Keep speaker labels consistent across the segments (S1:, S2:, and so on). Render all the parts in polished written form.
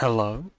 S1: Hello.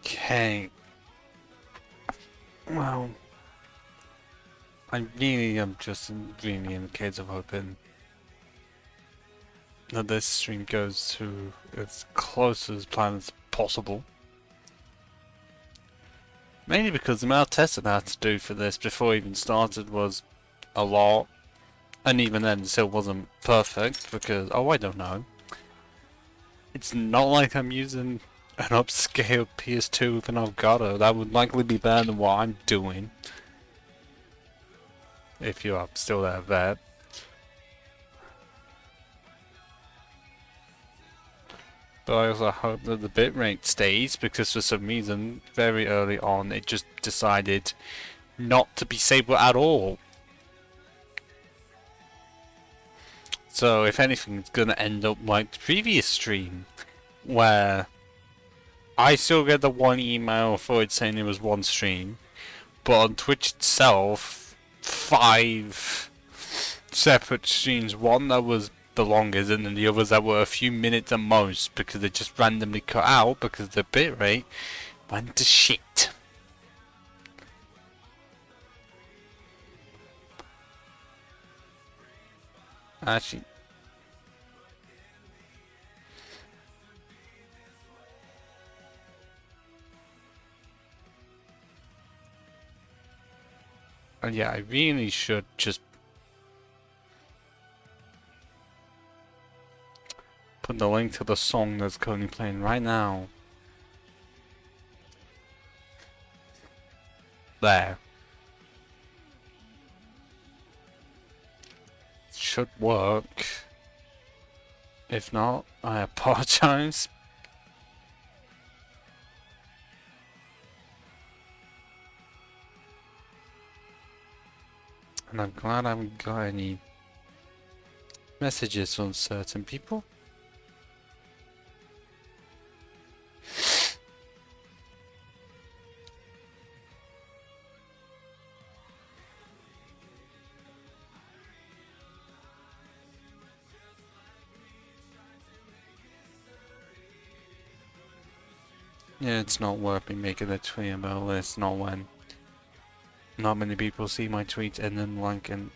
S1: Okay. Well, I really am just really in the case of hoping that this stream goes to as close as planned as possible. Mainly because the amount of testing I had to do for this before it even started was a lot. And even then it still wasn't perfect because, oh, I don't know. It's not like I'm using an upscale PS2 with an Elgato. That would likely be better than what I'm doing. If you are still there. But I also hope that the bitrate stays because for some reason, very early on, it just decided not to be stable at all. So if anything, it's gonna end up like the previous stream, where I still get the one email for it saying it was one stream, but on Twitch itself, 5 separate streams. One that was the longest, and then the others that were a few minutes at most because they just randomly cut out because the bitrate went to shit. Actually, yeah, I really should just put the link to the song that's currently playing right now. There. Should work. If not, I apologize. And I'm glad I haven't got any messages from certain people. Yeah, it's not worth me making a tweet about this, not when not many people see my tweets and then like, and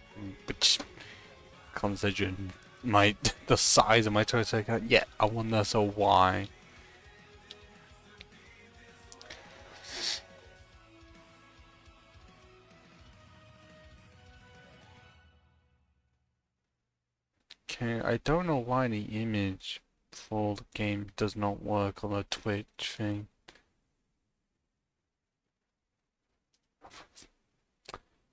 S1: which considering my the size of my Twitter account, yeah, I wonder so why. Okay, I don't know why the image for the game does not work on the Twitch thing.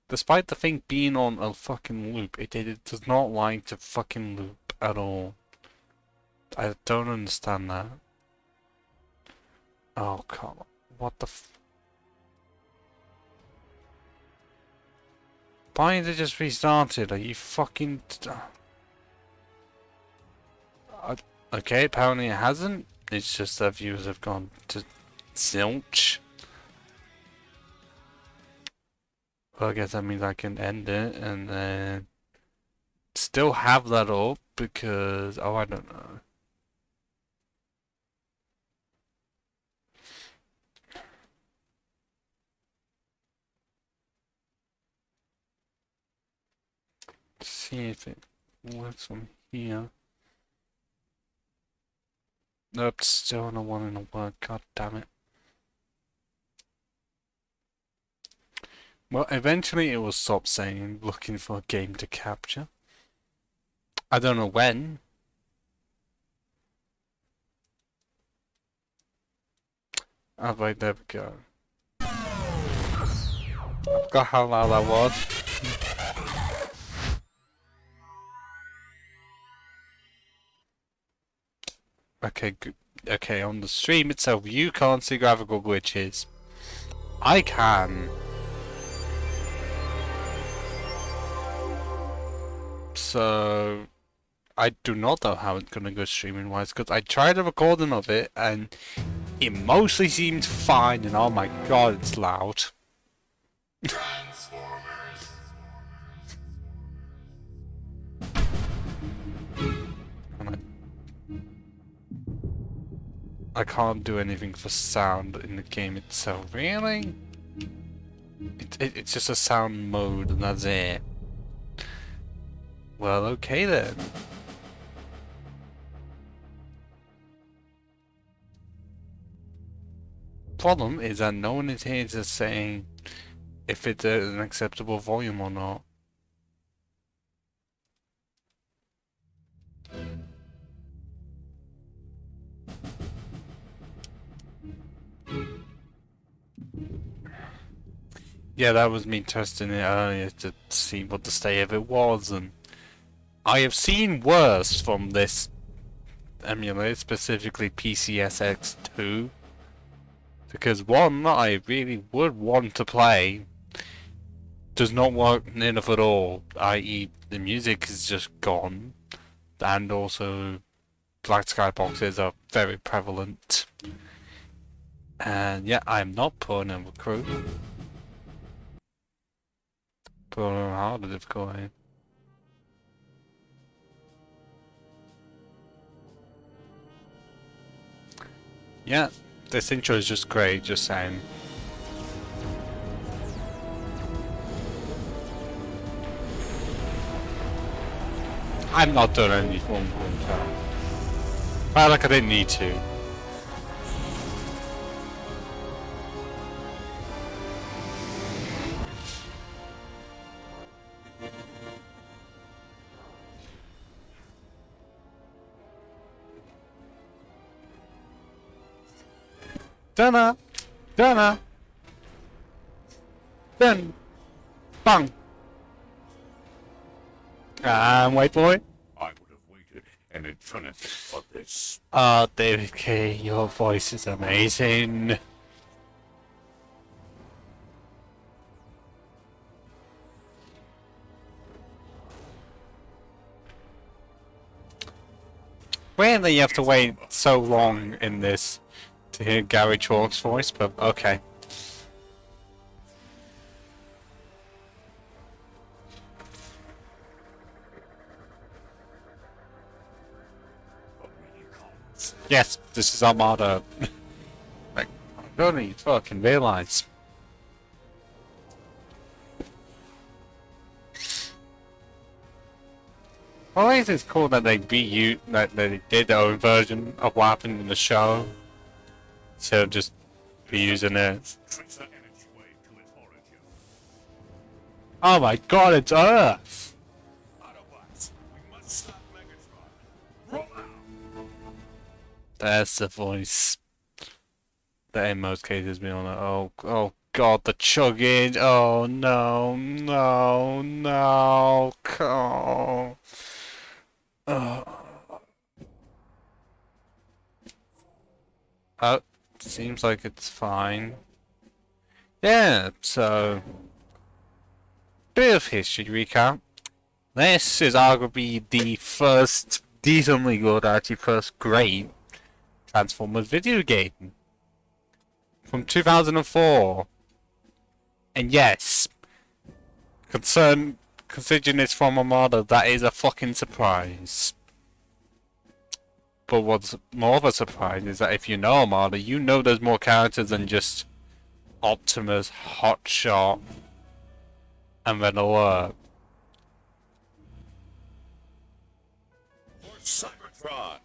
S1: Despite the thing being on a fucking loop, it does not like to fucking loop at all. I don't understand that. Oh, come on. What the f... Why did it just restarted? Are you fucking... Okay, apparently it hasn't. It's just that viewers have gone to zilch. Well, I guess that means I can end it and then still have that up because... Oh, I don't know. See if it works from here. Nope, still not wanting to work. God damn it. Well, eventually it will stop saying looking for a game to capture. I don't know when. Oh, wait, there we go. I forgot how loud that was. Okay, okay, on the stream itself, you can't see graphical glitches. I can. So, I do not know how it's gonna go streaming wise, because I tried a recording of it, and it mostly seemed fine, and oh my god, it's loud. I can't do anything for sound in the game itself, really? It's just a sound mode and that's it. Well, okay then. Problem is that no one is here just saying if it's an acceptable volume or not. Yeah, that was me testing it earlier to see what the state of it was, and I have seen worse from this emulator, specifically PCSX2, because one I really would want to play does not work enough at all, i.e. the music is just gone, and also black sky boxes are very prevalent. And yeah, I'm not putting a recruit. Put on harder difficulty. Yeah, this intro is just great, just saying. I'm not doing any form of intro. Felt like I didn't need to. Dunna! Dunna! Dun! Bang! White boy.
S2: I would have waited an eternity for this.
S1: Oh, David K, your voice is amazing. Weird that you have to wait so long in this to hear Gary Chalk's voice, but okay. Yes, this is Armada. Like, I don't even fucking realize. Well, at least it's cool that they that they did their own version of what happened in the show. Instead of just reusing it.
S2: Trace that energy wave to its origin.
S1: Oh my god, it's Earth!
S2: Autobots, we must stop Megatron. Roll out!
S1: That's the voice that in most cases be on it. Oh god, the chugging. Oh no, no, no. Oh. Oh, seems like it's fine. Yeah, so bit of history recap. This is arguably the first decently good, actually first great Transformers video game from 2004. And yes, considering it's from Armada, that is a fucking surprise. But what's more of a surprise is that if you know Armada, you know there's more characters than just Optimus, Hotshot, and Red Alert.
S2: For Cybertron!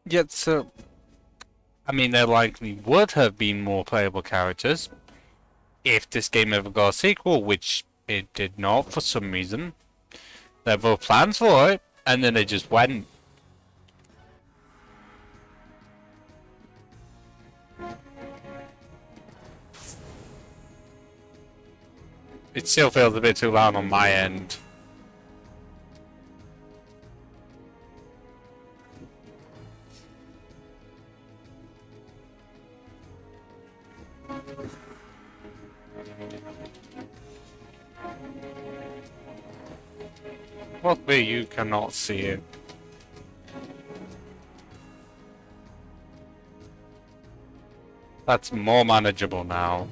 S1: Yet, so I mean, there likely would have been more playable characters if this game ever got a sequel, which it did not for some reason. There were plans for it, and then they just went. It still feels a bit too loud on my end. Possibly you cannot see it. That's more manageable now.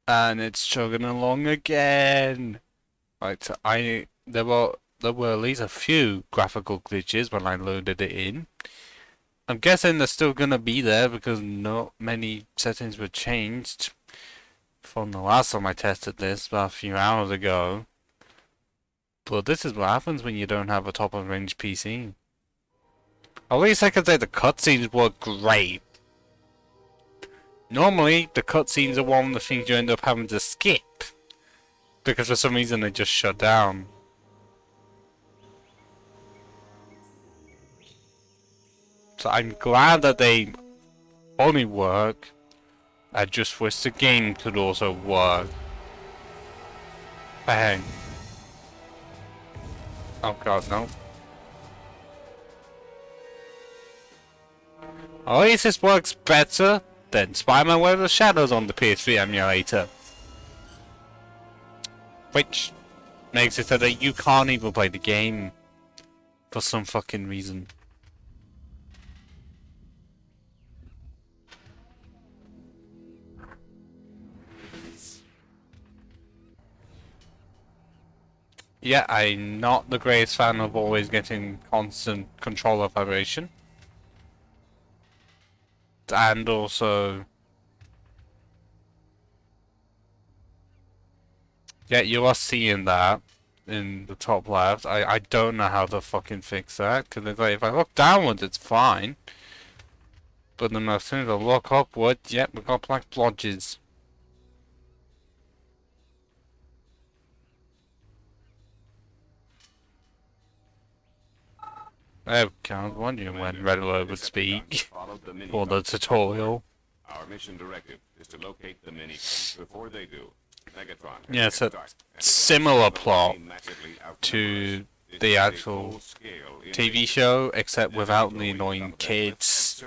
S1: And it's chugging along again. Right, so there were at least a few graphical glitches when I loaded it in. I'm guessing they're still gonna be there because not many settings were changed from the last time I tested this about a few hours ago. But this is what happens when you don't have a top of range PC. At least I can say the cutscenes were great. Normally, the cutscenes are one of the things you end up having to skip. Because for some reason they just shut down. So I'm glad that they only work. I just wish the game could also work. Bang. Oh god, no. At least this works better than Spider-Man Web of Shadows on the PS3 emulator. Which makes it so that you can't even play the game for some fucking reason. Yeah, I'm not the greatest fan of always getting constant controller vibration. And also... yeah, you are seeing that in the top left. I don't know how to fucking fix that, because like, if I look downwards it's fine. But then as soon as I look upward, yep, we've got black blotches. There we go. I was wondering when Red Alert would speak for the tutorial.
S2: Our mission directive is to locate the mini before they do. Megatron.
S1: Yeah, it's a similar plot to the actual TV show, except without the annoying kids,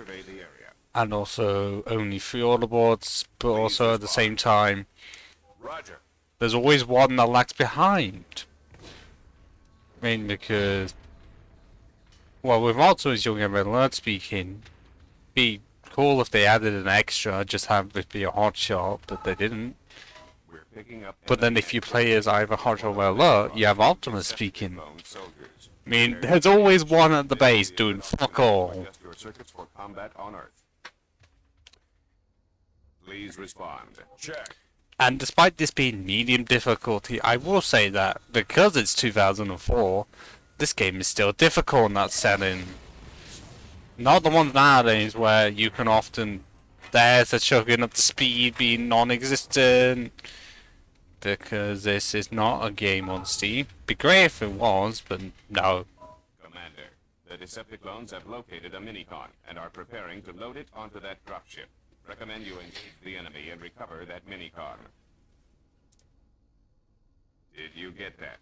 S1: and also only 3 Autobots, but also at the same time,
S2: Roger.
S1: there's always one that lags behind. I mean, because... well, with Optimus Young and Red Alert speaking, be cool if they added an extra, just have it be a hotshot, but they didn't.
S2: We're picking up
S1: But then if you play as either Hotshot or Red Alert, you have Optimus speaking.
S2: soldiers.
S1: I mean, there's always one at the base doing fuck all.
S2: Adjust your circuits for combat on Earth. Please respond. Check.
S1: And despite this being medium difficulty, I will say that because it's 2004, this game is still difficult in that setting. Not the ones nowadays where you can often... there's a chugging up the speed being non-existent. Because this is not a game on Steam. Be great if it was, but no.
S2: Commander, the Decepticons have located a minicon and are preparing to load it onto that dropship. Recommend you engage the enemy and recover that minicon. Did you get that?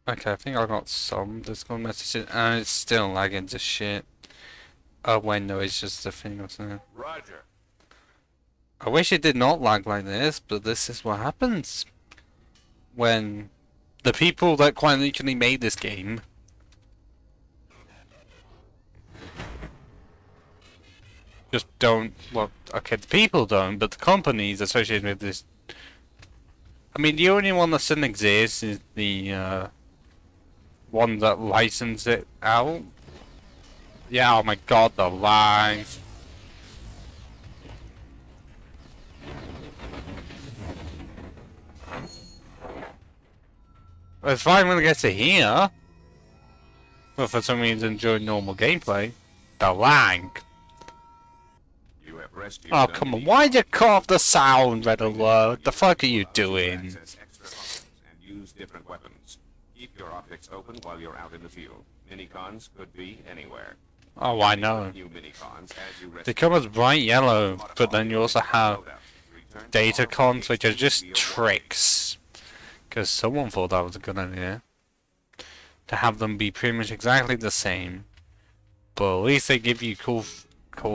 S1: Okay, I think I got some Discord messages, and it's still lagging to shit. Oh wait, no, it's just a thing or something.
S2: Roger.
S1: I wish it did not lag like this, but this is what happens when the people that quite literally made this game just don't... well, okay, the people don't, but the companies associated with this... I mean, the only one that still exists is the one that licensed it out. Yeah, oh my god, the lag. It's fine when it gets to here. But for some reason enjoy normal gameplay. The lag.
S2: You have rescued
S1: Oh
S2: the
S1: come on,
S2: minicon.
S1: why'd you cut off the sound, Red Alert? What the fuck are you
S2: To
S1: doing?
S2: access extra functions and use different weapons. Keep your optics open while you're out in the field. Minicons could be anywhere.
S1: Oh, I know.
S2: New minicons as you
S1: They come as bright yellow, but then you also have
S2: Return
S1: data
S2: to
S1: cons, which are just
S2: the
S1: tricks. Because someone thought that was a good idea. To have them be pretty much exactly the same. But at least they give you cool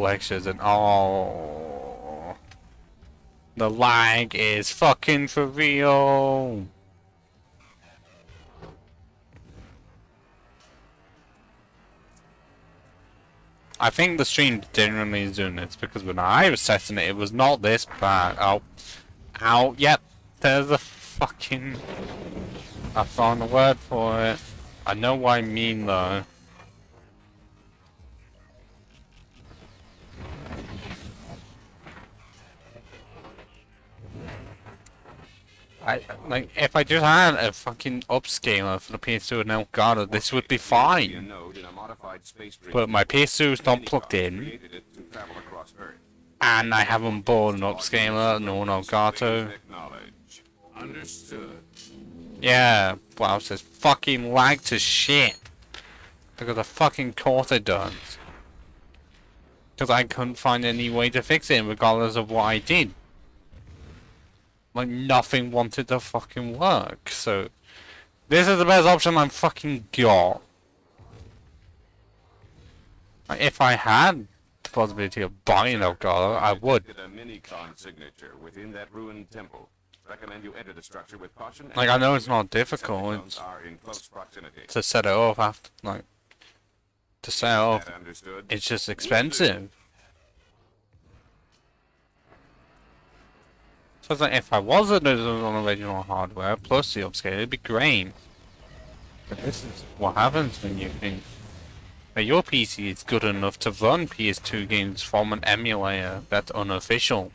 S1: extras and oh. The lag is fucking for real. I think the stream generally is doing this because when I was testing it, it was not this bad. Oh, ow, yep, there's a fucking... I found a word for it. I know what I mean though. Like, if I just had a fucking upscaler for the PS2 and Elgato, this would be fine. But my PS2 is not plugged in, and I haven't bought an upscaler nor an Elgato.
S2: Understood.
S1: Yeah, wow, it says fucking lag to shit. Because of fucking course it does. Because I couldn't find any way to fix it regardless of what I did. Like, nothing wanted to fucking work, so... This is the best option I'm fucking got. Like, if I had the possibility of buying Elgato, I would.
S2: A mini-con signature within that ruined temple. Recommend you enter the structure with caution.
S1: Like, I know it's not difficult, it's
S2: Are in close proximity.
S1: to set it up after, like... To set it up,
S2: Understood.
S1: it's just expensive. So it's like, if I was to do it on original hardware, plus the upscale, it'd be great. But this is what happens when you think that your PC is good enough to run PS2 games from an emulator that's unofficial.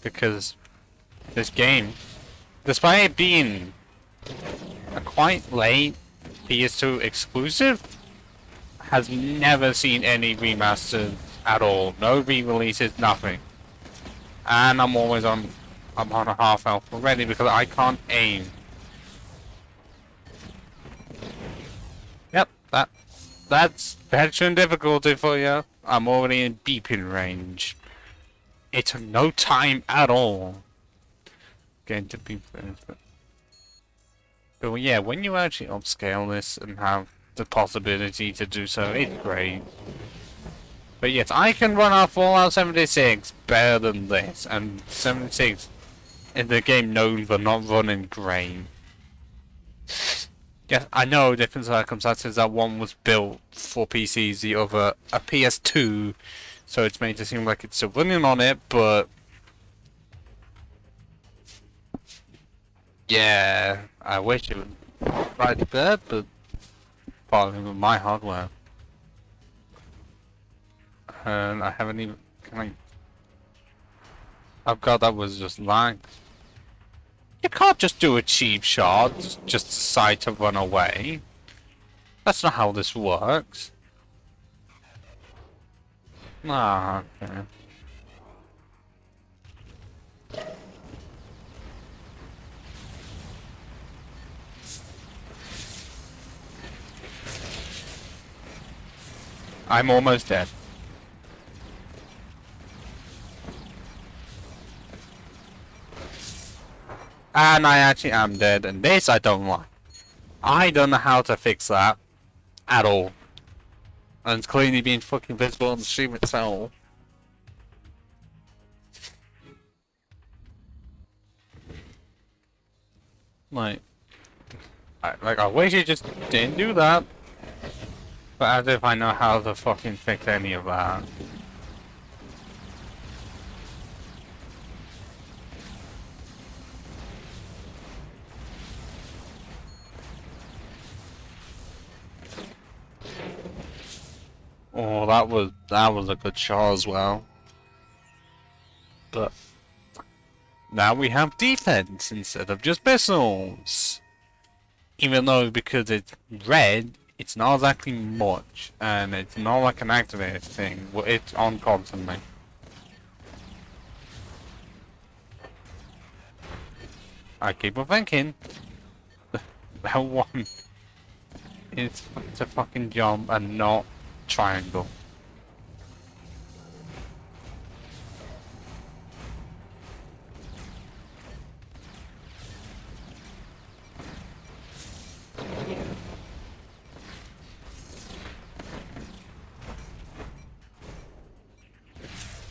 S1: Because this game, despite it being a quite late PS2 exclusive, has never seen any remasters at all. No re-releases, nothing. And I'm always on, I'm on a half health already because I can't aim. Yep, that's veteran difficulty for you. I'm already in beeping range. It took no time at all. Getting to beep range, but yeah, when you actually upscale this and have the possibility to do so, it's great. But yes, I can run our Fallout 76 better than this, and 76 in the game knows we're not running great. Yes, I know different circumstances, that one was built for PCs, the other a PS2, so it's made to seem like it's still running on it, but... Yeah, I wish it would right there, but probably with my hardware. And I haven't even... Can I... Oh god, that was just lag. You can't just do a cheap shot, just decide to run away. That's not how this works. Ah, okay. I'm almost dead. And I actually am dead, and this I don't like. I don't know how to fix that at all. And it's clearly being fucking visible on the stream itself. Like, I wish you just didn't do that. But as if I know how to fucking fix any of that. Oh, that was a good shot as well. But now we have defense instead of just missiles. Even though because it's red, it's not exactly much, and it's not like an activated thing. Well, it's on constantly. I keep on thinking that one is to fucking jump and not triangle.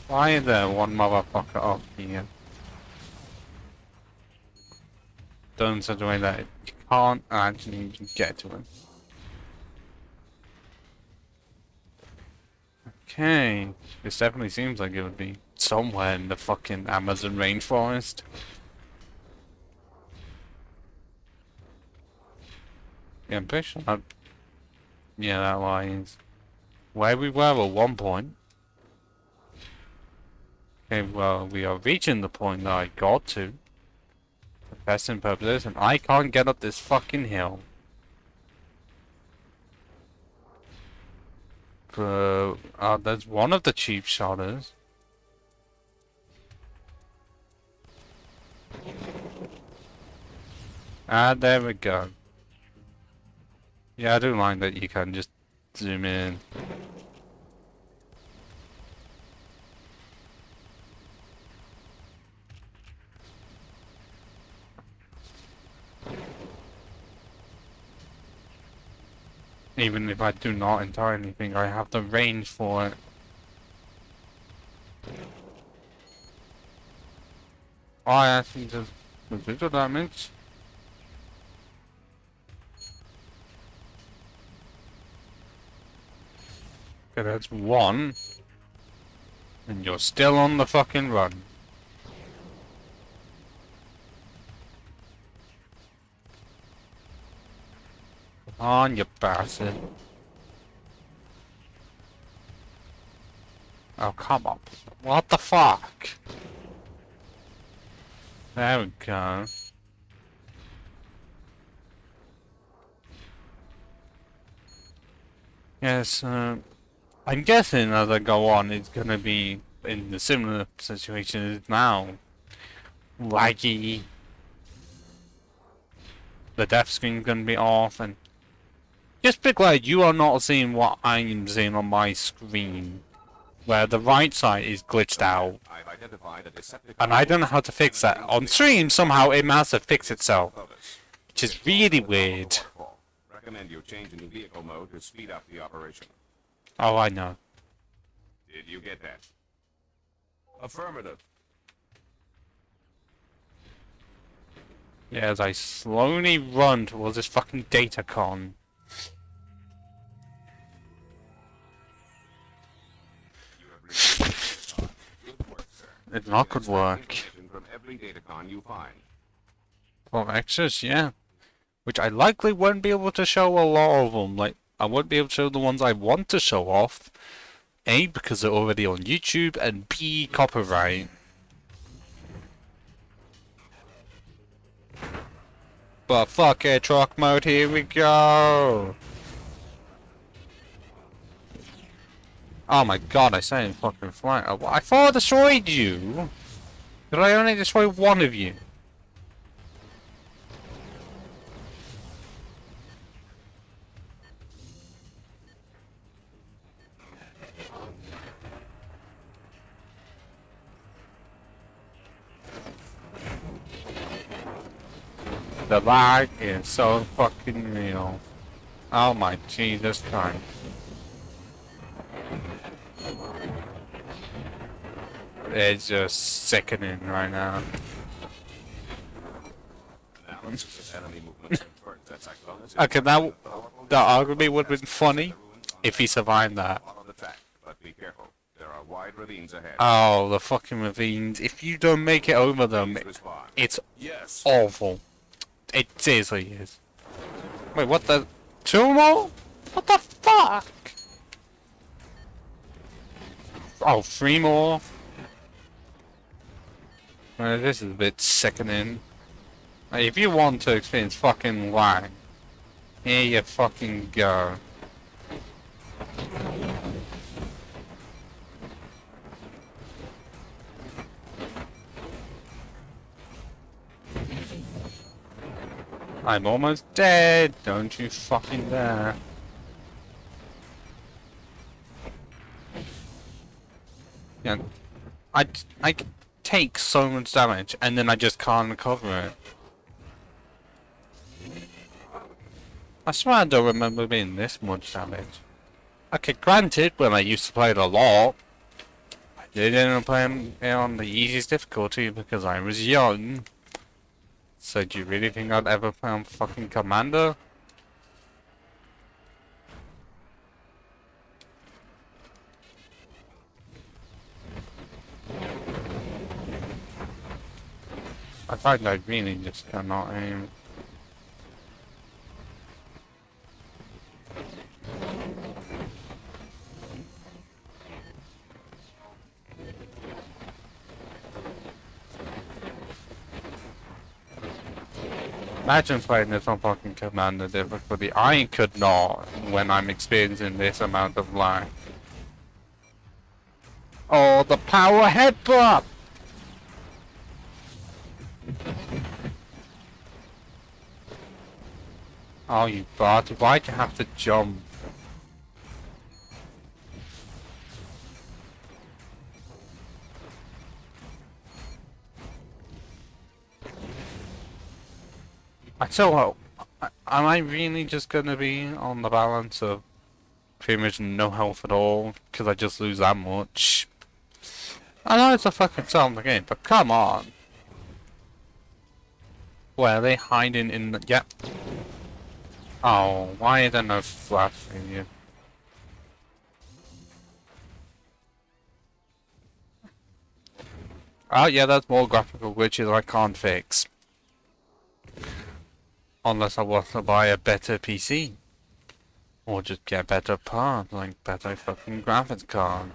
S1: Why is there one motherfucker up here? done in such a way that you can't actually get to it. Okay, this definitely seems like it would be somewhere in the fucking Amazon rainforest. Yeah, I'm pretty sure yeah, that lies where we were at one point. Okay, well, we are reaching the point that I got to. For testing purposes, and I can't get up this fucking hill. There's one of the cheap shotters. Ah, there we go. Yeah, I do like that you can just zoom in. Even if I do not entirely think I have the range for it. Oh, I actually does little damage. Okay, that's one. And you're still on the fucking run. Come on, you bastard. Oh, come on. What the fuck? There we go. Yes, I'm guessing as I go on, it's gonna be in a similar situation as now. Laggy. The death screen's gonna be off, and just be glad you are not seeing what I'm seeing on my screen, where the right side is glitched out,
S2: I've identified a Decepticon.
S1: and I don't know how to fix that. On stream, somehow it must have fixed itself, which is really weird.
S2: Recommend you change into vehicle mode to speed up the operation.
S1: Oh, I know.
S2: Did you get that?
S3: Affirmative.
S1: Yeah, as I slowly run towards this fucking Datacon.
S2: You have received good work, sir.
S1: It's not good work.
S2: Information from every Datacon you find.
S1: Well, extras, yeah. Which I likely won't be able to show a lot of them. Like, I won't be able to show the ones I want to show off. A, because they're already on YouTube, and B, copyright. But fuck it, truck mode, here we go! Oh my god, I said in fucking flight. I thought I destroyed you! Did I only destroy one of you? The lag is so fucking real. Oh my Jesus Christ. It's just sickening right now.
S2: Analysis of enemy movements confirms that Cyclonus is
S1: Okay, that
S2: powerful
S1: arguably would have been funny if he survived that.
S2: Follow the track, but be careful. There are wide ravines ahead.
S1: Oh, the fucking ravines. If you don't make it over them,
S2: Please respond.
S1: it's
S3: Yes.
S1: awful. It seriously is. Wait, what the? Two more? What the fuck? Oh, three more? This is a bit sickening. Like, if you want to experience fucking lag, here you fucking go. I'm almost dead, don't you fucking dare. Yeah, I take so much damage and then I just can't recover it. I swear I don't remember being this much damage. Okay, granted, when I used to play it a lot, I did end up playing it on the easiest difficulty because I was young. So do you really think I'd ever play on fucking Commander? I find I really just cannot aim. Imagine playing this on fucking Commander difficulty. I could not when I'm experiencing this amount of lag. Oh, the power headbutt! Oh, you bastard. Why'd you have to jump? I tell what, am I really just gonna be on the balance of pretty much no health at all? Because I just lose that much? I know it's a fucking song the game, but come on. Where are they hiding in the... Yep. Oh, why are there no flash in you? Oh yeah, that's more graphical glitches I can't fix. Unless I want to buy a better PC. Or just get better parts, like better fucking graphics card.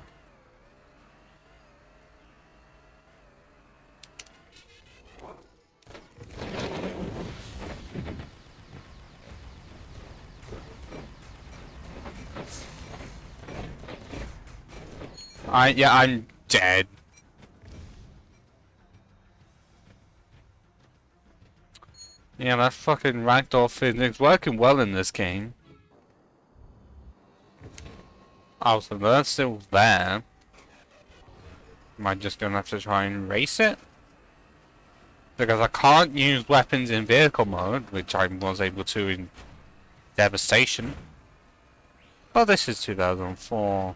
S1: I'm dead. Yeah, that fucking ragdoll physics working well in this game. Oh, so that's still there. Am I just gonna have to try and race it? Because I can't use weapons in vehicle mode, which I was able to in Devastation. But this is 2004.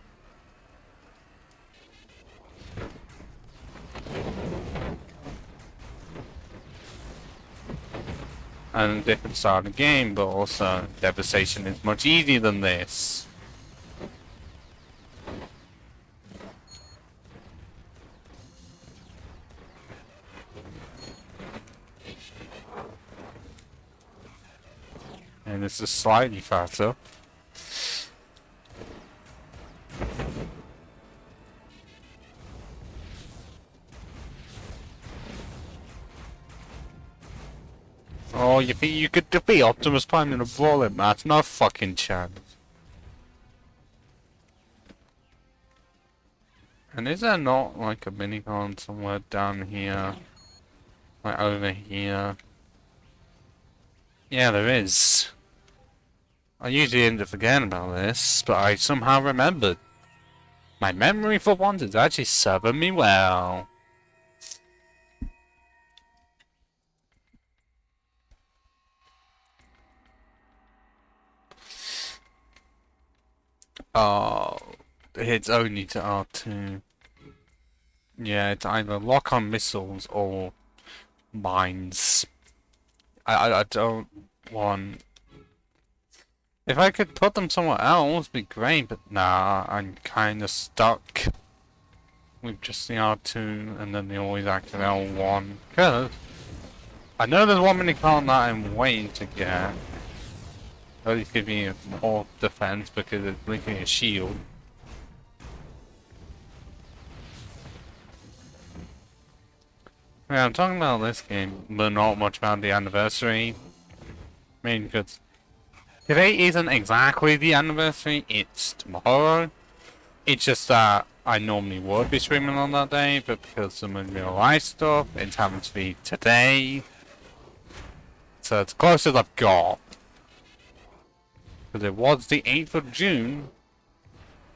S1: And a different style of game, but also Devastation is much easier than this. And this is slightly faster. Oh, you think you could defeat Optimus Prime in a brawling match? No fucking chance. And is there not like a minigone somewhere down here? Like over here? Yeah, there is. I usually end up forgetting about this, but I somehow remembered. My memory for once is actually serving me well. Oh, it's only to R2. Yeah, it's either lock on missiles or mines. I don't want... If I could put them somewhere else, it'd be great, but nah, I'm kinda stuck with just the R2 and then they always active L1. Cause I know there's one minicon that I'm waiting to get. At least give me more defense because it's blinking a shield. Yeah, I'm talking about this game, but not much about the anniversary. I mean, because today isn't exactly the anniversary, it's tomorrow. It's just that I normally would be streaming on that day, but because some of real life stuff, it's having to be today. So it's close as I've got. Because it was the 8th of June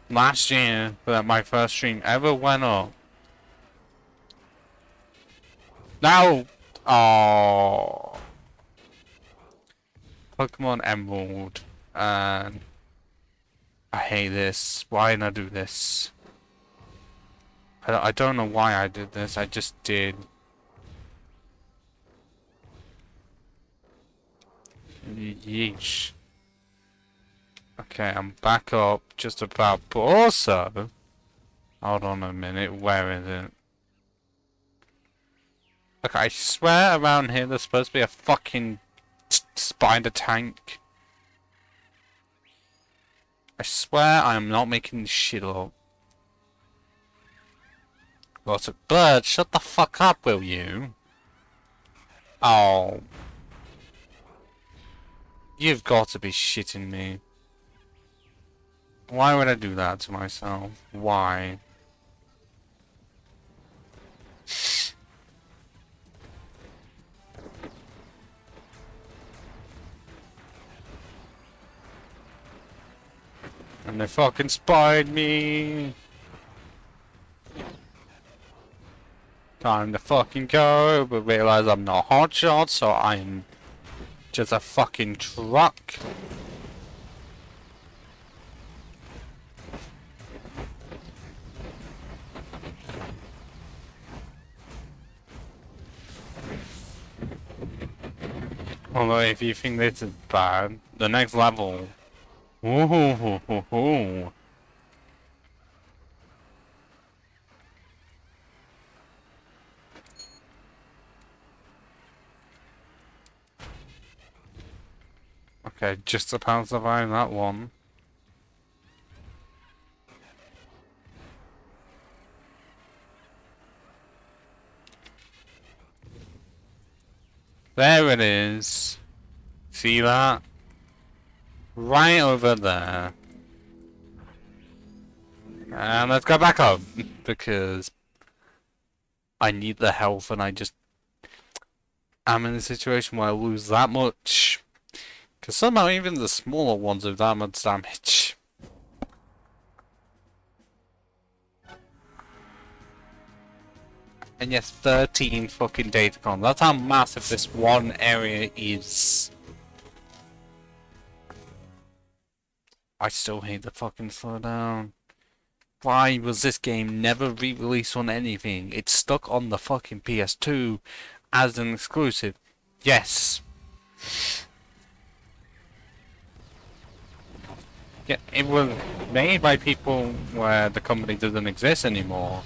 S1: last year that my first stream ever went up. Now, oh, Pokemon Emerald, and I hate this. Why did I do this? I don't know why I did this. I just did. Yeesh. Okay, I'm back up just about, but also... Hold on a minute, where is it? Okay, I swear around here there's supposed to be a fucking spider tank. I swear I am not making this shit up. What's a bird? Shut the fuck up, will you? Oh. You've got to be shitting me. Why would I do that to myself? Why? And they fucking spied me. Time to fucking go, but realize I'm not hotshot, so I'm just a fucking truck. Although if you think this is bad, the next level. Ooh. Okay, just about survived that one. There it is. See that? Right over there. And let's go back up. Because I need the health and I'm in a situation where I lose that much. Because somehow even the smaller ones have that much damage. And yes, 13 fucking datacons. That's how massive this one area is. I still hate the fucking slowdown. Why was this game never re-released on anything? It's stuck on the fucking PS2 as an exclusive. Yes. Yeah, it was made by people where the company doesn't exist anymore.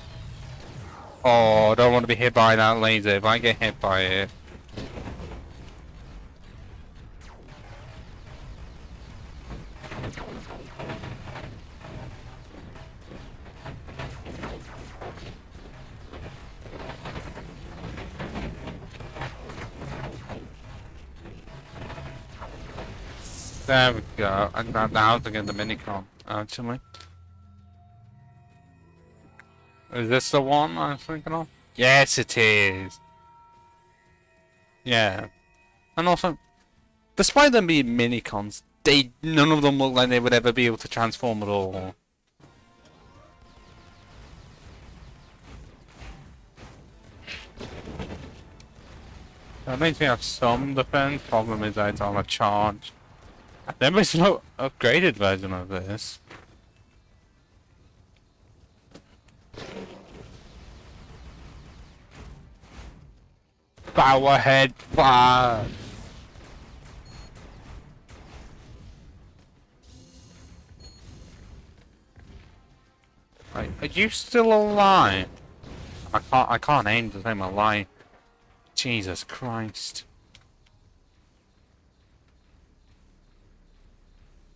S1: Oh, I don't want to be hit by that laser. If I get hit by it... There we go. And now to get the minicon, actually. Is this the one I'm thinking of? Yes, it is. Yeah. And also, despite them being minicons, none of them look like they would ever be able to transform at all. That makes me have some defense. Problem is that it's on a charge. There is no upgraded version of this. Powerhead fire! Are you still alive? I can't aim to save my life. Jesus Christ.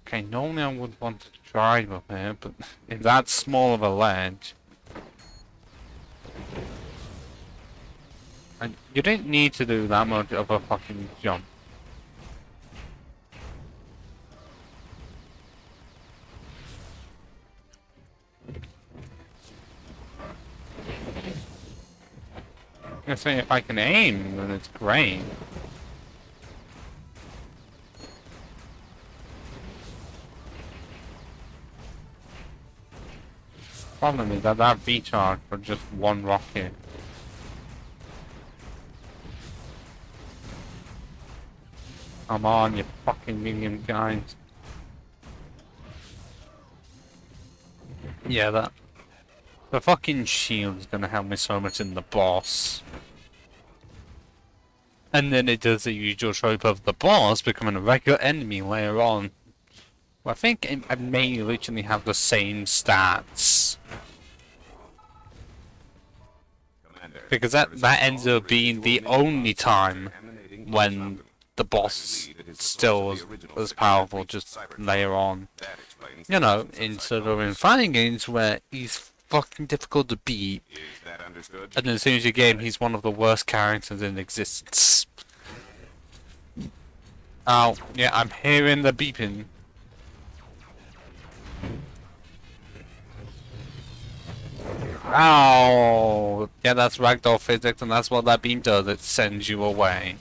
S1: Okay, normally I would want to drive up here, but if that's small of a ledge... And you didn't need to do that much of a fucking jump. I'm gonna say if I can aim, then it's great. Problem is that recharge for just one rocket. Come on, you fucking minion guys. Yeah, the fucking shield is gonna help me so much in the boss. And then it does the usual trope of the boss becoming a regular enemy later on. Well, I think I may literally have the same stats.
S2: Commander,
S1: Because
S2: there is a
S1: that ends
S2: small
S1: up being the
S2: residual mini
S1: only
S2: card
S1: time
S2: emanating from
S1: when
S2: Foundry.
S1: the boss
S2: I believe it is the
S1: still
S2: source
S1: was
S2: of the original
S1: as
S2: signal
S1: powerful
S2: reached
S1: just
S2: Cybertron.
S1: later on.
S2: That explains
S1: You
S2: the
S1: know,
S2: absence
S1: instead of in
S2: Cyclones.
S1: fighting games where he's fucking difficult to beat.
S2: Is that understood?
S1: And then as soon as you game, he's one of the worst characters in existence. Oh, yeah, I'm hearing the beeping. Ow! Yeah, that's ragdoll physics, and that's what that beam does. It sends you away.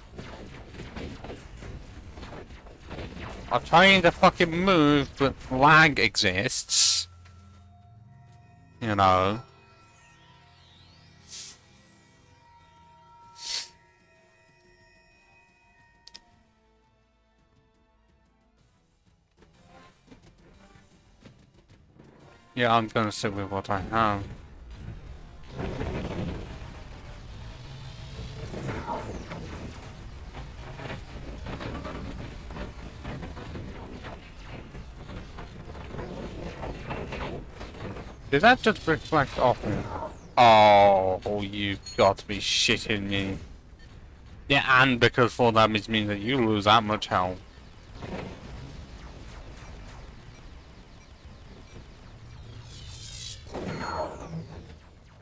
S1: I'm trying to fucking move, but lag exists. You know. Yeah, I'm gonna stick with what I have. Did that just reflect off me? Oh, you got to be shitting me. Yeah, and because full damage means that you lose that much health.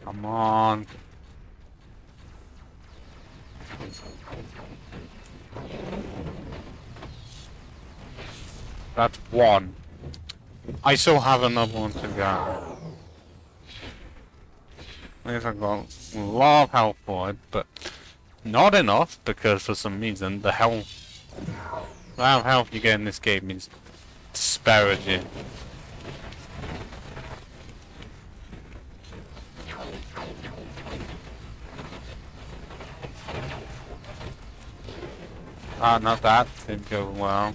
S1: Come on. That's one. I still have another one to go. I guess I got a lot of health for it, but not enough because for some reason the amount of health you get in this game is disparaging. Ah, not that. Didn't go well.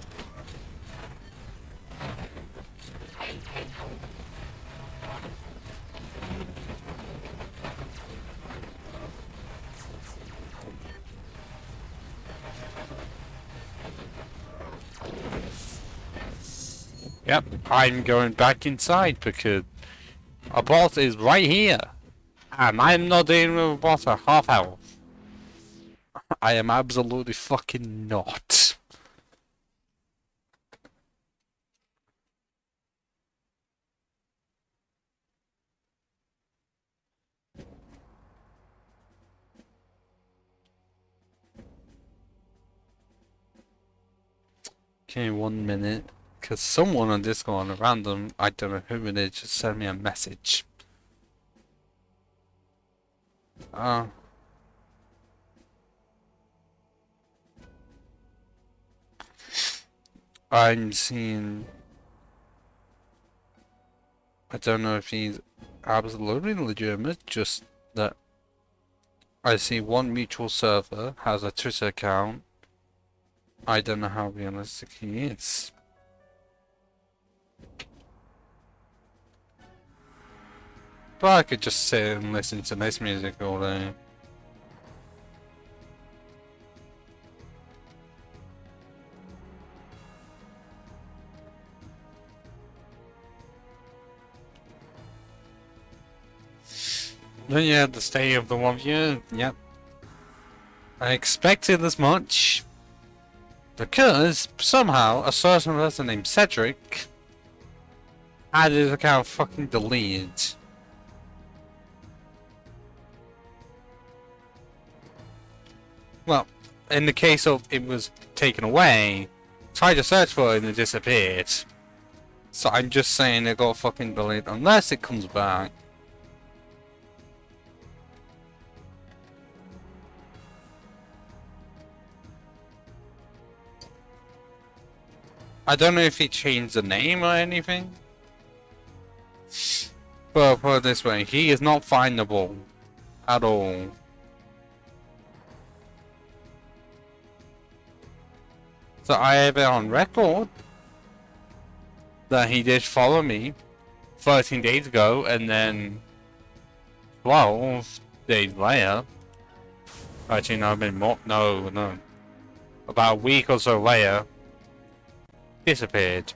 S1: Yep, I'm going back inside because a boss is right here. And I'm not dealing with a boss at half health. I am absolutely fucking not. Okay, 1 minute. Because someone on Discord, a random, I don't know who it is, just sent me a message. I'm seeing... I don't know if he's absolutely legitimate, just that I see one mutual server has a Twitter account. I don't know how realistic he is. But I could just sit and listen to this music all day. Then yeah, the stay of the 1 year, yep. I expected as much. Because, somehow, a certain person named Cedric had his account fucking deleted. Well, in the case of it was taken away, tried to search for it and it disappeared. So I'm just saying it got fucking deleted unless it comes back. I don't know if he changed the name or anything. But put it this way, he is not findable at all. So I have it on record that he did follow me 13 days ago, and then 12 days later. Actually, no, I've been more. No. about a week or so later, disappeared.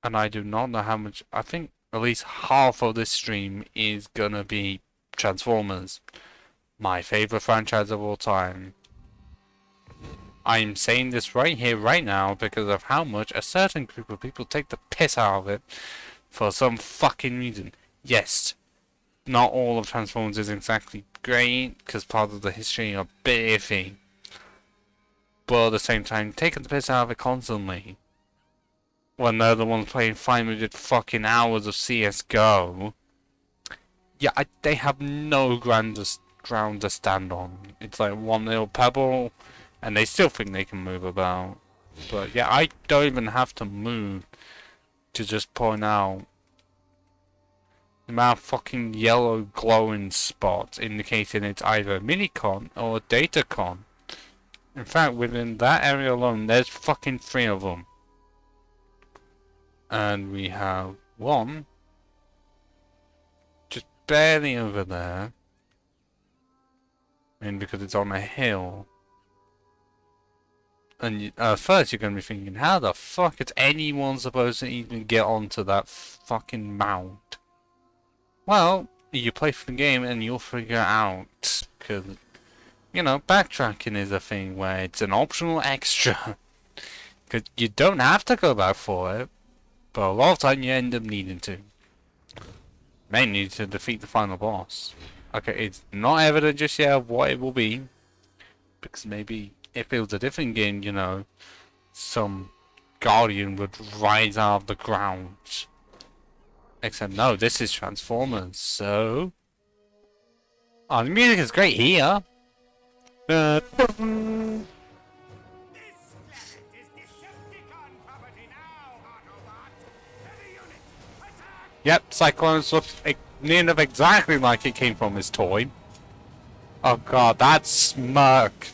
S1: And I do not know how much. I think at least half of this stream is gonna be Transformers, my favorite franchise of all time. I'm saying this right here, right now, because of how much a certain group of people take the piss out of it for some fucking reason. Yes, not all of Transformers is exactly great, because part of the history are biffy. But at the same time, taking the piss out of it constantly. When they're the ones playing 500 fucking hours of CSGO. Yeah, they have no ground to stand on. It's like one little pebble, and they still think they can move about. But yeah, I don't even have to move to just point out the amount of fucking yellow glowing spots indicating it's either a minicon or a datacon. In fact, within that area alone, there's fucking 3 of them. And we have one just barely over there. I mean, because it's on a hill. And first you're going to be thinking, how the fuck is anyone supposed to even get onto that fucking mount? Well, you play for the game and you'll figure it out. Because, you know, backtracking is a thing where it's an optional extra. Because you don't have to go back for it. But a lot of time you end up needing to. Mainly to defeat the final boss. Okay, it's not evident just yet of what it will be. Because maybe if it was a different game, you know, some guardian would rise out of the ground. Except no, this is Transformers, so... Oh, the music is great here. Yep, Cyclones looks near enough exactly like it came from his toy. Oh god, that smirk.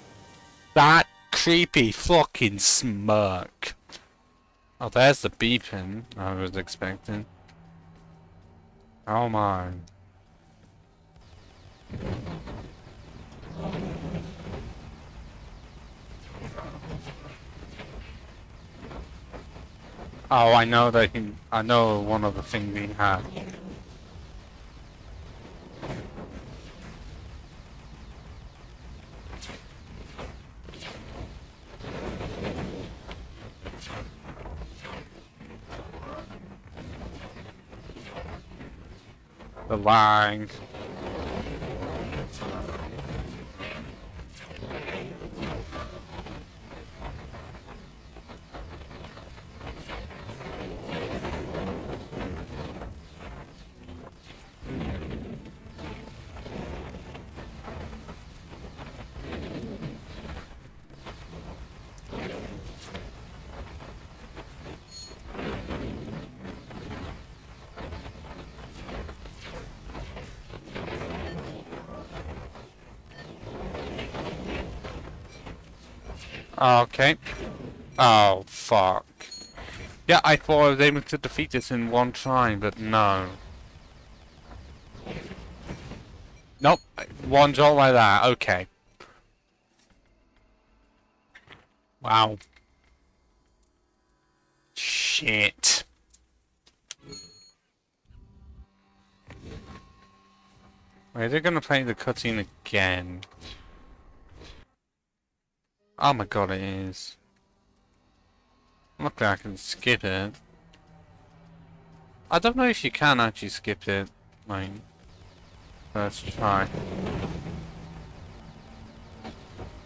S1: That creepy fucking smirk. Oh, there's the beeping I was expecting. Oh my. Oh, I know that I know one of the things he had. The line. Okay. Oh, fuck. Yeah, I thought I was able to defeat this in one try, but no. Nope. One shot like that. Okay. Wow. Shit. Wait, they're gonna play the cutscene again. Oh my god, it is. Luckily I can skip it. I don't know if you can actually skip it. Like, let's try.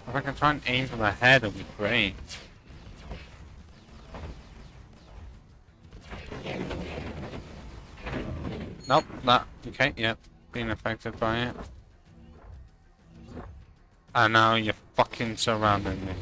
S1: If I can try and aim for the head, it'll be great. Nope, that. Okay, yep. Being affected by it. And now you're fucking surrounding me.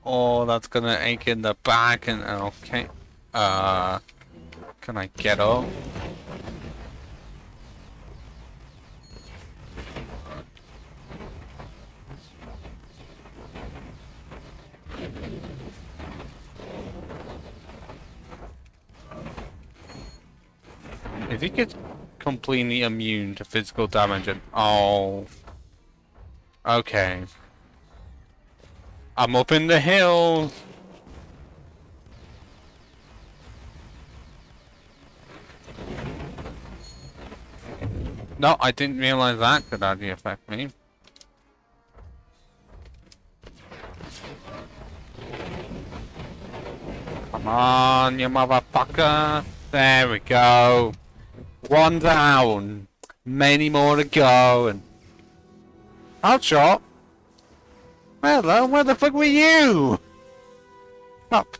S1: all that's gonna ache in the back and okay. Can I get up? If he gets completely immune to physical damage and oh, okay. I'm up in the hills. No, I didn't realize that could actually affect me. Come on, you motherfucker. There we go. One down. Many more to go. And Hotshot? Hello, where the fuck were you? Up.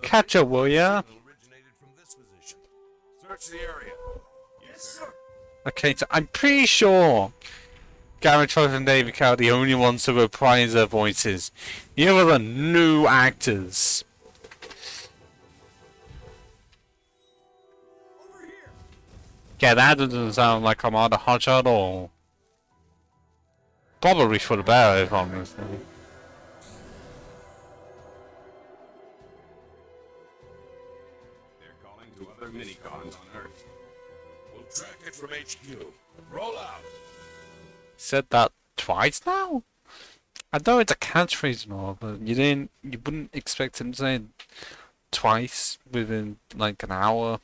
S1: Catch her, will ya?
S3: Originated from this position. Search the area. Yes, sir.
S1: Okay, so I'm pretty sure Garrett Trout and David Cow are the only ones to reprise their voices. The other are new actors. Yeah, that doesn't sound like I'm on a hotshot at all. Probably for the better, if honestly.
S2: They're calling to other minicons on Earth.
S3: We'll track it from HQ. Roll out.
S1: Said that twice now? I know it's a catchphrase and all, but you wouldn't expect him to say it twice within like an hour.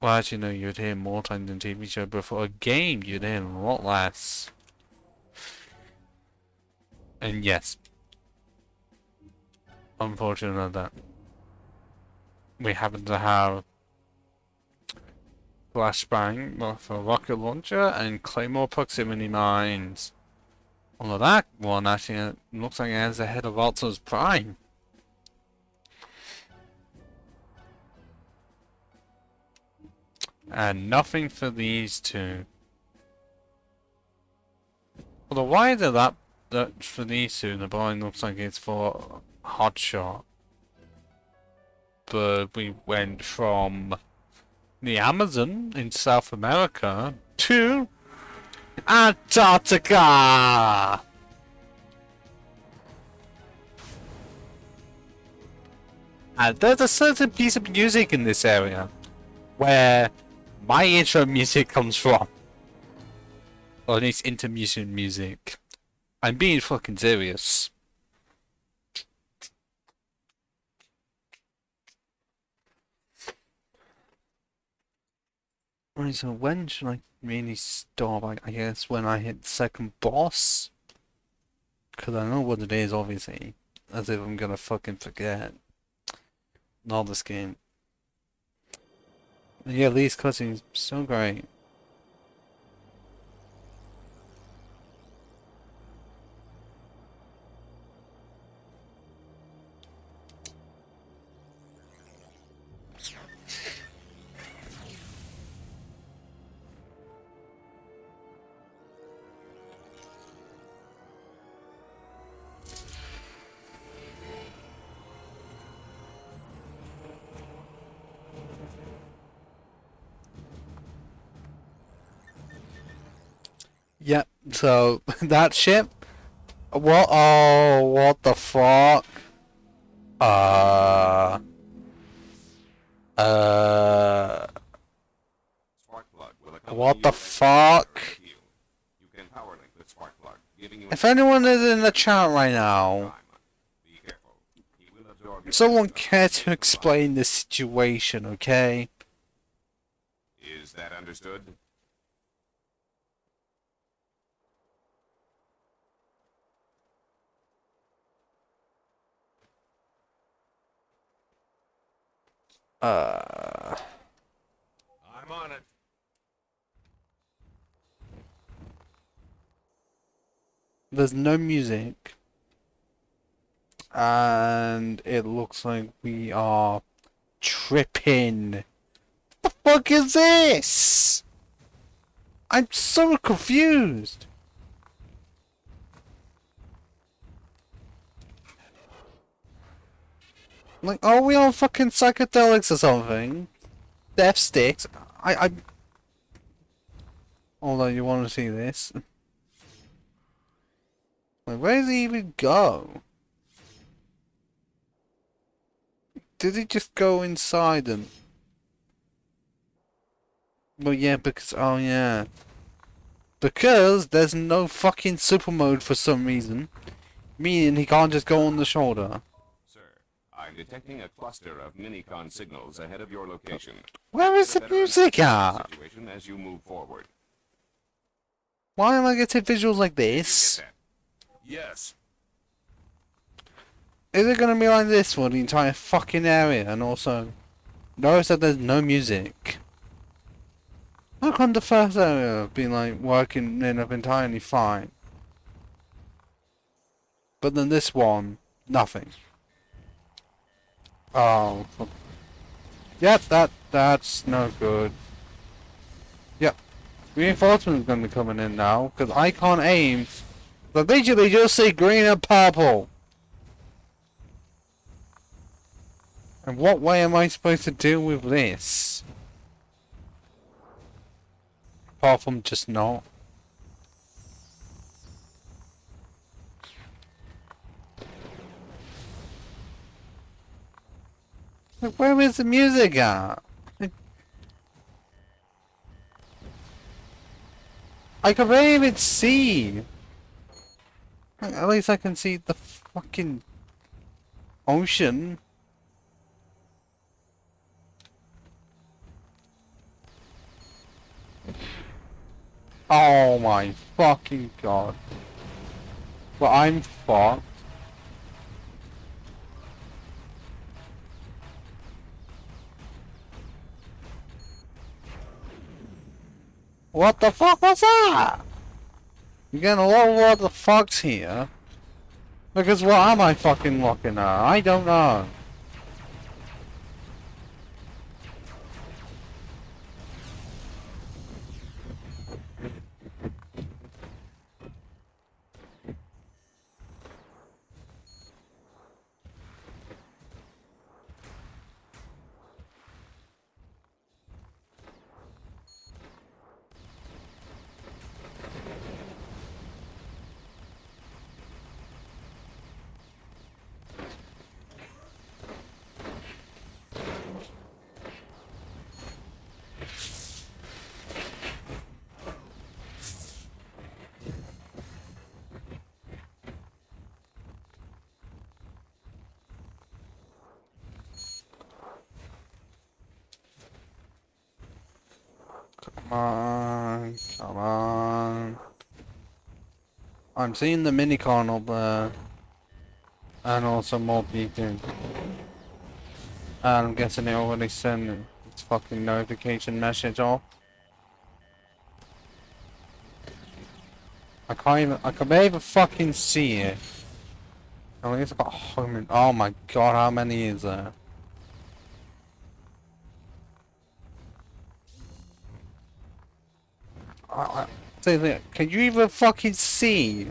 S1: Well, actually, no, you'd hear more times than TV show, but for a game, you'd hear a lot less. And yes, unfortunate that we happen to have Flashbang for rocket launcher and Claymore proximity mines. Although that one actually looks like it has the head of Alta's Prime. And nothing for these two. Although why is it that for these two the bowling looks like it's for Hotshot? But we went from the Amazon in South America to Antarctica! And there's a certain piece of music in this area where my intro music comes from. Or at least intermission music. I'm being fucking serious. Right, so when should I really stop? I guess when I hit the second boss? Because I know what it is, obviously. As if I'm gonna fucking forget. Not this game. Yeah, Lee's cutscene's so great. Yep, so that ship. What? Oh, what the fuck?
S2: Spark plug will
S1: What
S2: accompany
S1: the
S2: you
S1: fuck?
S2: You can power link the spark plug, giving you
S1: If anyone is in the chat right now,
S2: time. Be careful. He will absorb your
S1: someone
S2: energy.
S1: care to explain the situation, okay?
S2: Is that understood?
S3: I'm on it.
S1: There's no music. And it looks like we are tripping. What the fuck is this? I'm so confused. Like, are we on fucking psychedelics or something? Death sticks? I... Although you want to see this. Like, where did he even go? Did he just go inside and... Well, yeah, because... Oh, yeah. Because there's no fucking super mode for some reason. Meaning he can't just go on the shoulder.
S2: Sir, I'm detecting a cluster of minicon signals ahead of your location.
S1: Where is the
S2: Better
S1: music
S2: understand the
S1: at?
S2: situation as you move forward.
S1: Why am I getting visuals like
S2: You
S1: this?
S2: get that?
S3: Yes.
S1: Is it gonna be like this for the entire fucking area? And also, notice that there's no music. How come the first area been like working in up entirely fine? But then this one, nothing. Oh. Yep, that's no good. Yep. Reinforcements gonna be coming in now, because I can't aim. But literally just see green and purple. And what way am I supposed to deal with this? Apart from just not. Like, where is the music at? I can barely even see. At least I can see the fucking ocean. Oh my fucking god. Well, I'm fucked. What the fuck was that? You're getting a lot of what the fucks here. Because what am I fucking looking at? I don't know. Come on, come on. I'm seeing the minicon up there. And also more people. And I'm guessing they already sent its fucking notification message off. I can't even, I can barely even fucking see it. I mean, it's about home. Oh my god, how many is there? Seriously, can you even fucking see?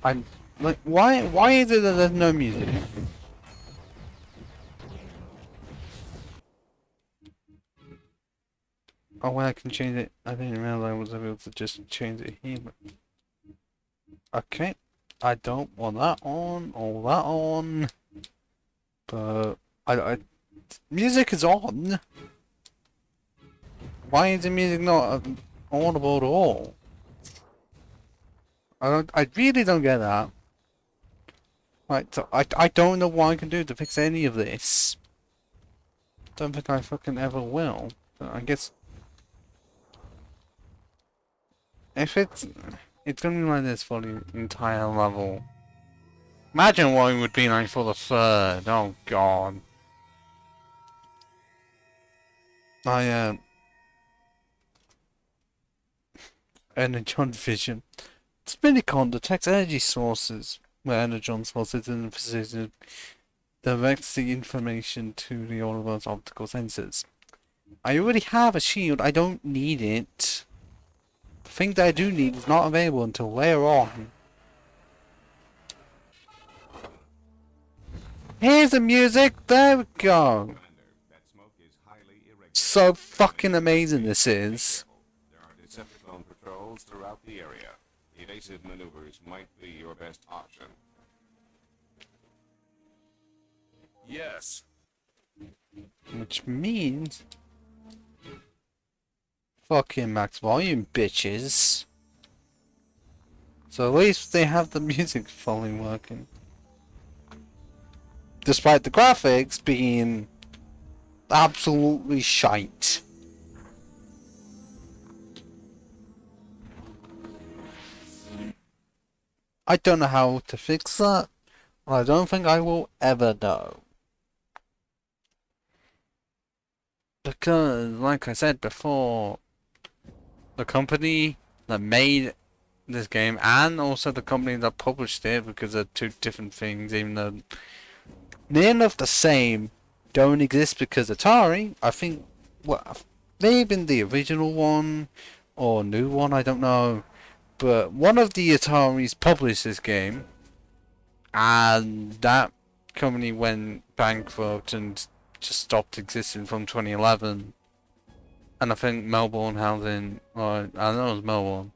S1: I'm like, why is it that there's no music? Oh, well, I can change it. I didn't realize I was able to just change it here. Okay, I don't want that on or that on, but music is on. Why is the music not audible at all? I really don't get that. Right, so I don't know what I can do to fix any of this. Don't think I fucking ever will. But I guess if it's gonna be like this for the entire level. Imagine what it would be like for the third. Oh god. Energon Vision. It's Minicon detects energy sources where energon sources in the position directs the information to the Autobot's optical sensors. I already have a shield, I don't need it. The thing that I do need is not available until later on. Here's the music, there we go!
S2: Commander, that smoke is highly irregular.
S1: So fucking amazing this is.
S2: There are Decepticon patrols throughout the area. Evasive maneuvers might be your best option.
S3: Yes.
S1: Which means... Fucking max volume, bitches. So at least they have the music fully working. Despite the graphics being absolutely shite. I don't know how to fix that. I don't think I will ever know. Because, like I said before, the company that made this game and also the company that published it, because they're two different things, even though near enough the same, don't exist because Atari, I think, well, maybe in the original one or new one, I don't know, but one of the Ataris published this game, and that company went bankrupt and just stopped existing from 2011. And I think Melbourne Housing, or I know it was Melbourne,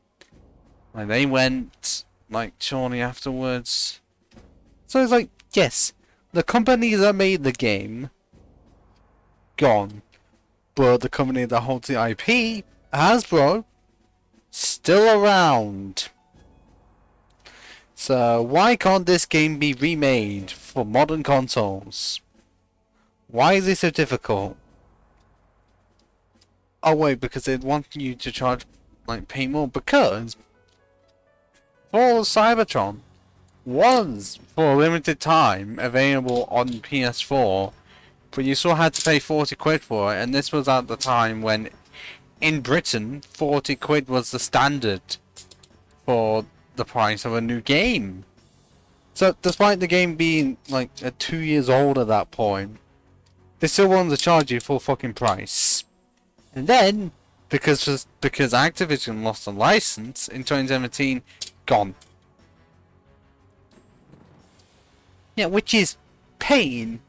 S1: like they went like shortly afterwards. So it's like, yes, the company that made the game gone, but the company that holds the IP, Hasbro, still around. So why can't this game be remade for modern consoles? Why is it so difficult? Oh wait, because they want you to charge, like, pay more, because for Cybertron was for a limited time available on PS4, but you still had to pay 40 quid for it, and this was at the time when in Britain 40 quid was the standard for the price of a new game. So despite the game being like 2 years old at that point, they still wanted to charge you full fucking price. And then, because Activision lost the license in 2017, gone. Yeah, which is pain,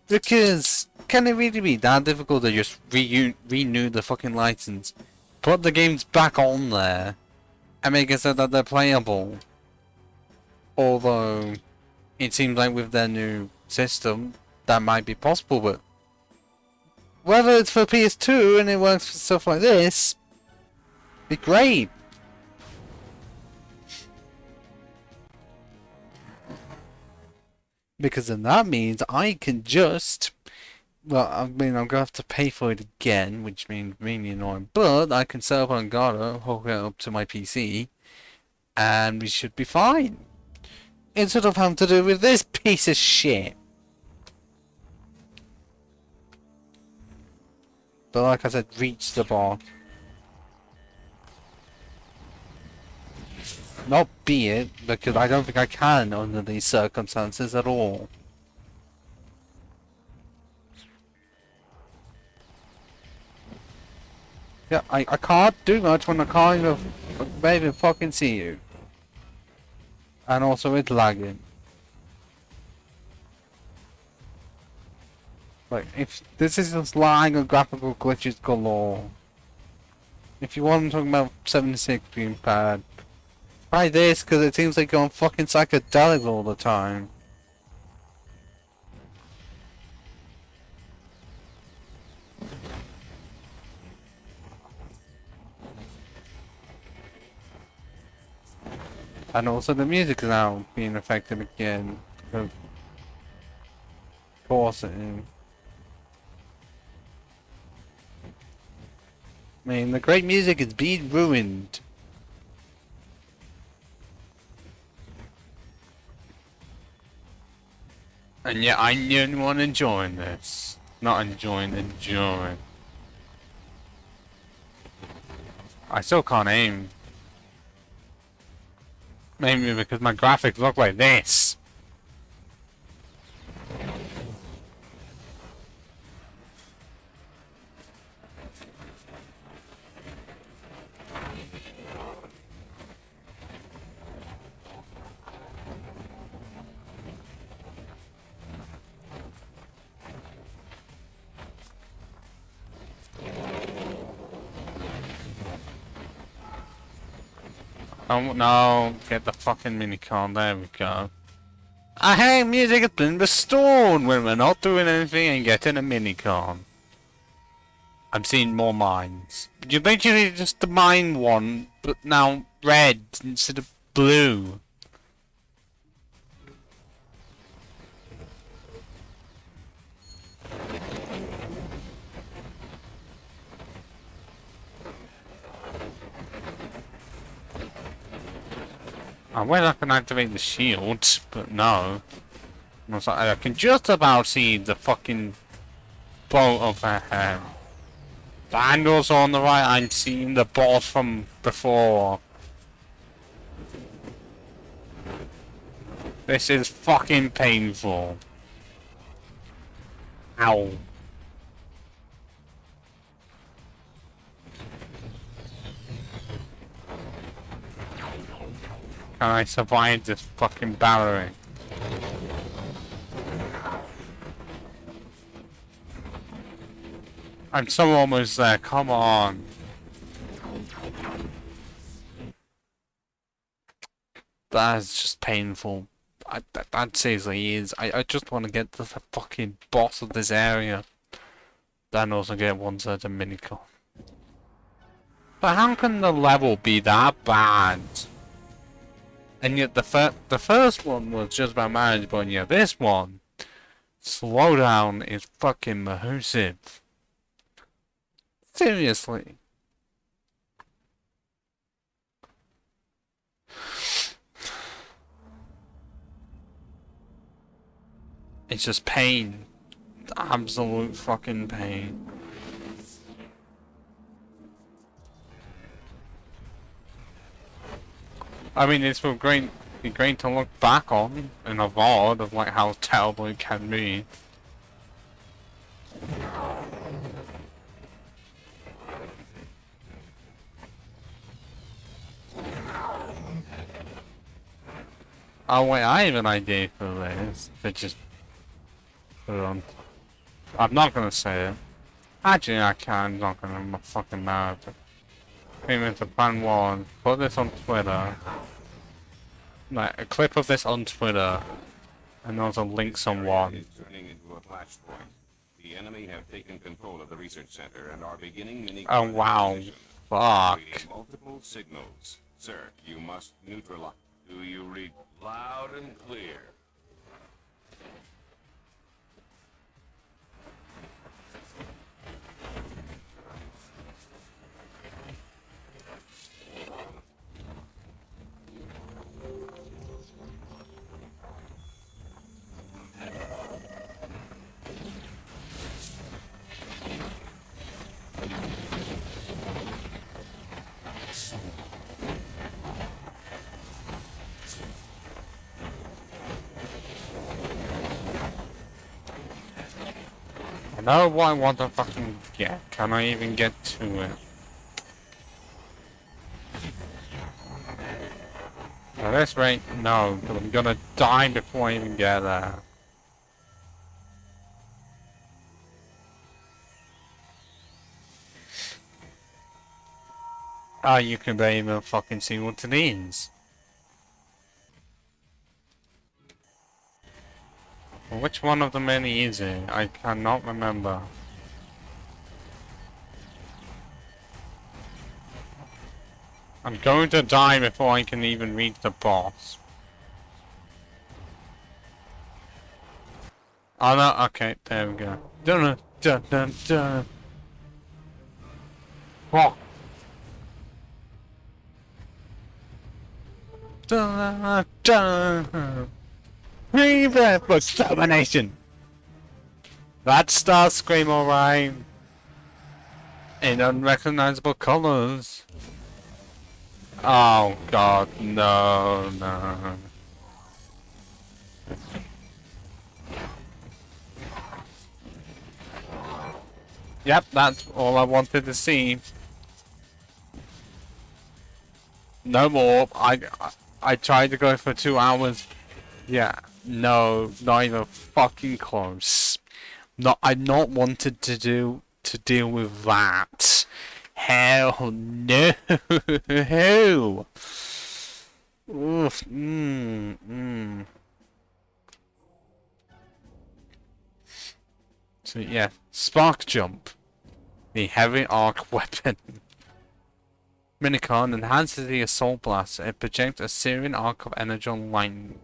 S1: because can it really be that difficult to just renew the fucking license, put the games back on there, and make it so that they're playable? Although, it seems like with their new system, that might be possible, but whether it's for PS2 and it works for stuff like this, be great. Because then that means I can just, well, I mean, I'm gonna have to pay for it again, which means really annoying, but I can set up on Elgato, hook it up to my PC, and we should be fine. Instead of having to do with this piece of shit. But like I said, reach the bar. Not be it, because I don't think I can under these circumstances at all. Yeah, I can't do much when I can't even fucking see you. And also it's lagging. Like, if this is just lag and graphical glitches galore. If you want to talk about 76 being bad, try this, because it seems like you're on fucking psychedelics all the time. And also the music is now being affected again, of course it is. I mean, the great music is being ruined. And yet I'm the only one enjoying this. Not enjoying. I still can't aim. Maybe because my graphics look like this. Oh no, get the fucking minicon, there we go. Hey, music has been restored when we're not doing anything and getting a minicon. I'm seeing more mines. You basically just the mine one, but now red instead of blue. I wish I can activate the shield, but no. I can just about see the fucking boat overhead. The handles on the right, I'm seeing the boss from before. This is fucking painful. Ow. Can I survive this fucking barrel? I'm so almost there, come on. That is just painful. That seriously is. I just want to get to the fucking boss of this area. Then also get one certain minicon. But how can the level be that bad? And yet the first one was just about manageable, and yet this one, slowdown is fucking massive. Seriously. It's just pain. Absolute fucking pain. I mean, it's be great to look back on in a VOD of like how terrible it can be. Oh wait, I have an idea for this. To just put it on. I'm not gonna say it. Actually, I can. I'm not gonna. I'm fucking mad. Payment to plan one. Put this on Twitter. Like a clip of this on Twitter, and also link someone.
S2: Is turning into a flashpoint. The enemy have taken control of the research center and are beginning mini.
S1: Oh wow, fuck.
S2: Multiple signals, sir. You must neutralize. Do you read loud and clear?
S1: I know what I want to fucking get. Can I even get to it? At this rate, no, because I'm gonna die before I even get there. Oh, you can barely even fucking see what it is. Which one of the many is it? I cannot remember. I'm going to die before I can even reach the boss. Oh no, okay, there we go. Dun dun dun dun. What? Dun dun. Prepare for extermination! That's Starscream, alright. In unrecognizable colors. Oh god, no, no. Yep, that's all I wanted to see. No more. I tried to go for 2 hours. Yeah, no, not even fucking close. Not I not wanted to deal with that. Hell no. Oof. So yeah, spark jump, the heavy arc weapon. Minicon enhances the assault blaster. It projects a searing arc of energy on lightning.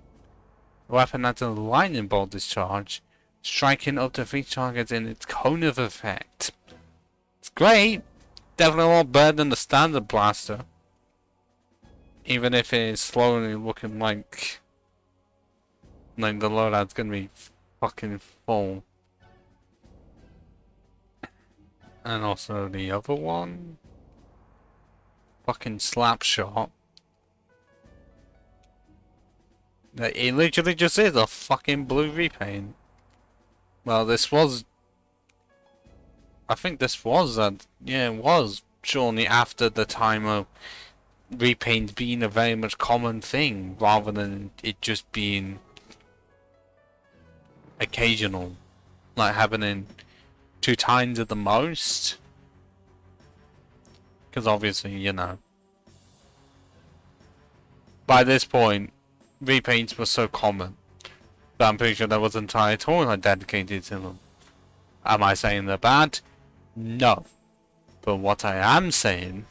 S1: The weapon has a lightning bolt discharge, striking up to 3 targets in its cone of effect. It's great. Definitely a lot better than the standard blaster. Even if it is slowly looking like the loadout's gonna be fucking full. And also the other one. Fucking slap shot. It literally just is a fucking blue repaint. Well, this was... I think this was, yeah, it was surely after the time of repaint being a very much common thing, rather than it just being occasional. Like happening 2 times at the most. Because obviously, you know. By this point, repaints were so common that I'm pretty sure there was an entire tournament dedicated to them. Am I saying they're bad? No. But what I am saying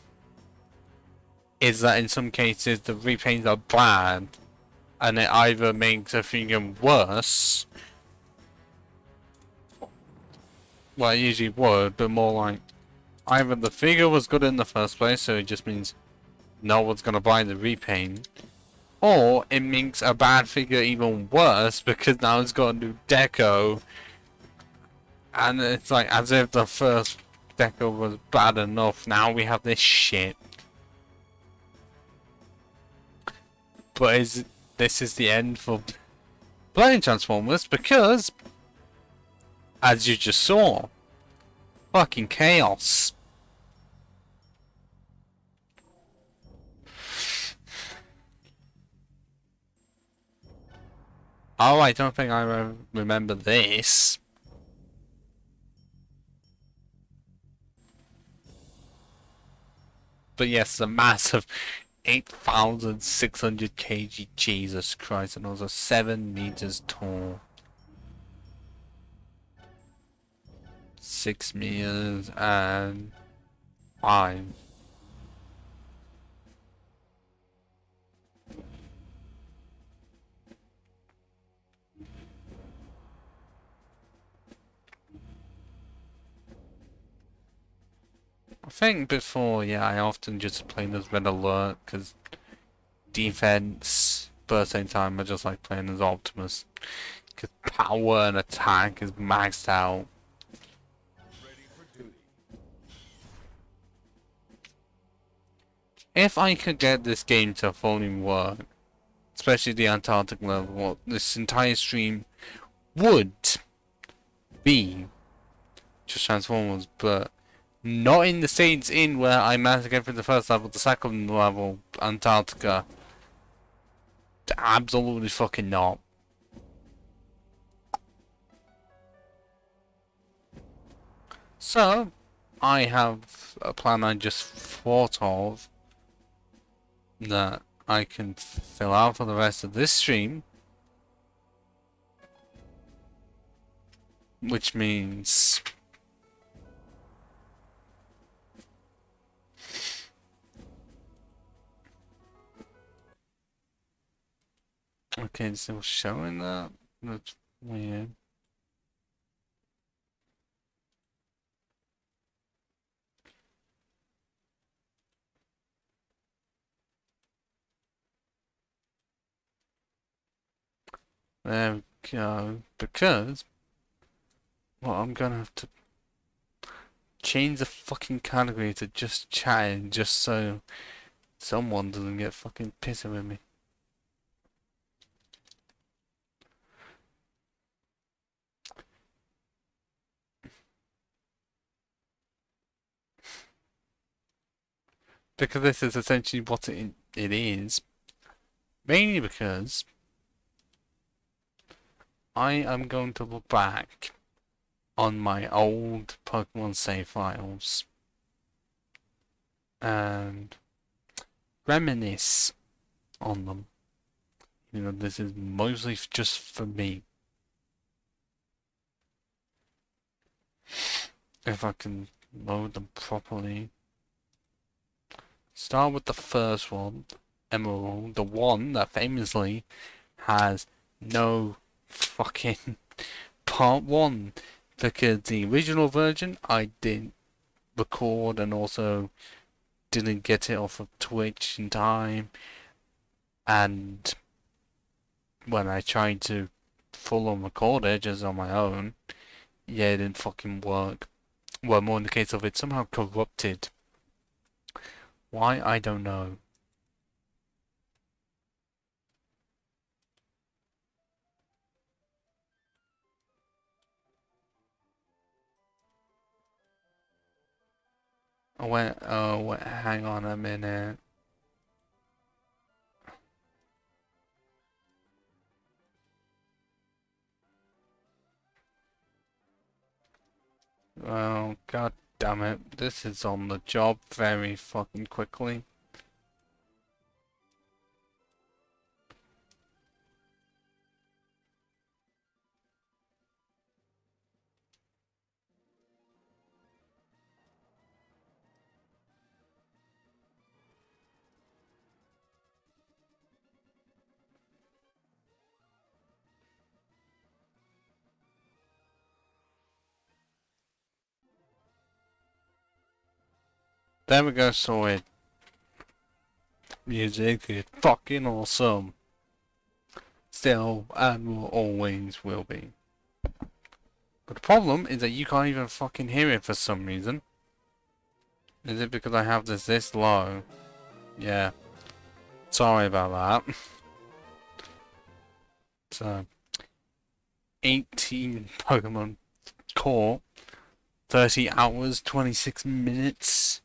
S1: is that in some cases the repaints are bad and it either makes a thing worse. Well, it usually would, but more like either the figure was good in the first place, so it just means no one's gonna buy the repaint, or it makes a bad figure even worse because now it's got a new deco, and it's like as if the first deco was bad enough, now we have this shit. But this is the end for playing Transformers because, as you just saw, fucking chaos. Oh, I don't think I remember this. But yes, a massive 8,600 kg, Jesus Christ, and also 7 meters tall. 6 meters and 5. I think before, yeah, I often just played as Red Alert because defense, but at the same time, I just like playing as Optimus because power and attack is maxed out. If I could get this game to fully work, especially the Antarctic level, this entire stream would be just Transformers, but not in the states in where I managed to get through the first level, the second level, Antarctica. Absolutely fucking not. So, I have a plan I just thought of that I can fill out for the rest of this stream. Which means... Okay, it's still showing that? That's weird. There we go. Because... well, I'm gonna have to change the fucking category to just chatting, just so someone doesn't get fucking pissy with me. Because this is essentially what it is. Mainly because I am going to look back on my old Pokemon save files and reminisce on them. You know, this is mostly just for me. If I can load them properly. Start with the first one, Emerald, the one that famously has no fucking part 1, because the original version I didn't record and also didn't get it off of Twitch in time, and when I tried to full on record it just on my own, yeah, it didn't fucking work. Well, more in the case of it somehow corrupted. Why, I don't know. Oh, hang on a minute. Well, god damn it. This is on the job very fucking quickly. There we go, sorted. Music is fucking awesome. Still, and will always will be. But the problem is that you can't even fucking hear it for some reason. Is it because I have this low? Yeah. Sorry about that. So, 18 Pokemon caught, 30 hours, 26 minutes,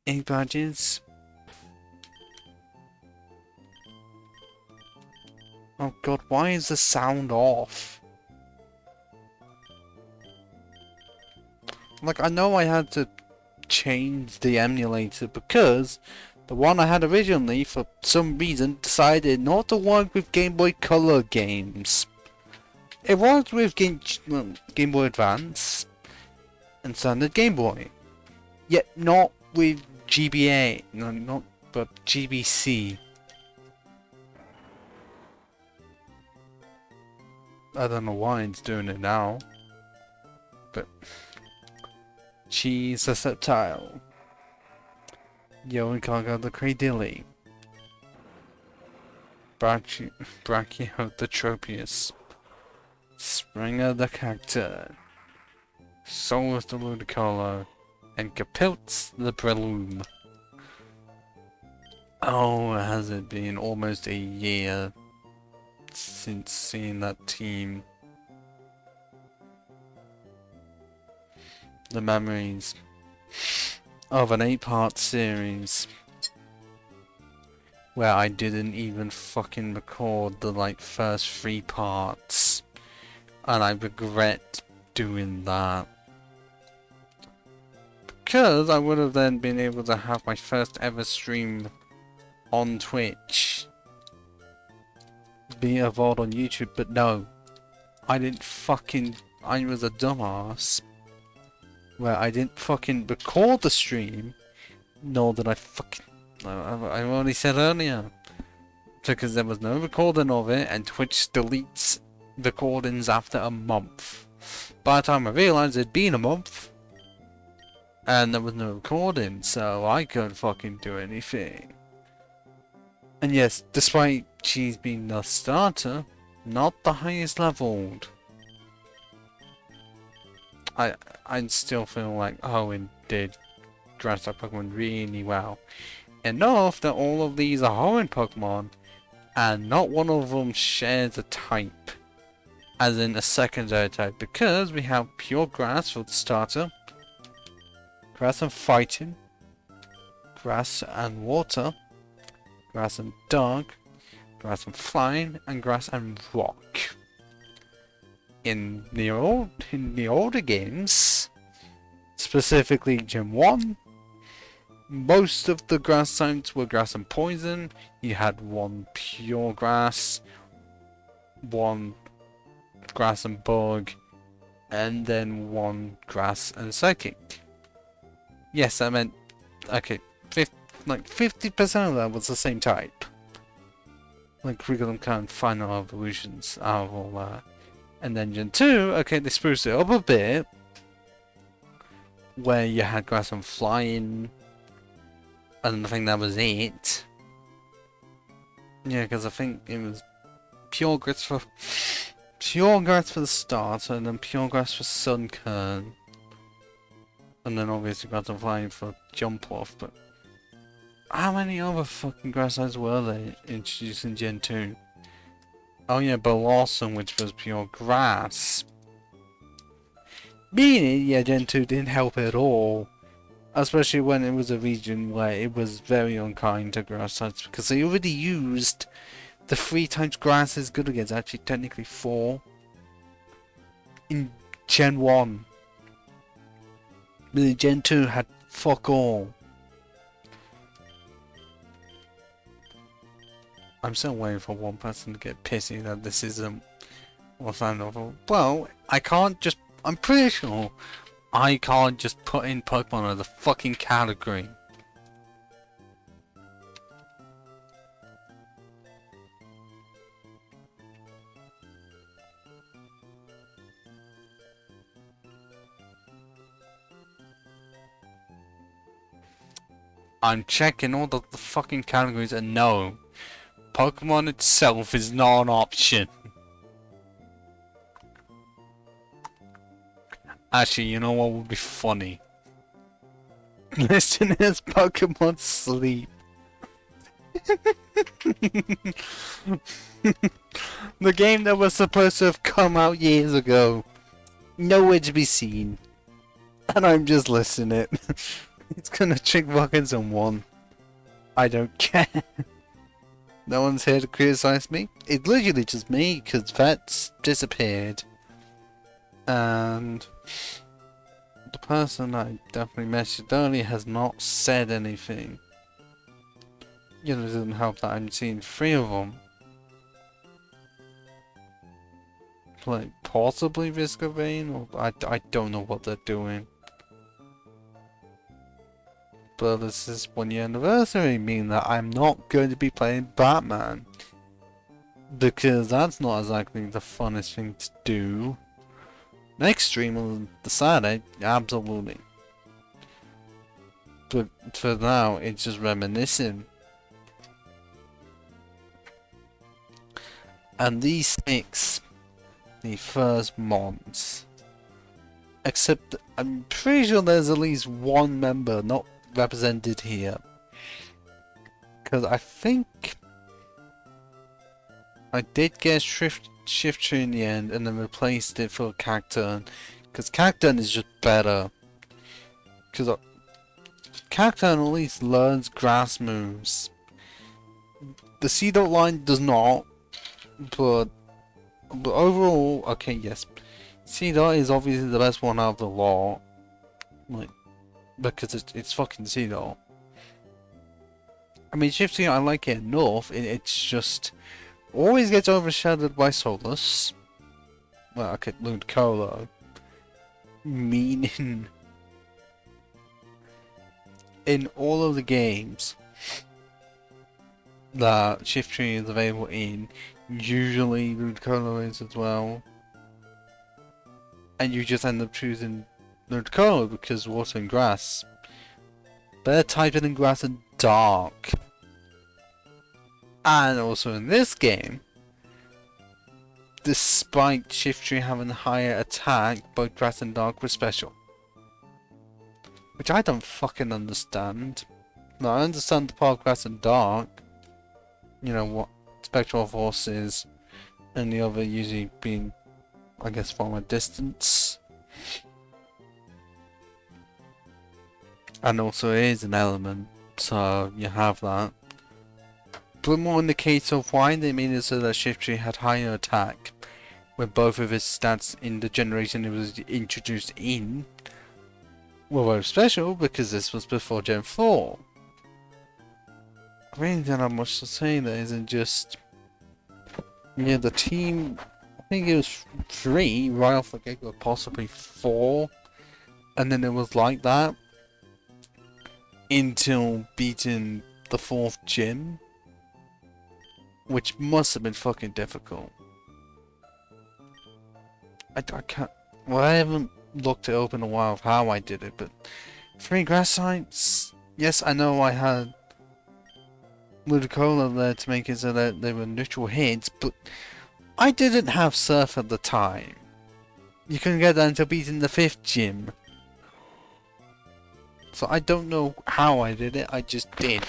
S1: 8 badges. Oh god, why is the sound off? Like, I know I had to change the emulator because the one I had originally, for some reason, decided not to work with Game Boy Color games. It worked with Game Boy Advance and Standard Game Boy, yet not with GBA. No, not but GBC. I don't know why it's doing it now, but she's a Sceptile. Yoikaga the Cradilly. Brachio the Tropius. Springer the Cactus. Solus the Ludicolo. And Capilts the Breloom. Oh, has it been almost a year since seeing that team? The memories of an 8-part series where I didn't even fucking record the first 3 parts, and I regret doing that because I would have then been able to have my first ever stream on Twitch, be a VOD on YouTube. But no, I was a dumbass where I didn't fucking record the stream, nor did I I already said earlier, because there was no recording of it, and Twitch deletes recordings after a month. By the time I realised it'd been a month, and there was no recording, so I couldn't fucking do anything. And yes, despite she's being the starter, not the highest leveled, I still feel like Owen did dress up Pokemon really well. enough that all of these are horrid Pokemon, and not one of them shares a type, as in a secondary type, because we have Pure Grass for the starter, Grass and Fighting, Grass and Water, Grass and Dark, Grass and Flying, and Grass and Rock. In the older games, specifically Gen 1, most of the grass types were Grass and Poison. You had one Pure Grass, one Grass and Bug, and then one Grass and Psychic. Yes, I meant, okay, like 50% of that was the same type. Like Rigolum kind of final evolutions out of all that. And then Gen 2, okay, they spruced it up a bit, where you had Grass and Flying, and I think that was it. Yeah, because I think it was Pure Grass for the start, and then Pure Grass for Sunkern, and then obviously Grass and Flying for Jump Off. But how many other fucking grass types were they introduced in Gen 2? Oh yeah, Blossom, which was pure grass. Meaning, yeah, Gen 2 didn't help at all. Especially when it was a region where it was very unkind to grass types, because they already used the 3 times grass is good against, actually technically 4, in Gen 1. But Gen 2 had fuck all. I'm still waiting for one person to get pissy that this isn't what's that novel. Well, I'm pretty sure I can't just put in Pokemon as a fucking category. I'm checking all the fucking categories and no. Pokemon itself is not an option. Actually, you know what would be funny? Listeners, Pokemon sleep. The game that was supposed to have come out years ago. Nowhere to be seen. And I'm just listening it. It's gonna trick fucking someone. I don't care. No one's here to criticize me. It's literally just me, because Vets disappeared. And the person I definitely messaged earlier has not said anything. You know, it doesn't help that I'm seeing 3 of them. Like, possibly Viscovane, or I don't know what they're doing. But this is 1 year anniversary, meaning that I'm not going to be playing Batman. Because that's not exactly the funnest thing to do. Next stream on the Saturday, absolutely. But for now, it's just reminiscing. And these 6, the first mons. Except, I'm pretty sure there's at least 1 member not represented here. Because I think I did get Shiftry in the end and then replaced it for Cacturne. Because Cacturne is just better. Because Cacturne at least learns grass moves. The Seedot line does not. But overall, okay, yes. Seedot is obviously the best one out of the lot. Like, because it's fucking Seedot. I mean, Shiftry, I like it enough. It's just always gets overshadowed by Solus. Well, okay, Ludicolo. Meaning, in all of the games that Shiftry is available in, usually Ludicolo is as well. And you just end up choosing Ludicolo because water and grass. Better type it in grass and dark. And also in this game, despite Shiftry having higher attack, both grass and dark were special. Which I don't fucking understand. Now, I understand the podcast and dark. You know what Spectral Forces and the other usually being, I guess, from a distance. And also it is an element, so you have that. But more in the case of why they made it so that Shiftry had higher attack with both of his stats in the generation it was introduced in were very special because this was before Gen 4. I really don't have much to say there, isn't just... Yeah, the team... I think it was 3 right off the get-go, possibly 4. And then it was like that until beating the 4th gym. Which must have been fucking difficult. I can't... Well, I haven't looked it up in a while of how I did it, but... 3 grass sites... Yes, I know I had... Ludicolo there to make it so that they were neutral hits, but... I didn't have Surf at the time. You couldn't get that until beating the 5th gym. So I don't know how I did it, I just did.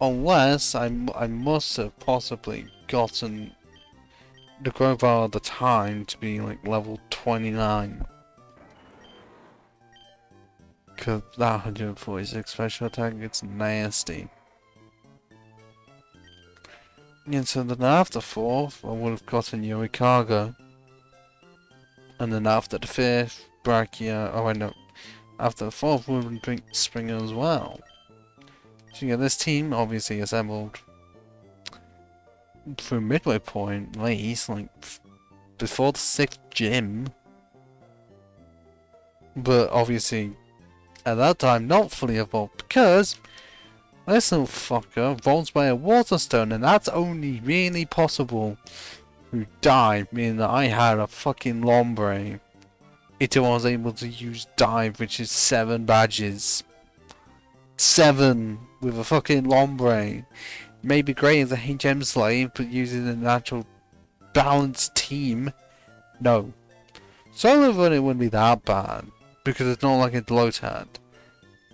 S1: Unless I must have possibly gotten the Grovyle at the time to be like level 29. Cause that 146 special attack, it's nasty. And so then after 4th, I would have gotten Yurikaga. And then after the 5th, Brachia, oh I know. After the 4th, we would drink Springer as well. So yeah, this team obviously assembled through midway point, at least, like before the 6th gym. But obviously, at that time, not fully evolved because this little fucker rolls by a Waterstone, and that's only really possible who died, meaning that I had a fucking Lombre. Until I was able to use Dive, which is 7 badges. 7 with a fucking Lombre. Maybe great as a HM slave, but using an actual balanced team. No. Solo run it wouldn't be that bad, because it's not like a Lotad.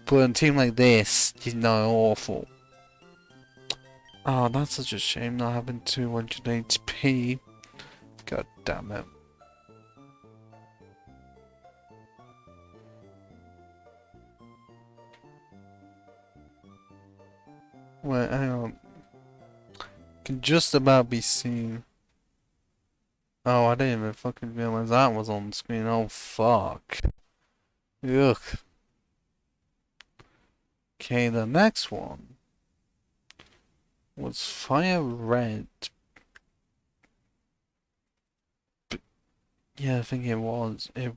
S1: But in a team like this, you know, awful. Oh, that's such a shame not having 200 HP. God damn it. Wait, hang on. Can just about be seen. Oh, I didn't even fucking realize that was on the screen. Oh, fuck. Ugh. Okay, the next one was Fire Red. But, yeah, I think it was. It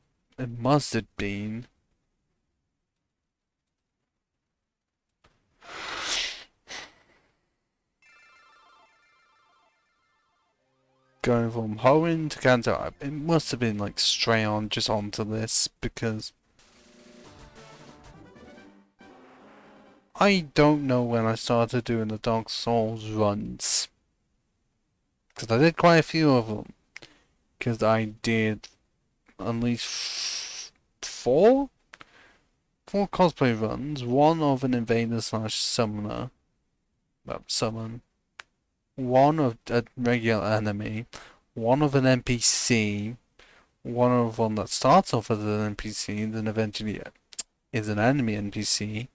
S1: must have been. Going from Hoenn to Kanto, it must have been like straight on, just onto this, because I don't know when I started doing the Dark Souls runs, because I did quite a few of them, because I did at least 4 cosplay runs, 1 of an invader slash summoner, summon. 1 of a regular enemy, 1 of an NPC, 1 of one that starts off as an NPC, then eventually is an enemy NPC,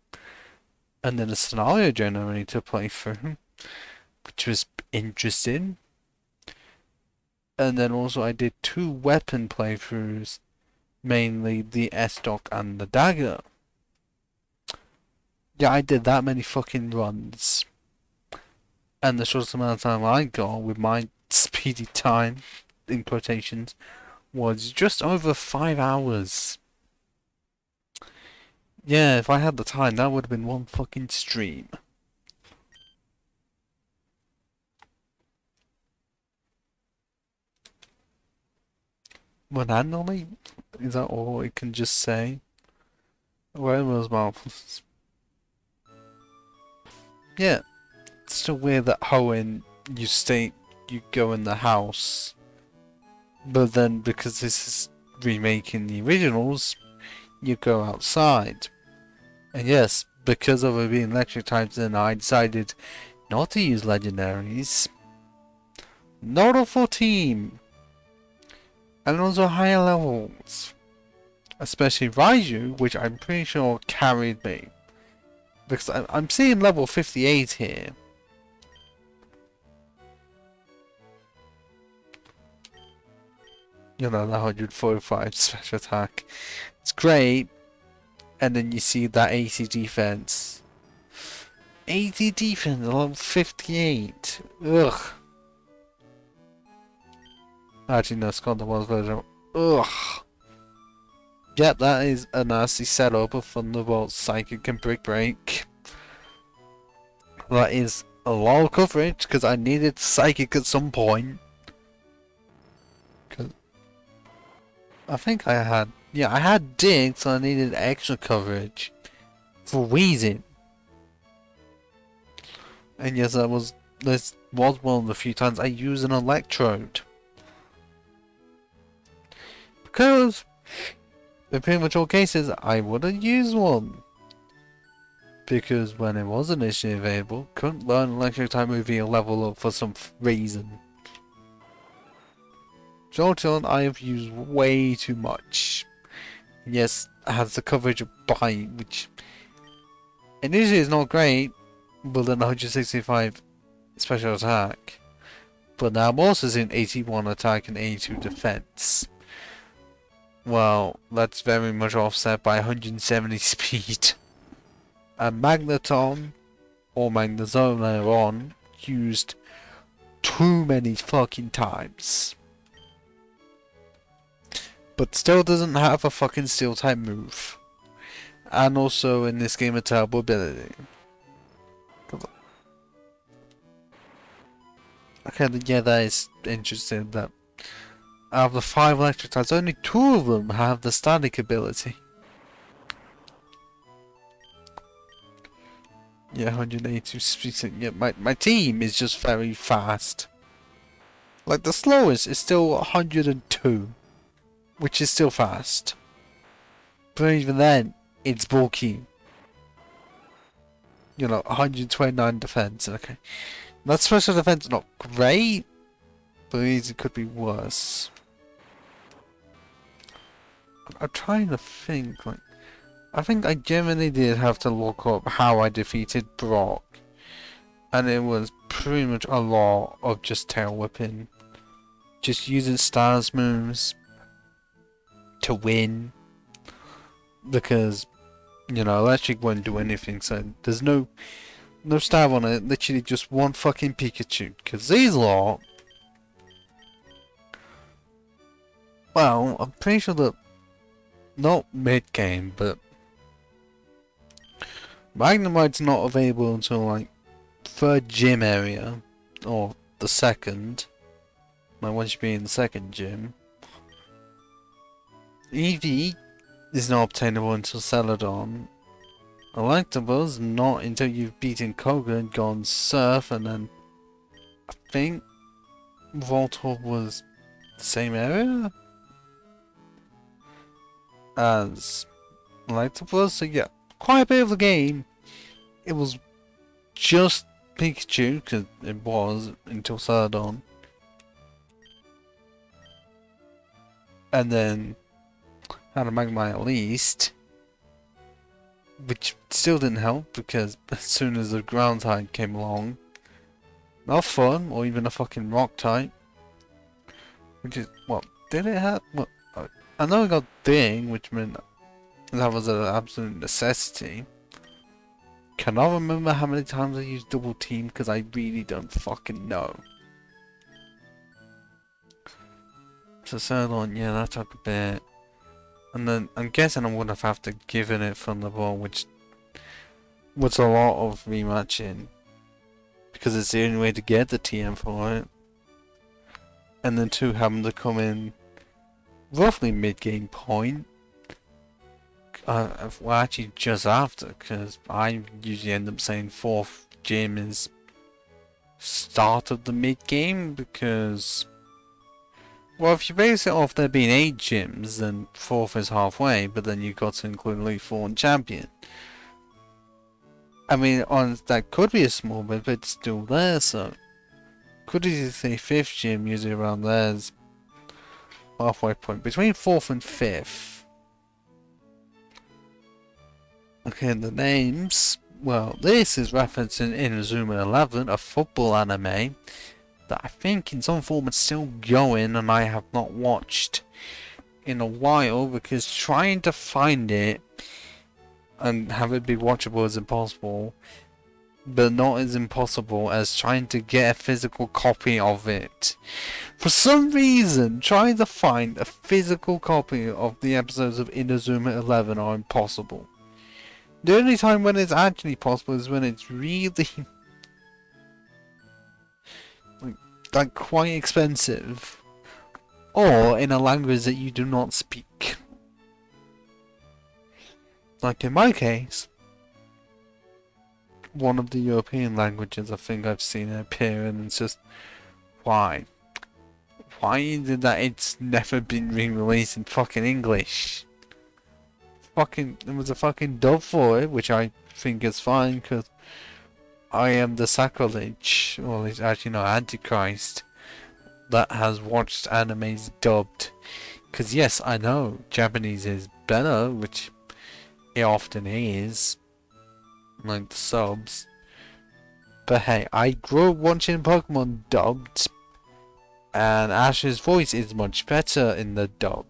S1: and then a scenario generator to play through, which was interesting. And then also I did 2 weapon playthroughs, mainly the S-Dock and the Dagger. Yeah, I did that many fucking runs. And the shortest amount of time I got with my speedy time, in quotations, was just over 5 hours. Yeah, if I had the time, that would have been 1 fucking stream. Randomly? Is that all I can just say? Where was Marvelous? Yeah. It's still weird that Hoenn, you go in the house, but then because this is remaking the originals, you go outside. And yes, because of it being electric types, then I decided not to use legendaries. Not a full team. And also higher levels. Especially Raiju, which I'm pretty sure carried me. Because I'm seeing level 58 here. You know, the 145 special attack. It's great. And then you see that 80 defense. 80 defense, level 58. Ugh. Actually, no, Scott was version. Ugh. Yep, that is a nasty setup of Thunderbolt, Psychic, and Brick Break. That is a lot of coverage because I needed Psychic at some point. Cause I think I had, yeah, I had Dig, so I needed extra coverage for Weezing. And yes, this was one of the few times I used an Electrode. Because in pretty much all cases, I wouldn't use one. Because when it was initially available, couldn't learn electric type movie or level up for some reason. Jolteon I have used way too much. Yes, it has the coverage of Bite, which initially is not great, but then 165 special attack. But now I'm also seeing 81 attack and 82 defense. Well, that's very much offset by 170 speed. And Magneton, or Magnezone later on, used too many fucking times. But still doesn't have a fucking steel type move. And also in this game a terrible ability. Okay, yeah, that is interesting that out of the 5 electric types, only 2 of them have the static ability. Yeah, 182 speed. Yeah, my team is just very fast. Like the slowest is still 102, which is still fast. But even then, it's bulky. You know, 129 defense. Okay, that special defense not great, but it could be worse. I'm trying to think, like, I think I genuinely did have to look up how I defeated Brock. And it was pretty much a lot of just tail whipping. Just using stars moves to win. Because, you know, electric won't do anything, so there's no stab on it, literally just one fucking Pikachu. Because these lot, well, I'm pretty sure that, not mid-game, but Magnemite's not available until like 3rd gym area, or the 2nd, like once you be in the 2nd gym. Eevee is not obtainable until Celadon. Electabuzz not until you've beaten Koga and gone Surf, and then I think Voltorb was the same area as Electabuzz, so yeah, quite a bit of the game. It was just Pikachu, because it was until Celadon. And then had a Magmite at least, which still didn't help because as soon as the ground type came along, not fun, or even a fucking rock type, which is, what, did it have, what, I know it got Ding, which meant that was an absolute necessity. Cannot remember how many times I used double team because I really don't fucking know. So Celadon, yeah, that took a bit. And then I'm guessing I would have to given it Thunderbolt, which was a lot of rematching. Because it's the only way to get the TM for it. And then 2 having to come in roughly mid-game point. Well, actually just after, because I usually end up saying 4th gym is start of the mid-game, because, well, if you base it off there being 8 gyms, then 4th is halfway, but then you've got to include Elite 4 and Champion. I mean, on that could be a small bit, but it's still there, so could easily say fifth gym usually around there's halfway point between fourth and fifth. Okay, the names. Well, this is referencing Inazuma 11, a football anime that I think in some form it's still going and I have not watched in a while because trying to find it and have it be watchable is impossible, but not as impossible as trying to get a physical copy of it. For some reason, trying to find a physical copy of the episodes of Inazuma 11 are impossible. The only time when it's actually possible is when it's really like quite expensive, or in a language that you do not speak. Like in my case, one of the European languages I think I've seen it appear in, and it's just why? Why is it that it's never been re-released in fucking English? There was a fucking dub for it, which I think is fine because I am the sacrilege, or it's actually not Antichrist, that has watched animes dubbed. Because yes, I know Japanese is better, which it often is, like the subs. But hey, I grew up watching Pokemon dubbed, and Ash's voice is much better in the dub.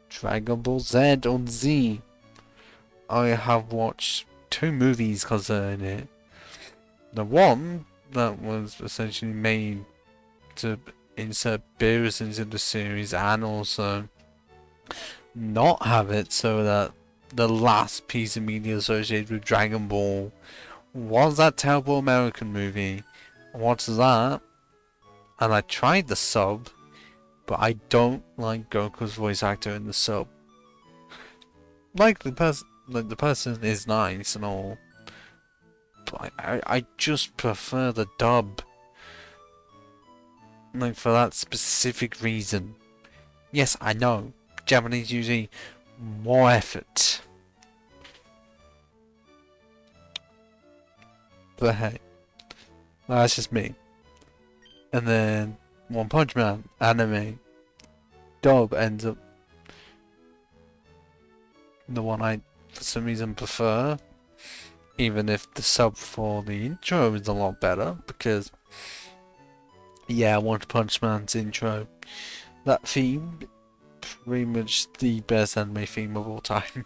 S1: Dragon Ball Z on Z. I have watched 2 movies concerning it. The one that was essentially made to insert Beerus into the series and also not have it so that the last piece of media associated with Dragon Ball was that terrible American movie. What's that? And I tried the sub, but I don't like Goku's voice actor in the sub. Like the person is nice and all, but I just prefer the dub. Like for that specific reason. Yes, I know Japanese usually more effort, but hey, that's just me. And then One Punch Man anime dub ends up the one I for some reason prefer, even if the sub for the intro is a lot better, because yeah, One Punch Man's intro, that theme, pretty much the best anime theme of all time.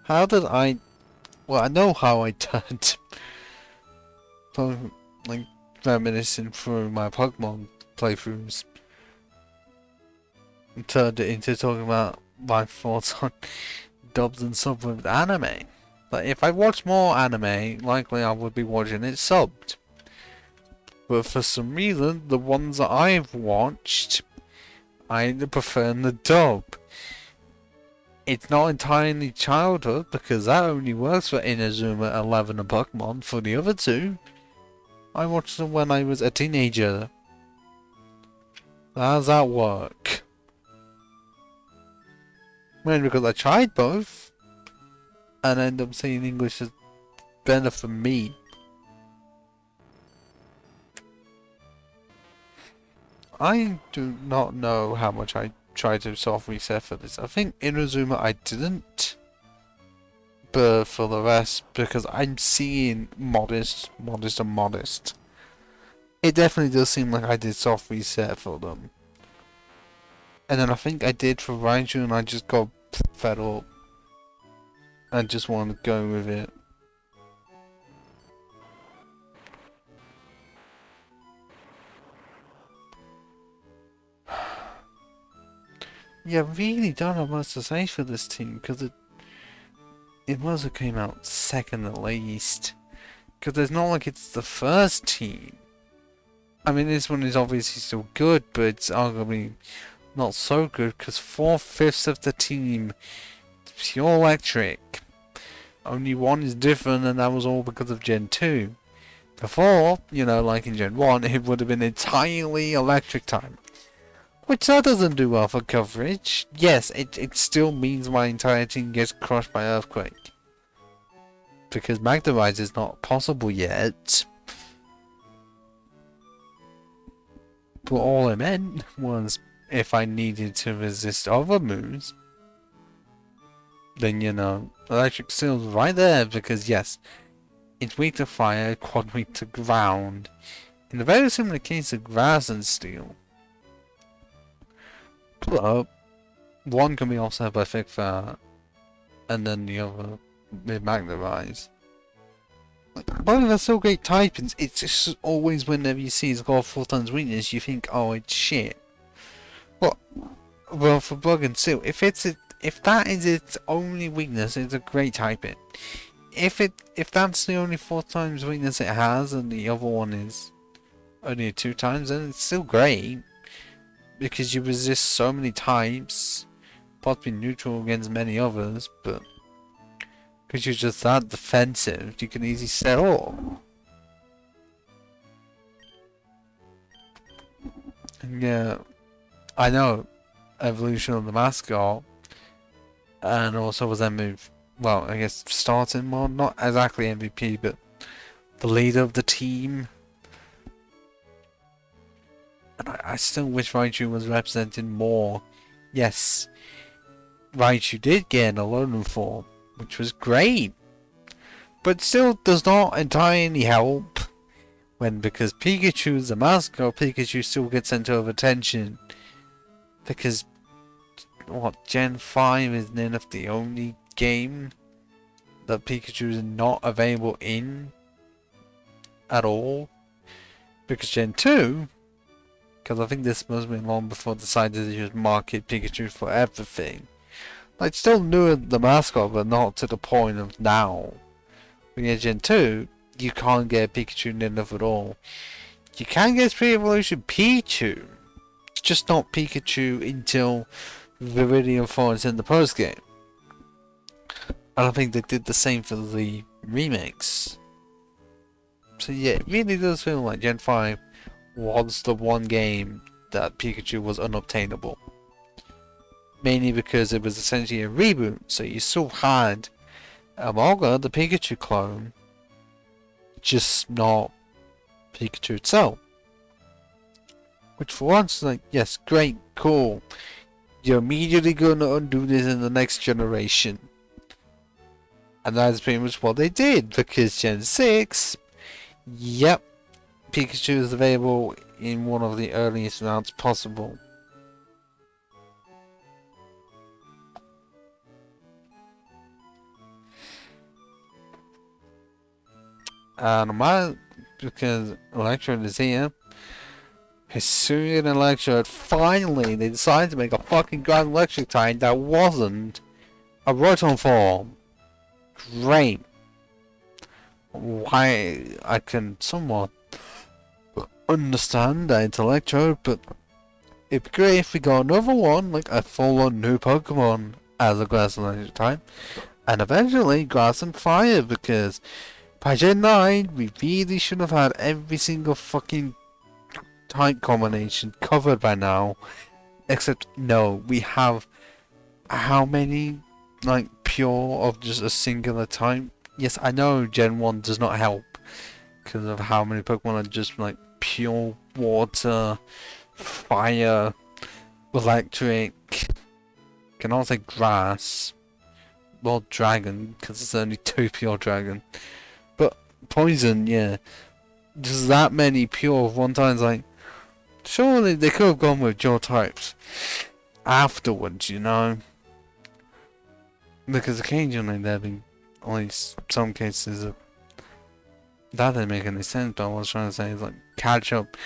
S1: How did I... Well, I know how I turned... like, reminiscing through my Pokemon playthroughs. And turned it into talking about my thoughts on dubs and subs with anime. Like, if I watch more anime, likely I would be watching it subbed. But for some reason, the ones that I've watched, I prefer the dub. It's not entirely childhood, because that only works for Inazuma 11 and Pokemon. For the other 2, I watched them when I was a teenager. How does that work? Well, because I tried both, and I ended up saying English is better for me. I do not know how much I tried to soft reset for this. I think Inazuma I didn't. But for the rest, because I'm seeing modest. It definitely does seem like I did soft reset for them. And then I think I did for Raiju and I just got fed up. I just wanted to go with it. Yeah, I really don't have much to say for this team, because it must have came out second at least. Because it's not like it's the first team. I mean, this one is obviously still good, but it's arguably not so good, because 4/5 of the team is pure electric. Only one is different, and that was all because of Gen 2. Before, you know, like in Gen 1, it would have been entirely electric time. Which that doesn't do well for coverage. Yes, it still means my entire team gets crushed by Earthquake. because Magnemite is not possible yet. But all I meant was, if I needed to resist other moves, then, you know, Electric Steel's right there, because yes, it's weak to fire, quad weak to ground. In a very similar case of Grass and Steel. But one can be offset by Thick Fur, and then the other with Magnetize. Both are still great typings, it's just always whenever you see it's got 4 times weakness, you think, oh, it's shit. Well, for Bug and Steel, if that is its only weakness, it's a great typing. If that's the only 4 times weakness it has, and the other one is only 2 times, then it's still great. Because you resist so many types, possibly neutral against many others, but because you're just that defensive, you can easily set off. Yeah, I know evolution of the mascot, and also was that move, well, I guess starting more, not exactly MVP, but the leader of the team. And I still wish Raichu was represented more. Yes, Raichu did get an Alolan form, which was great, but still does not entirely help. Because Pikachu is the mascot, Pikachu still gets center of attention. Because, what, Gen 5 is nearly the only game that Pikachu is not available in at all. Because Gen 2, because I think this must have been long before they decided to just market Pikachu for everything. Like, still knew the mascot, but not to the point of now. When you're Gen 2, you can't get Pikachu near enough at all. You can get pre-evolution Pichu. It's just not Pikachu until Viridian Forest in the post game. I don't think they did the same for the remakes. So yeah, it really does feel like Gen 5 was the one game that Pikachu was unobtainable. Mainly because it was essentially a reboot, so you still had Emolga, the Pikachu clone, just not Pikachu itself. Which for once, like, yes, great, cool. You're immediately going to undo this in the next generation. And that's pretty much what they did, because Gen 6, yep, Pikachu is available in one of the earliest routes possible. And because Electrode is here, Hisuian Electrode, finally they decided to make a fucking Grand Electric type that wasn't a Rotom form. Great. Why, I can somewhat understand that it's Electrode, but it'd be great if we got another one, like a full-on new Pokemon as a Grass and Electric type, and eventually Grass and Fire, because by Gen 9, we really should have had every single fucking type combination covered by now. Except, no, we have how many, like, pure of just a singular type? Yes, I know Gen 1 does not help because of how many Pokemon are just, like, pure water, fire, electric, can also say grass, well, dragon, because it's only 2 pure dragon. Poison, yeah. Just that many pure one times, like, surely they could have gone with dual types afterwards, you know? Because occasionally there have been only some cases of that didn't make any sense, but what I was trying to say is, like, catch up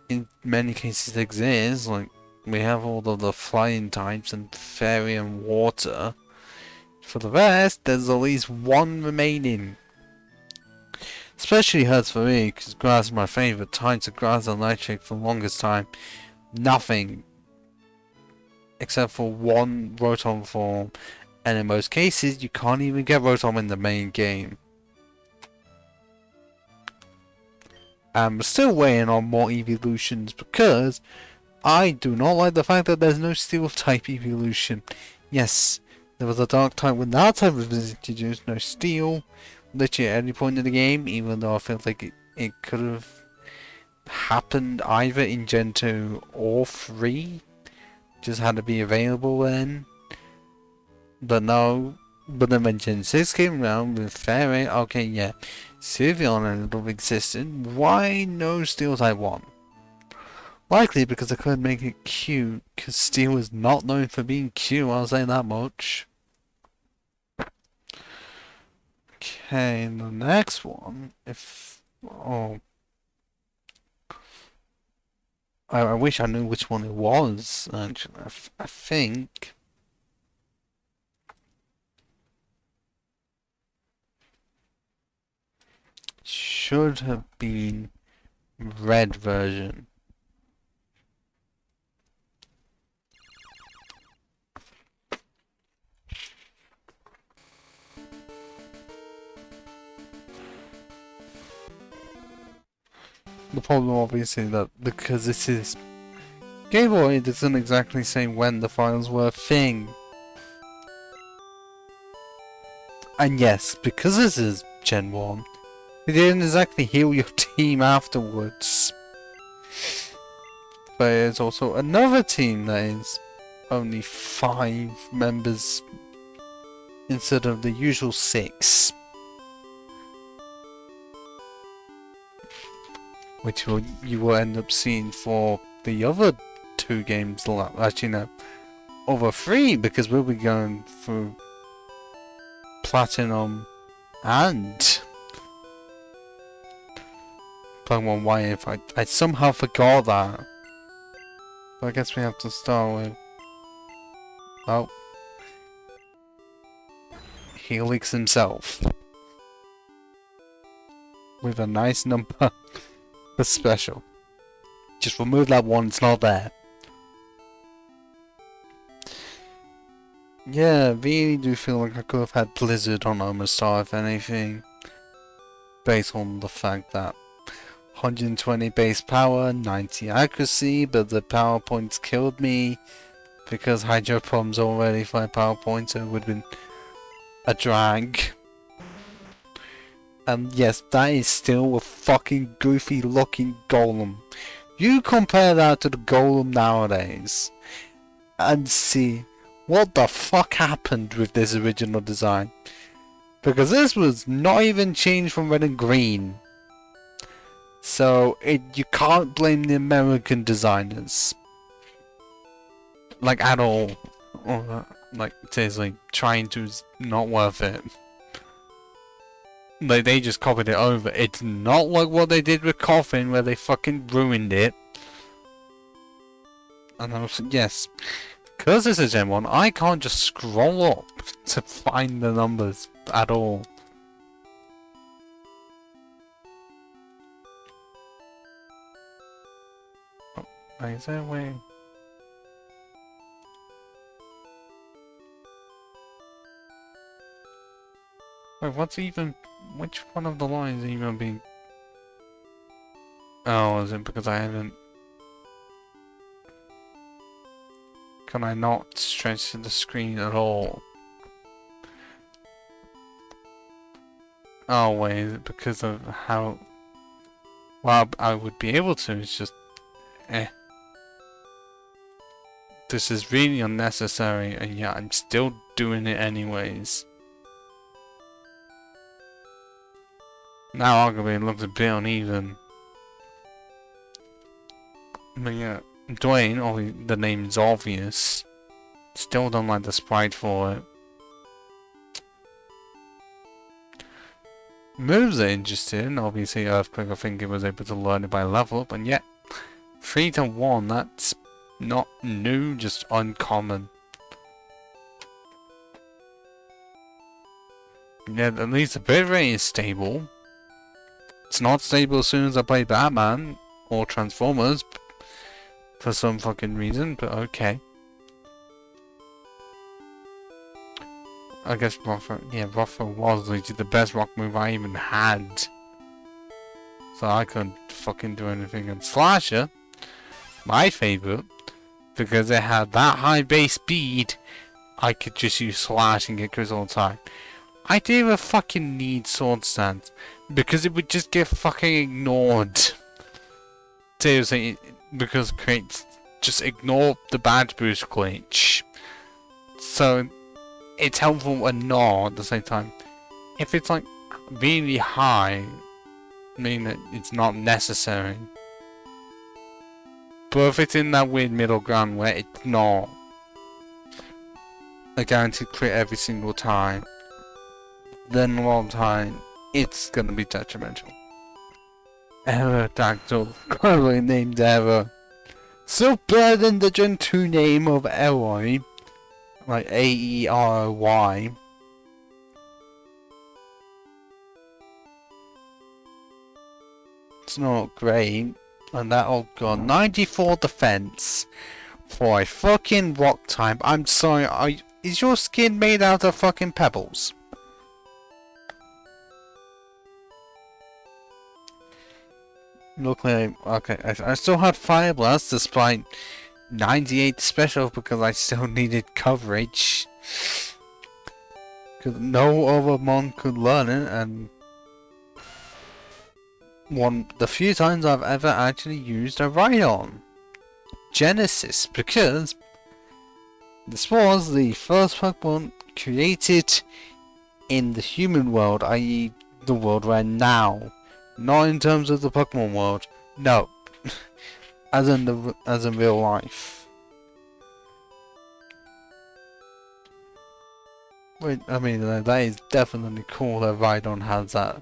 S1: in many cases exists, like, we have all of the flying types and fairy and water. For the rest, there's at least one remaining. Especially hurts for me, because grass is my favourite type of Grass and Electric for the longest time. Nothing. Except for one Rotom form. And in most cases, you can't even get Rotom in the main game. I'm still waiting on more evolutions, because I do not like the fact that there's no Steel type evolution. Yes, there was a Dark type when that type was introduced, no Steel. literally at any point in the game, even though I felt like it could have happened either in Gen 2 or 3. Just had to be available then. But no. But then when Gen 6 came around with Fairy, okay, yeah, Sylveon ended up existed. Why no Steel Type 1? Likely because I couldn't make it cute, because Steel is not known for being cute, I'll say that much. Okay, the next one, I wish I knew which one it was, actually. I think should have been red version. The problem obviously that because this is Game Boy, it doesn't exactly say when the files were a thing. And yes, because this is Gen 1, it didn't exactly heal your team afterwards. But there's also another team that is only 5 members instead of the usual 6. Which you will end up seeing for the other 2 games, actually no, over 3, because we'll be going through Platinum and Pokemon Y. I somehow forgot that. But I guess we have to start with... Oh. Helix himself. With a nice number. The special. Just remove that one, it's not there. Yeah, really do feel like I could have had Blizzard on Omastar if anything. Based on the fact that 120 base power, 90 accuracy, but the power points killed me. Because Hydro Pomm's already 5 power points, so it would have been a drag. And yes, that is still a fucking goofy looking Golem. You compare that to the Golem nowadays and see what the fuck happened with this original design. Because this was not even changed from red and green. So you can't blame the American designers. Like at all. Or, like seriously, trying to is not worth it. Like, they just copied it over. It's not like what they did with Coffin, where they fucking ruined it. And also, yes, because this is Gen 1, I can't just scroll up to find the numbers at all. Oh, is there a way? Wait, what's even... Which one of the lines are even being... Oh, is it because I haven't... Can I not stretch the screen at all? Oh wait, is it because of how... Well, I would be able to, it's just... This is really unnecessary, and yeah, I'm still doing it anyways. Now arguably it looks a bit uneven. But yeah, Dwayne, the name's obvious. Still don't like the sprite for it. Moves are interesting. Obviously Earthquake, I think it was able to learn it by level up, and yet 3 to 1, that's not new, just uncommon. Yeah, at least the bitrate is stable. It's not stable as soon as I play Batman or Transformers for some fucking reason, but okay. I guess Rothra was literally the best rock move I even had. So I couldn't fucking do anything. And Slasher, my favourite, because it had that high base speed, I could just use Slash and get kills all the time. I didn't even fucking need Sword Dance because it would just get fucking ignored. Seriously, because crates just ignore the badge boost glitch. So it's helpful and not at the same time. If it's like really high, I mean that it's not necessary. But if it's in that weird middle ground where it's not a guaranteed crit every single time, then a lot of time it's gonna be detrimental. Aerodactyl, currently named Aero. Still better than the Gen 2 name of Aeroy, like A-E-R-O-Y. It's not great. And that all gone. 94 defense for a fucking rock type. I'm sorry, is your skin made out of fucking pebbles? Look like, okay, I still had Fire Blast despite 98 special because I still needed coverage. Because no other mon could learn it, and the few times I've ever actually used a Rhydon Genesis, because this was the first Pokemon created in the human world, i.e. the world we're now. Not in terms of the Pokemon world, no. as in real life. Wait, I mean that is definitely cool that Rhydon has that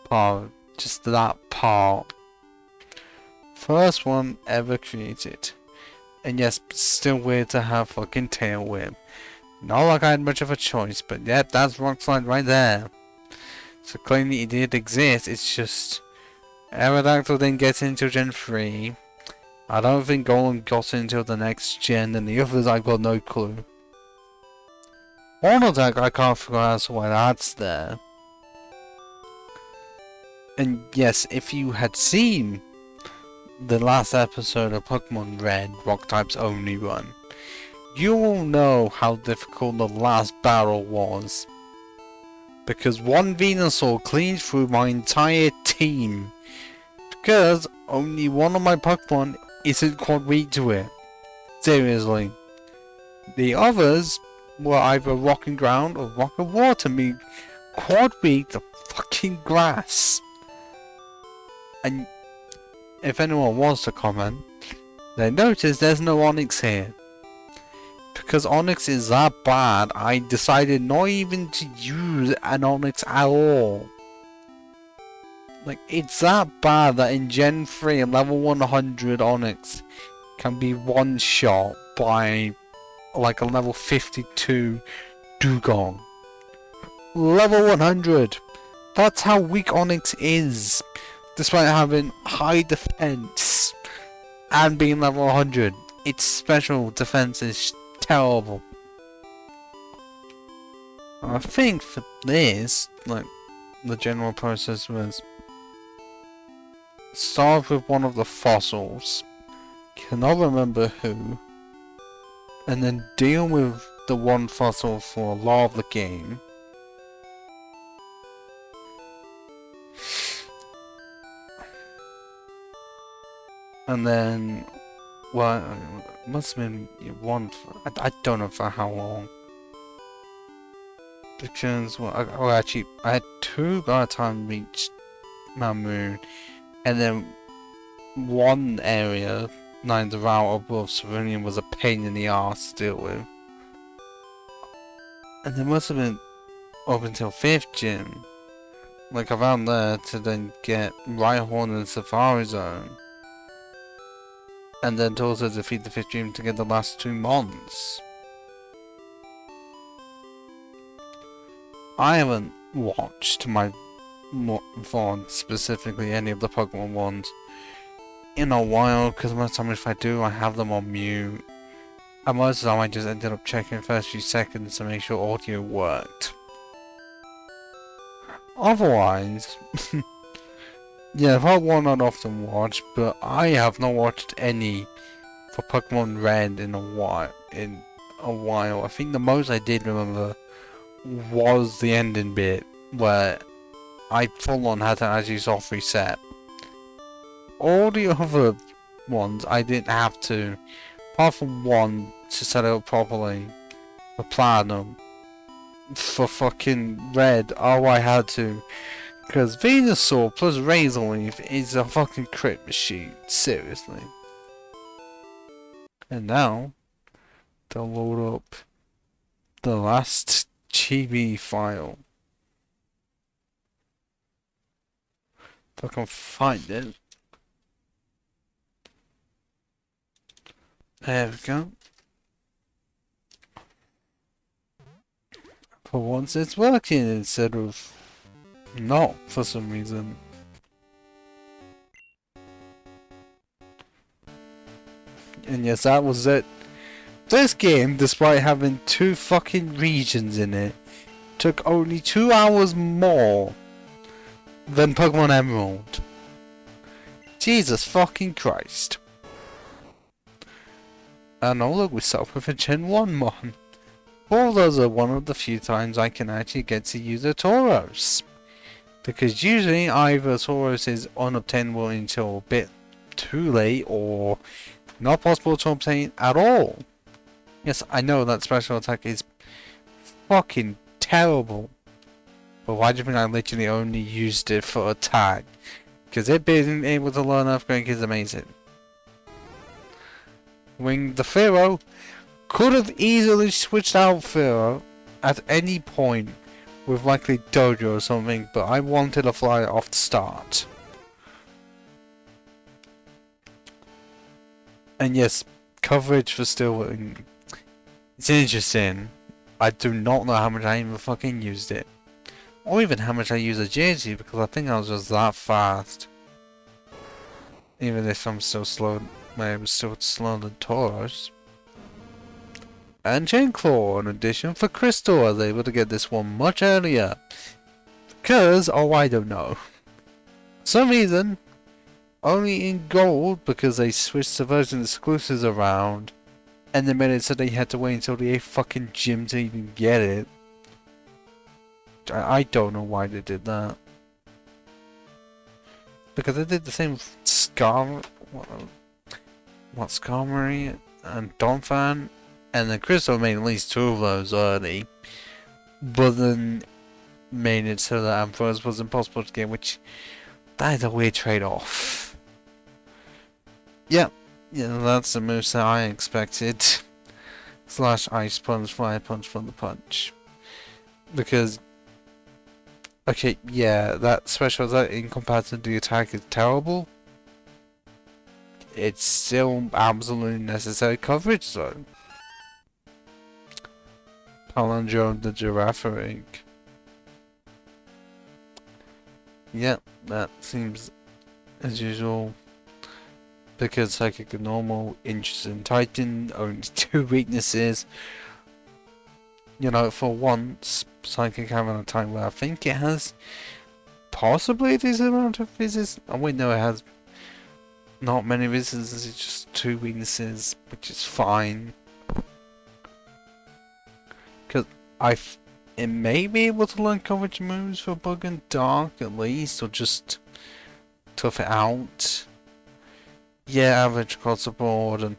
S1: part. Just that part. First one ever created. And yes, still weird to have fucking Tail Whip. Not like I had much of a choice, but yeah, that's Rock Slide right there. So clearly it did exist, it's just Aerodactyl didn't get into Gen 3. I don't think Golem got into the next gen, and the others I've got no clue. Hornadak I can't figure out why that's there. And yes, if you had seen the last episode of Pokemon Red, Rock Types Only Run, you will know how difficult the last battle was. Because one Venusaur cleaned through my entire team. Because only one of my Pokemon isn't quad weak to it. Seriously. The others were either Rock and Ground or Rock and Water, me quad weak to fucking grass. And if anyone wants to comment, they notice there's no Onix here. Because Onix is that bad, I decided not even to use an Onix at all. Like, it's that bad that in Gen 3, a level 100 Onix can be one-shot by, like, a level 52 Dugong. Level 100! That's how weak Onix is, despite having high defense and being level 100. Its special defense is terrible. I think for this, like, the general process was start with one of the fossils, cannot remember who, and then deal with the one fossil for a lot of the game. And then, well, it must have been one, I don't know for how long. Because, well, actually, I had two by the time I reached Mamoon, and then one area, like the route above Cerulean, was a pain in the ass to deal with. And there must have been up until 5th gym, like around there, to then get Rhyhorn and Safari Zone. And then to also defeat the 5th gym to get the last 2 Mons. I haven't watched my VOD, specifically any of the Pokemon ones, in a while, because most of the time if I do, I have them on mute. And most of the time I just ended up checking the first few seconds to make sure audio worked. Otherwise, yeah, Part 1 I'd often watch, but I have not watched any for Pokemon Red in a while. I think the most I did remember was the ending bit where I full on had to actually soft reset. All the other ones I didn't have to, apart from one to set it up properly for platinum. For fucking red, oh I had to, because Venusaur plus Razor Leaf is a fucking crit machine, seriously. And now, they'll load up the last chibi file. If I can find it. There we go. For once it's working instead of not for some reason. And yes, that was it. This game, despite having 2 fucking regions in it, took only 2 hours more than Pokemon Emerald. Jesus fucking Christ. And oh look, we start with a Gen 1 mon. All those are one of the few times I can actually get to use a Tauros. Because usually either Tauros is unobtainable until a bit too late or not possible to obtain at all. Yes, I know that special attack is fucking terrible. But why do you think I literally only used it for attack? Because it being able to learn Earthquake is amazing. Wing the Pharaoh could have easily switched out Pharaoh at any point with likely Dojo or something, but I wanted a flyer off the start. And yes, coverage for Stillwing. It's interesting. I do not know how much I even fucking used it. Or even how much I use a JG, because I think I was just that fast. Even if I'm still slow, I'm still slower than Tauros. And Chainclaw, in addition, for Crystal, I was able to get this one much earlier. Because, oh I don't know. For some reason, only in gold, because they switched the version exclusives around. And they made it so they had to wait until the 8th fucking gym to even get it. I don't know why they did that. Because they did the same with Skarmory and Donphan. And the Crystal made at least 2 of those early. But then made it so that Ampharos was impossible to get, which that is a weird trade-off. Yeah, that's the moves that I expected. / Ice Punch, Fire Punch from the punch. Because, okay, yeah, that special attack in comparison to the attack is terrible. It's still absolutely necessary coverage though. Palindrome the Girafarig. Yeah, that seems as usual. Because Psychic and Normal, Interesting Titan, only 2 weaknesses. You know, for once, Psychic having a time where I think it has possibly this amount of visits. Oh wait, no, it has not many visits, it's just 2 weaknesses, which is fine. Because it may be able to learn coverage moves for Bug and Dark at least, or just tough it out. Yeah, average across the board. And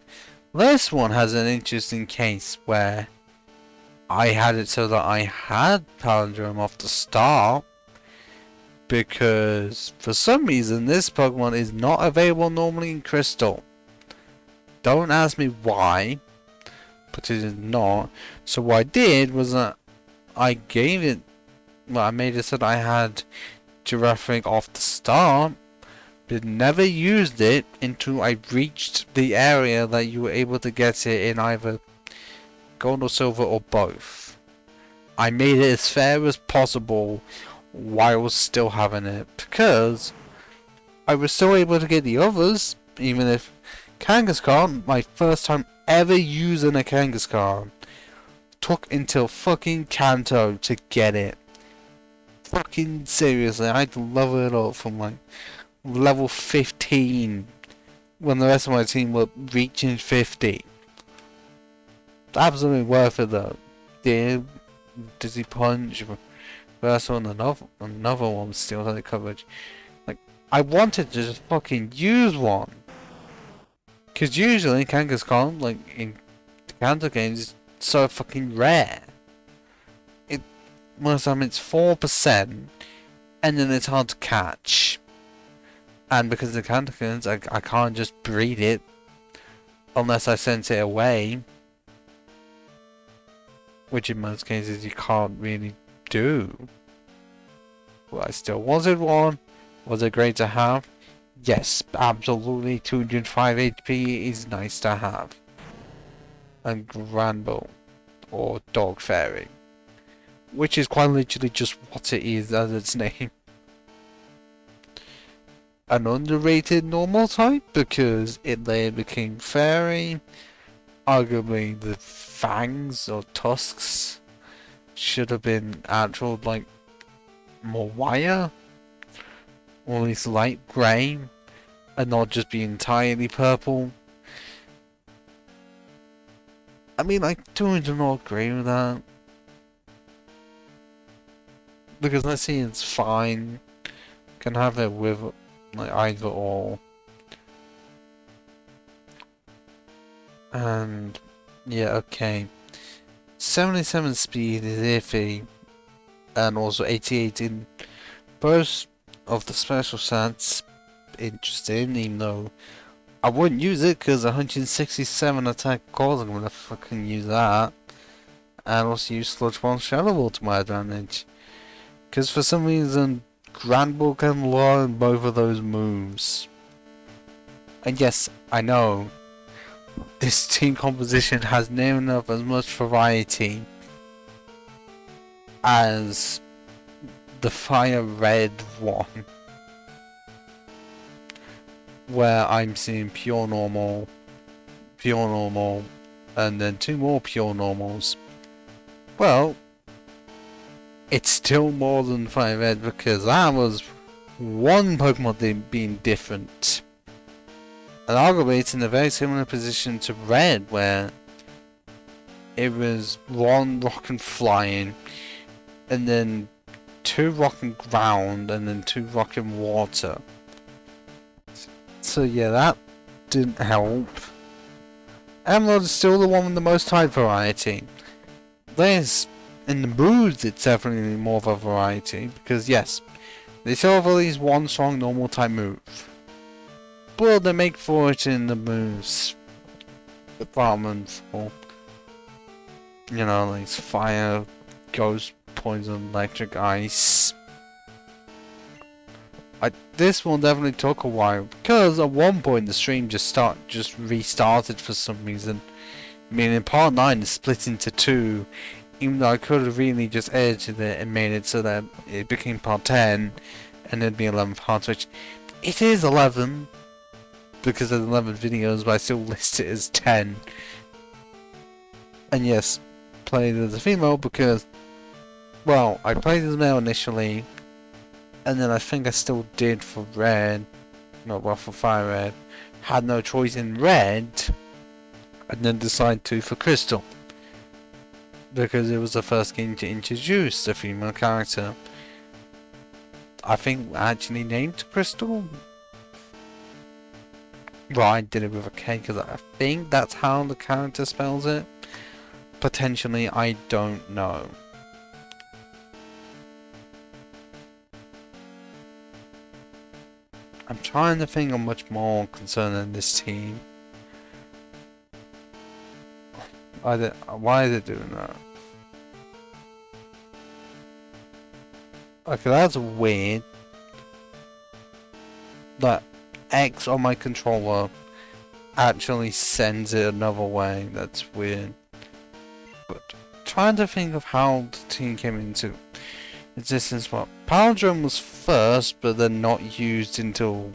S1: this one has an interesting case where I had it so that I had Palindrome off the start, because for some reason this Pokemon is not available normally in Crystal. Don't ask me why, but it is not. So what I did was that I gave it, well, I made it so that I had Girafarig off the start, but never used it until I reached the area that you were able to get it in either gold or silver or both. I made it as fair as possible while still having it, because I was still able to get the others, even if Kangaskhan, my first time ever using a Kangaskhan, took until fucking Kanto to get it. Fucking seriously, I had to level it up from like level 15 when the rest of my team were reaching 50. Absolutely worth it though. The Dizzy Punch, Reversal, and another one still had the coverage. Like, I wanted to just fucking use one. Because usually Kangaskhan, like in the counter games, is so fucking rare. Most of the time it's 4%, and then it's hard to catch. And because of the counter games, I can't just breed it unless I send it away. Which in most cases you can't really do. Well, I still wanted one. Was it great to have? Yes, absolutely. 205 HP is nice to have. And Granbull, or Dog Fairy, which is quite literally just what it is as its name. An underrated normal type because it later became Fairy. Arguably the fangs or tusks should have been actual, like, more wire, or at least light grey, and not just be entirely purple. I mean, I do not agree with that, because let's see, it's fine. Can have it with like either or. And yeah, okay. 77 speed is iffy, and also 88 in both of the special stats. Interesting, even though I wouldn't use it because 167 attack calls, I'm gonna fucking use that. And also use Sludge Bomb Shadow Ball to my advantage. Because for some reason, Granbull can learn both of those moves. And yes, I know this team composition has near enough as much variety as the Fire Red one, where I'm seeing pure normal, and then 2 more pure normals. Well, it's still more than Fire Red because that was one Pokemon being different. And arguably it's in a very similar position to Red, where it was 1 Rock and Flying, and then 2 Rock and Ground, and then 2 Rock and Water. So yeah, that didn't help. Emerald is still the one with the most type variety. There's, in the moves, it's definitely more of a variety, because yes, they still have at least 1 strong normal type move. But they make for it in the moves department for, you know, like fire, ghost, poison, electric, ice. This one definitely took a while because at one point the stream just restarted for some reason. Meaning part 9 is split into 2, even though I could have really just edited it and made it so that it became part 10 and it'd be 11 parts, which it is 11 because there's 11 videos, but I still list it as 10. And yes, played as a female because, well, I played as male initially, and then I think I still did for Red, no, well, for Fire Red. Had no choice in Red, and then decided to for Crystal, because it was the first game to introduce the female character. I think actually named Crystal. Well, I did it with a K because I think that's how the character spells it. Potentially, I don't know. I'm trying to think of much more concerning this team. Why is it doing that? Okay, that's weird. That X on my controller actually sends it another way. That's weird. But trying to think of how the team came into existence. Well, Palindrome was first, but then not used until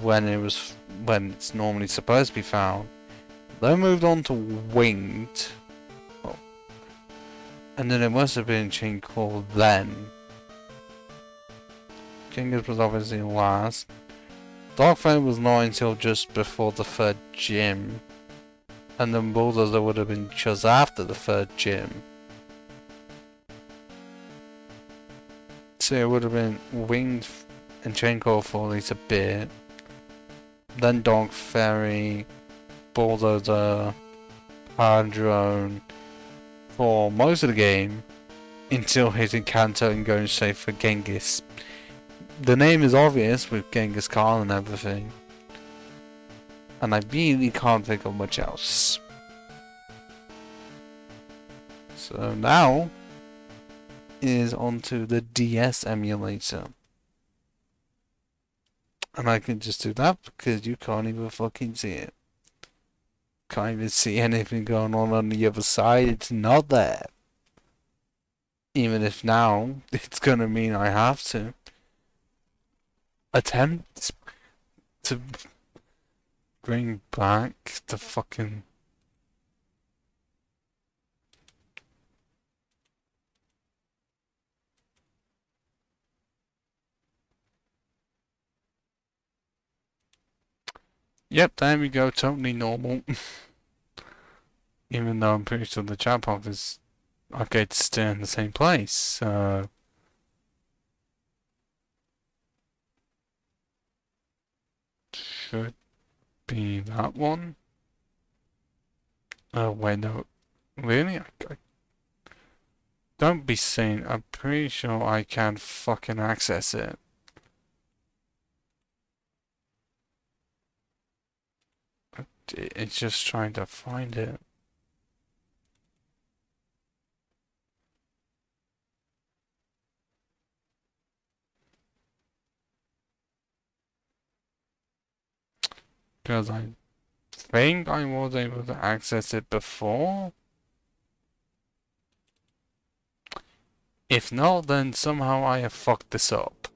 S1: when it's normally supposed to be found. Then moved on to Winged. Oh. And then it must have been a chain called then. Genghis was obviously last. Darkfang was not until just before the 3rd gym. And then Bulldozer would have been just after the 3rd gym. So it would have been Winged and Chaincore for at least a bit. Then Dog Fairy, Bulldozer, Power Drone for most of the game until hitting Kanto and going straight for Genghis. The name is obvious with Genghis Khan and everything. And I really can't think of much else. So now is onto the DS emulator. And I can just do that because you can't even fucking see it. Can't even see anything going on the other side. It's not there. Even if now it's gonna mean I have to attempt to bring back the fucking Yep, there we go, totally normal. Even though I'm pretty sure the chat box is okay to stay in the same place, so should be that one. Oh wait, no. Really? I don't be saying, I'm pretty sure I can fucking access it. It's just trying to find it. Because I think I was able to access it before. If not, then somehow I have fucked this up.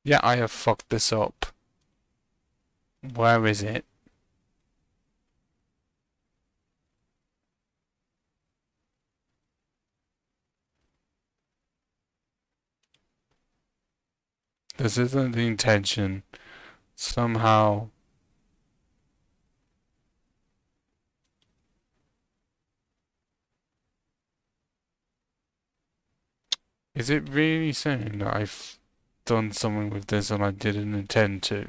S1: Yeah, I have fucked this up. Where is it? This isn't the intention. Somehow. Is it really saying that I've done something with this and I didn't intend to?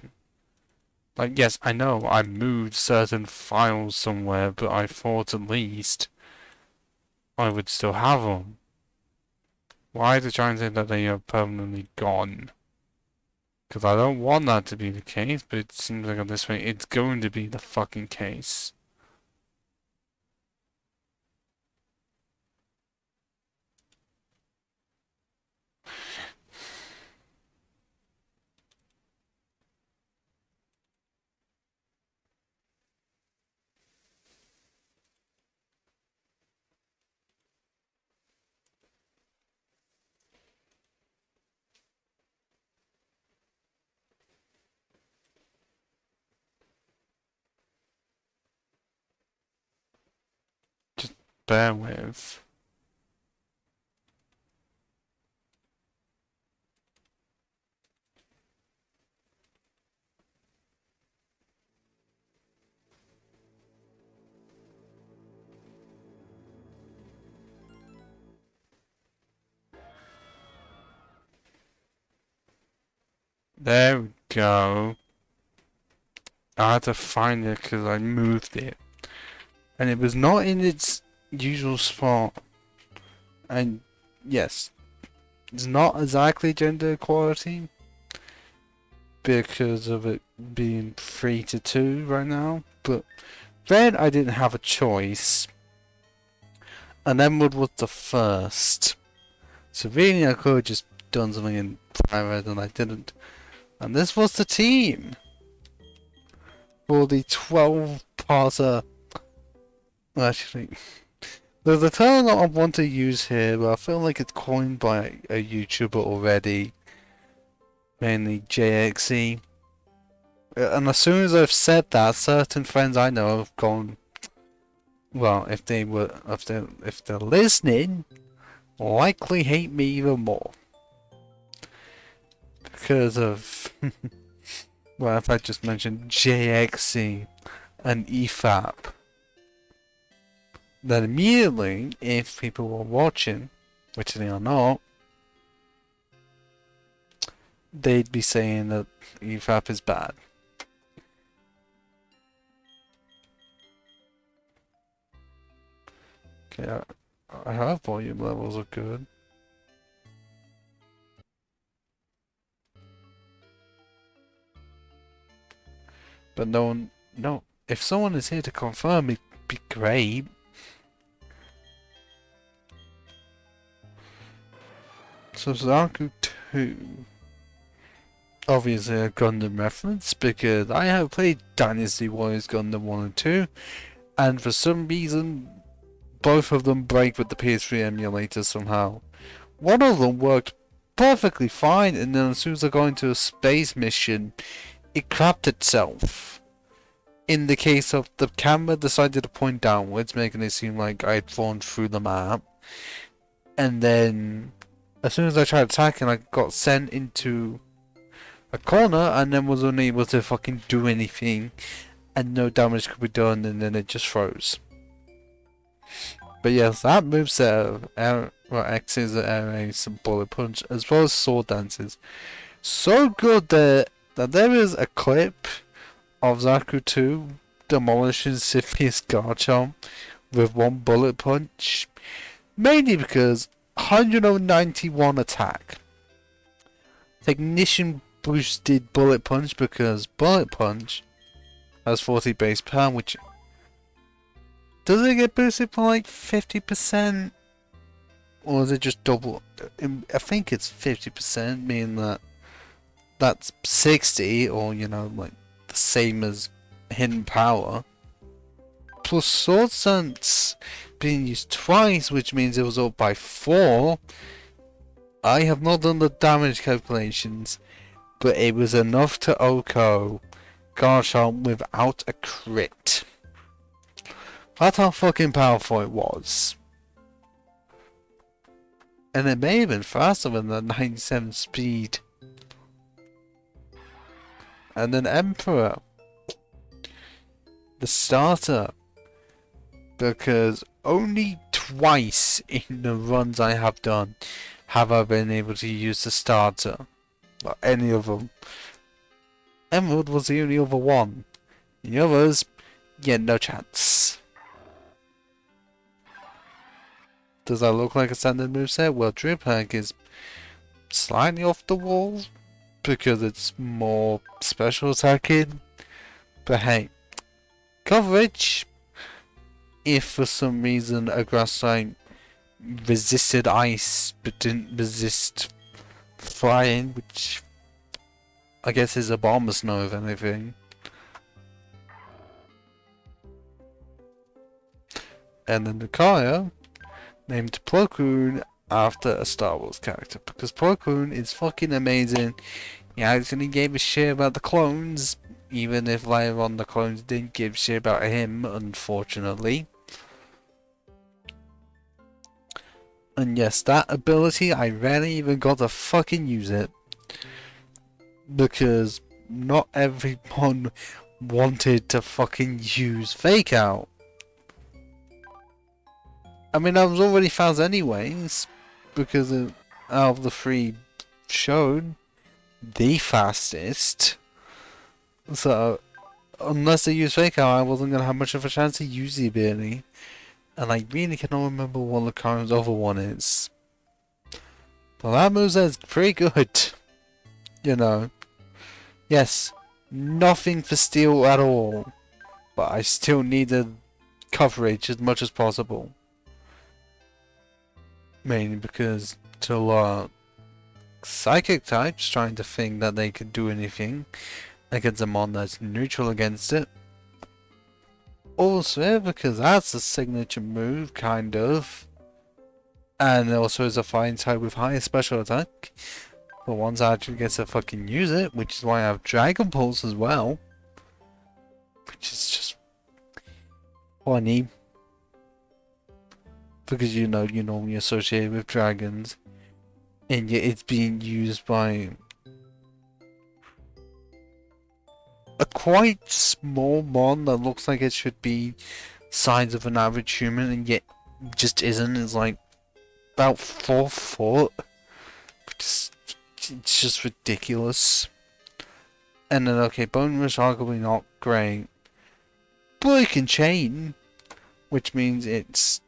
S1: Like, yes, I know I moved certain files somewhere, but I thought at least I would still have them. Why is it trying to say that they are permanently gone? Because I don't want that to be the case, but it seems like on this way it's going to be the fucking case. Just bear with. There we go. I had to find it because I moved it. And it was not in its usual spot. And yes, it's not exactly gender equality because of it being 3-2 right now. But then I didn't have a choice. And Emerald was the first. So really I could have just done something in private and I didn't. And this was the team for the 12-parter. Actually, there's a term that I want to use here, but I feel like it's coined by a YouTuber already, mainly JXE. And as soon as I've said that, certain friends I know have gone. Well, if they're listening, likely hate me even more. Because of, well, if I just mentioned JXE, an EFAP, then immediately, if people were watching, which they are not, they'd be saying that EFAP is bad. Okay, I have volume levels are good. But no, if someone is here to confirm, it'd be great. So Zaku 2. Obviously a Gundam reference, because I have played Dynasty Warriors Gundam 1 and 2, and for some reason, both of them break with the PS3 emulator somehow. One of them worked perfectly fine, and then as soon as I got into a space mission, it crapped itself. In the case of the camera decided to point downwards, making it seem like I had fallen through the map. And then, as soon as I tried attacking, I got sent into a corner and then was unable to fucking do anything. And no damage could be done, and then it just froze. But yes, that moveset of X's, air ace, and bullet punch, as well as sword dances, so good that there is a clip of Zaku 2 demolishing Siphius Garchomp with one bullet punch, mainly because 191 attack. Technician boosted bullet punch because bullet punch has 40 base power, which does it get boosted by like 50%? Or is it just double? I think it's 50%, meaning that that's 60, or you know, like the same as hidden power. Plus sword stance being used twice, which means it was up by 4. I have not done the damage calculations, but it was enough to OHKO Garchomp without a crit. That's how fucking powerful it was. And it may have been faster than the 97 speed. And then Emperor, the starter, because only twice in the runs I have done have I been able to use the starter, or any of them. Emerald was the only other one. The others, yeah, no chance. Does that look like a standard moveset? Well, Drip Hack is slightly off the wall because it's more special attacking. But hey, coverage. If for some reason a grass type resisted ice but didn't resist flying, which I guess is a bomber snow if anything. And then Nakaya named Plo Koon after a Star Wars character because Plo Koon is fucking amazing. He actually gave a shit about the clones, even if later on the clones didn't give a shit about him, unfortunately. And yes, that ability, I rarely even got to fucking use it. Because not everyone wanted to fucking use Fake Out. I mean, I was already fast anyways. Because out of the 3 shown, the fastest. So, unless I use Fake Out, I wasn't going to have much of a chance to use the ability. And I really cannot remember what the current other one is. But that moveset is pretty good. You know. Yes, nothing for steel at all. But I still needed coverage as much as possible. Mainly because to a lot psychic types trying to think that they could do anything against a mon that's neutral against it. Also, because that's a signature move, kind of. And also is a fine type with higher special attack. But once I actually get to fucking use it, which is why I have Dragon Pulse as well. Which is just funny. Because you know, you normally associate with dragons. And yet it's being used by a quite small mon that looks like it should be size of an average human and yet just isn't. It's like about 4 foot. It's just ridiculous. And then okay, Bone Rush arguably not great, but it can chain, which means it's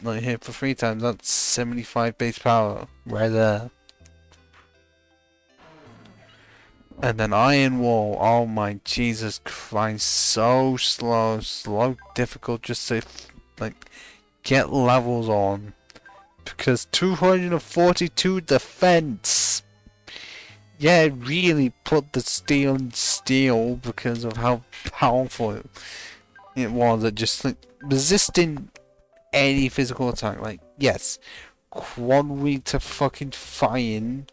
S1: like hit for 3 times. That's 75 base power right there. And then Iron Wall, oh my Jesus Christ, so slow, difficult just to like get levels on, because 242 defense. Yeah, it really put the steel in steel because of how powerful it was at just like resisting any physical attack. Like, yes, quad weak to fucking fire,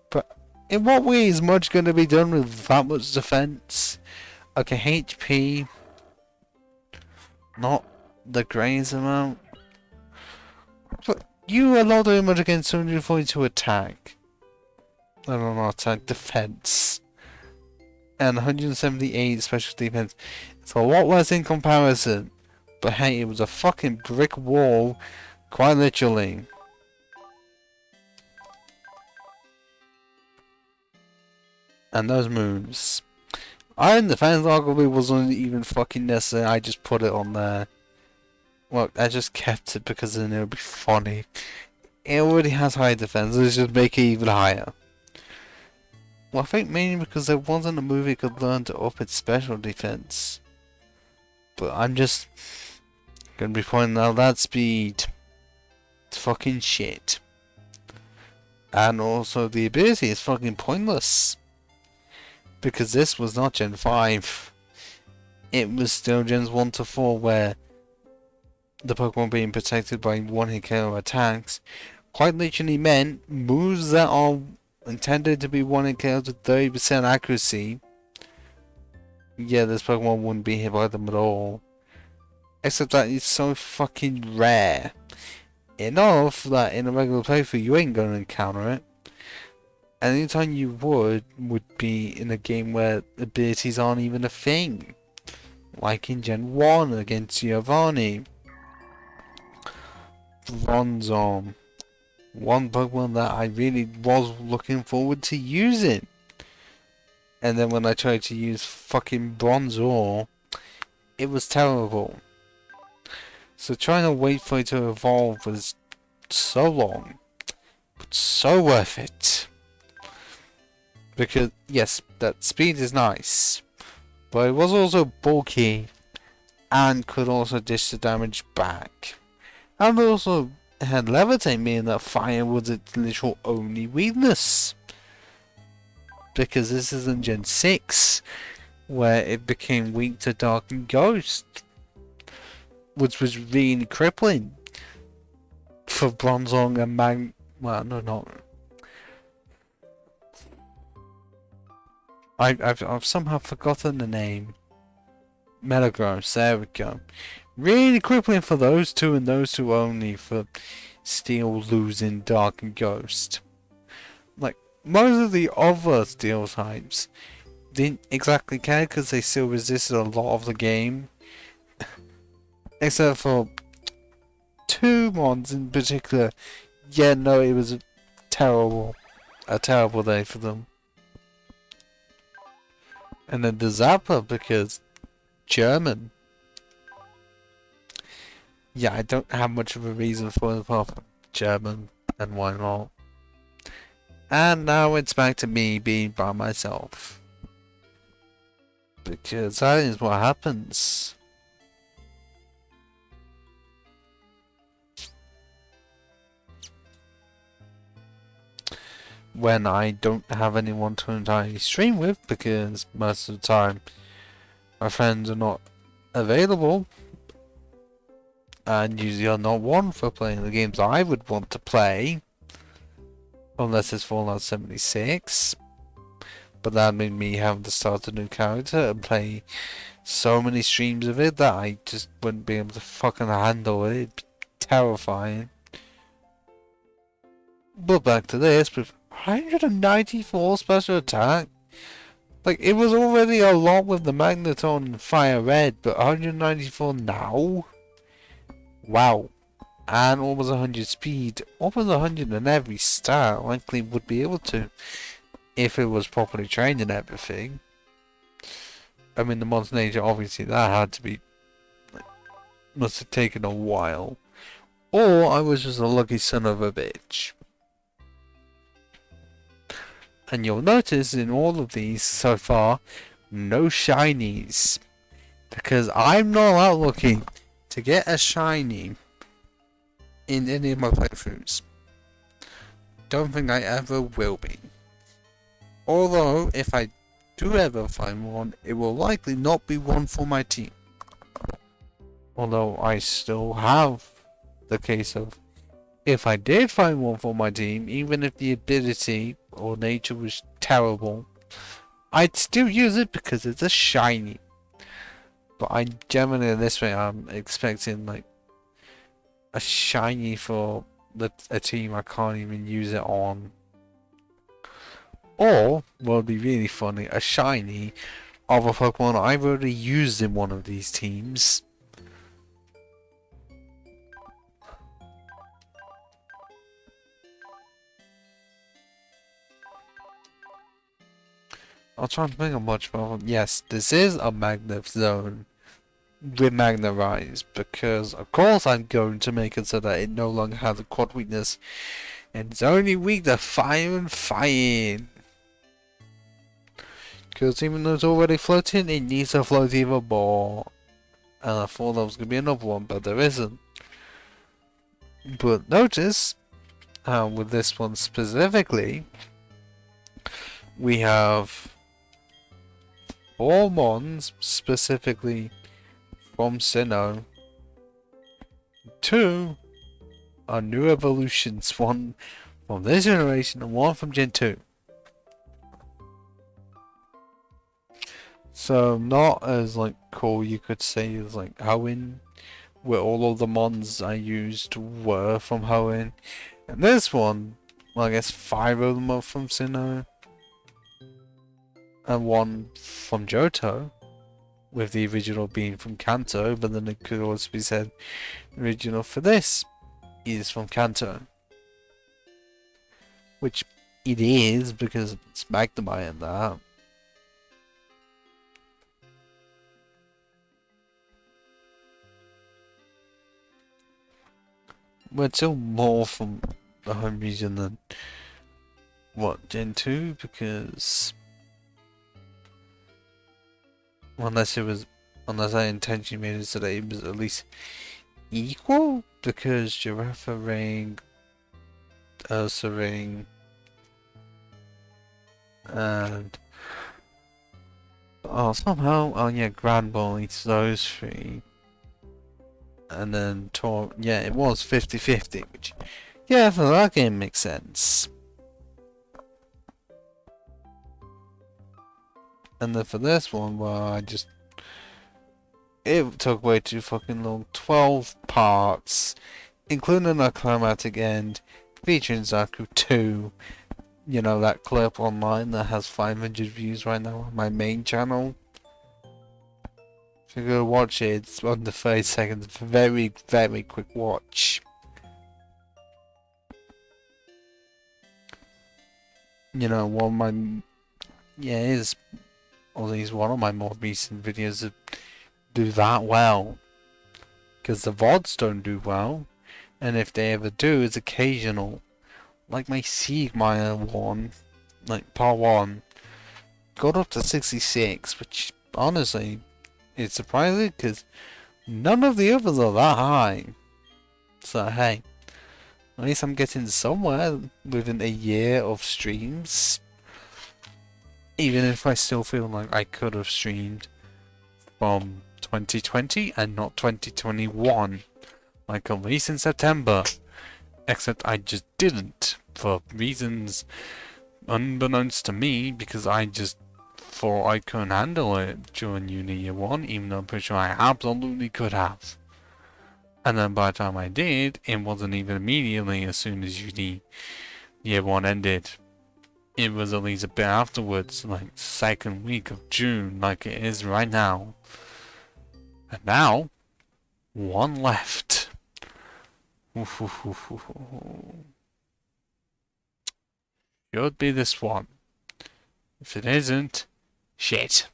S1: but in what way is much going to be done with that much defense? Okay, HP, not the greatest amount, but you allowed very much against 242 attack. I don't know, attack defense. And 178 special defense. It's a lot less in comparison. But hey, it was a fucking brick wall. Quite literally. And those moves. Iron Defense arguably wasn't even fucking necessary. I just put it on there. Well, I just kept it because then it would be funny. It already has high defense. Let's just make it even higher. Well, I think mainly because there wasn't a move it could learn to up its special defense. But I'm just gonna be pointing out that speed. It's fucking shit. And also the ability is fucking pointless. Because this was not Gen 5. It was still Gens 1 to 4 where the Pokemon being protected by one-hit KO attacks quite literally meant moves that are intended to be one-hit KOs with 30% accuracy. Yeah, this Pokemon wouldn't be hit by them at all. Except that it's so fucking rare. Enough that in a regular playthrough you ain't gonna encounter it. And anytime you would be in a game where abilities aren't even a thing. Like in Gen 1 against Giovanni. Bronzong. One Pokemon that I really was looking forward to using. And then when I tried to use fucking Bronzor, it was terrible. So trying to wait for it to evolve was so long. But so worth it. Because, yes, that speed is nice. But it was also bulky. And could also dish the damage back. And also had Levitate, meaning that fire was its literal only weakness. Because this isn't Gen 6, where it became weak to Dark and Ghost. Which was really crippling. For Bronzong and well, no, not. I've somehow forgotten the name. Metagross, there we go. Really crippling for those two and those two only for Steel losing Dark and Ghost. Like, most of the other Steel types didn't exactly care because they still resisted a lot of the game. Except for 2 mons in particular. Yeah, no, it was a terrible day for them. And then the Zapper because German. Yeah, I don't have much of a reason for it apart from German, and why not? And now it's back to me being by myself. Because that is what happens. When I don't have anyone to entirely stream with, because most of the time my friends are not available. And usually are not one for playing the games I would want to play. Unless it's Fallout 76. But that made me have to start a new character and play so many streams of it that I just wouldn't be able to fucking handle it. It'd be terrifying. But back to this, with 194 special attack. Like, it was already a lot with the Magneton Fire Red, but 194 now? Wow. And almost 100 speed, almost 100 in every stat, likely would be able to, if it was properly trained and everything. I mean, the Monster Nature, obviously, that had to be, like, must have taken a while. Or I was just a lucky son of a bitch. And you'll notice in all of these so far, no shinies. Because I'm not out looking to get a shiny in any of my playthroughs. Don't think I ever will be. Although, if I do ever find one, it will likely not be one for my team. Although I still have the case of, if I did find one for my team, even if the ability or nature was terrible, I'd still use it because it's a shiny. But I generally, this way, I'm expecting like a shiny for a team I can't even use it on. Or, what would be really funny, a shiny of a Pokemon I've already used in one of these teams. I'll try and think of much more. Yes, this is a Magnet Zone with Magnetize, because of course I'm going to make it so that it no longer has a quad weakness, and it's only weak to fire and fire. Because even though it's already floating, it needs to float even more. And I thought there was going to be another one, but there isn't. But notice how with this one specifically, we have 4 Mons specifically from Sinnoh, 2 are new evolutions, 1 from this generation and 1 from Gen 2. So not as like cool, you could say, as like Hoenn, where all of the Mons I used were from Hoenn. And this one, well, I guess 5 of them are from Sinnoh and 1 from Johto, with the original being from Kanto, but then it could also be said the original for this is from Kanto. Which it is, because it's Magnemite and that. But it's still more from the home region than, what, Gen 2? Because unless I intentionally made it so that it was at least equal, because Girafarig, Ursaring, and yeah, Granbull eats those 3. And then yeah, it was 50-50, which, yeah, for that game makes sense. And then for this one, well, it took way too fucking long. 12 parts, including a climatic end, featuring Zaku 2. You know, that clip online that has 500 views right now on my main channel. If you go watch it, it's under 30 seconds. Very, very quick watch. You know, one of my more recent videos that do that well. Because the VODs don't do well. And if they ever do, it's occasional. Like my Siegmeyer one, like part 1, got up to 66, which honestly, it's surprising because none of the others are that high. So hey, at least I'm getting somewhere within a year of streams. Even if I still feel like I could have streamed from 2020 and not 2021, like at least in September. Except I just didn't, for reasons unbeknownst to me, because I just thought I couldn't handle it during uni year 1, even though I'm pretty sure I absolutely could have. And then by the time I did, it wasn't even immediately as soon as uni year 1 ended. it was at least a bit afterwards, like second week of June, like it is right now. And now, one left. Should be this one. If it isn't, shit.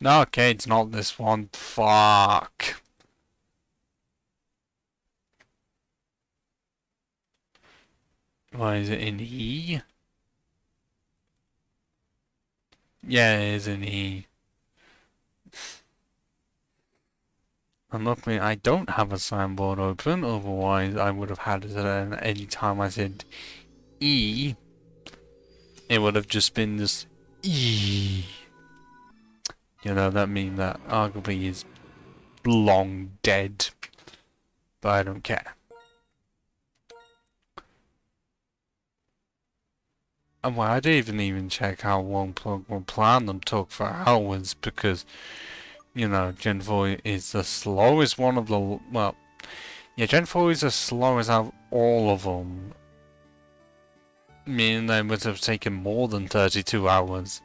S1: No, okay, it's not this one. Fuck. Why is it in E? Yeah, it is in E. And luckily I don't have a signboard open, otherwise I would have had it at any time I said E. It would have just been this E. You know, that means that arguably is long dead. But I don't care. And well, I didn't even check how long Pokemon Platinum took for hours because, you know, Gen 4 is the slowest one of the, well, yeah, Gen 4 is the slowest out of all of them. Meaning that it would have taken more than 32 hours.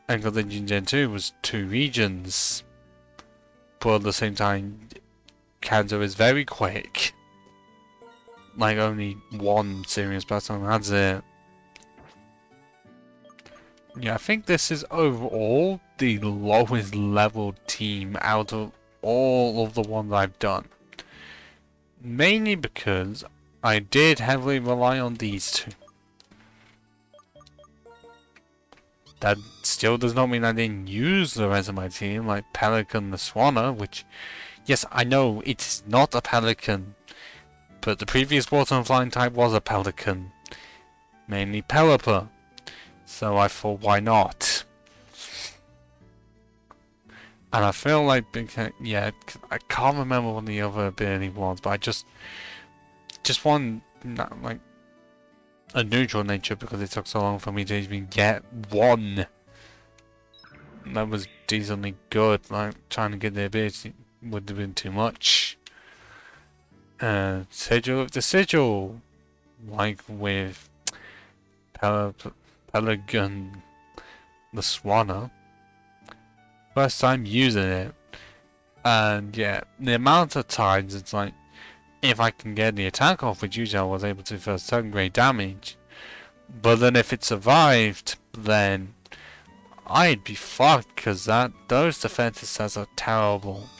S1: And because Gen 2 was 2 regions. But at the same time, Kanto is very quick. Like only one serious battle, that's it. Yeah, I think this is overall the lowest level team out of all of the ones I've done. Mainly because I did heavily rely on these two. That still does not mean I didn't use the rest of my team, like Pelican the Swanna, which, yes, I know it's not a Pelican, but the previous water and flying type was a Pelican. Mainly Pelipper. So I thought, why not? And I feel like, yeah, I can't remember what the other ability was, but I just want, like, a neutral nature because it took so long for me to even get one. That was decently good, like, trying to get the ability would have been too much. Sigil of the Sigil, like with Pelican the Swanna. First time using it, and yeah, the amount of times it's like, if I can get the attack off, which usually I was able to for certain great damage, but then if it survived, then I'd be fucked, because those defense stats are terrible.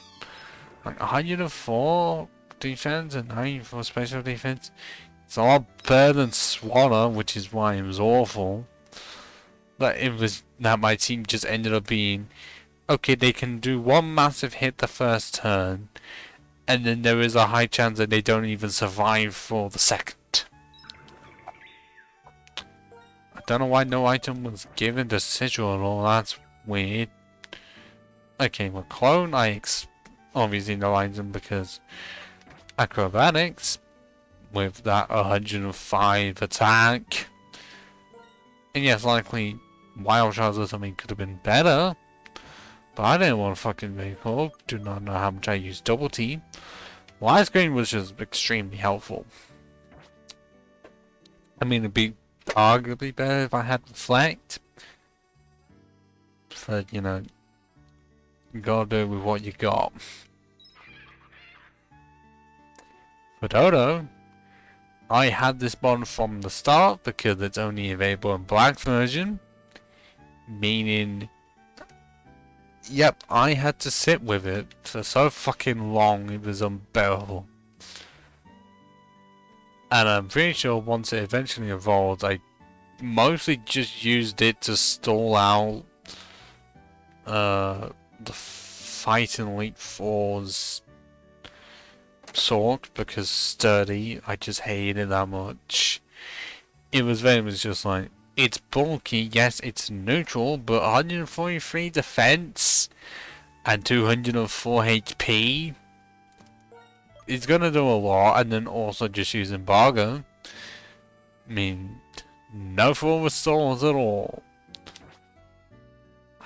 S1: Like 104 defense and 94 special defense. It's a lot better than Swanna, which is why it was awful. But it was that my team just ended up being, okay, they can do one massive hit the first turn, and then there is a high chance that they don't even survive for the second. I don't know why no item was given to Sigil at all, that's weird. Okay, well, Clone, obviously no item because Acrobatics, with that 105 attack. And yes, likely Wild Charge or something could have been better. But I didn't want a fucking vehicle. Do not know how much I used Double T. Widescreen was just extremely helpful. I mean, it'd be arguably better if I had Reflect. But, you know, you gotta do with what you got. For Dodo, I had this bond from the start because it's only available in black version. Meaning, yep, I had to sit with it for so fucking long it was unbearable. And I'm pretty sure once it eventually evolved, I mostly just used it to stall out the Fighting Elite Four's sword, because sturdy, I just hated it that much. It was just like, it's bulky, yes, it's neutral, but 143 defense and 204 HP. It's gonna do a lot, and then also just use Embargo. I mean, no forward stalls at all.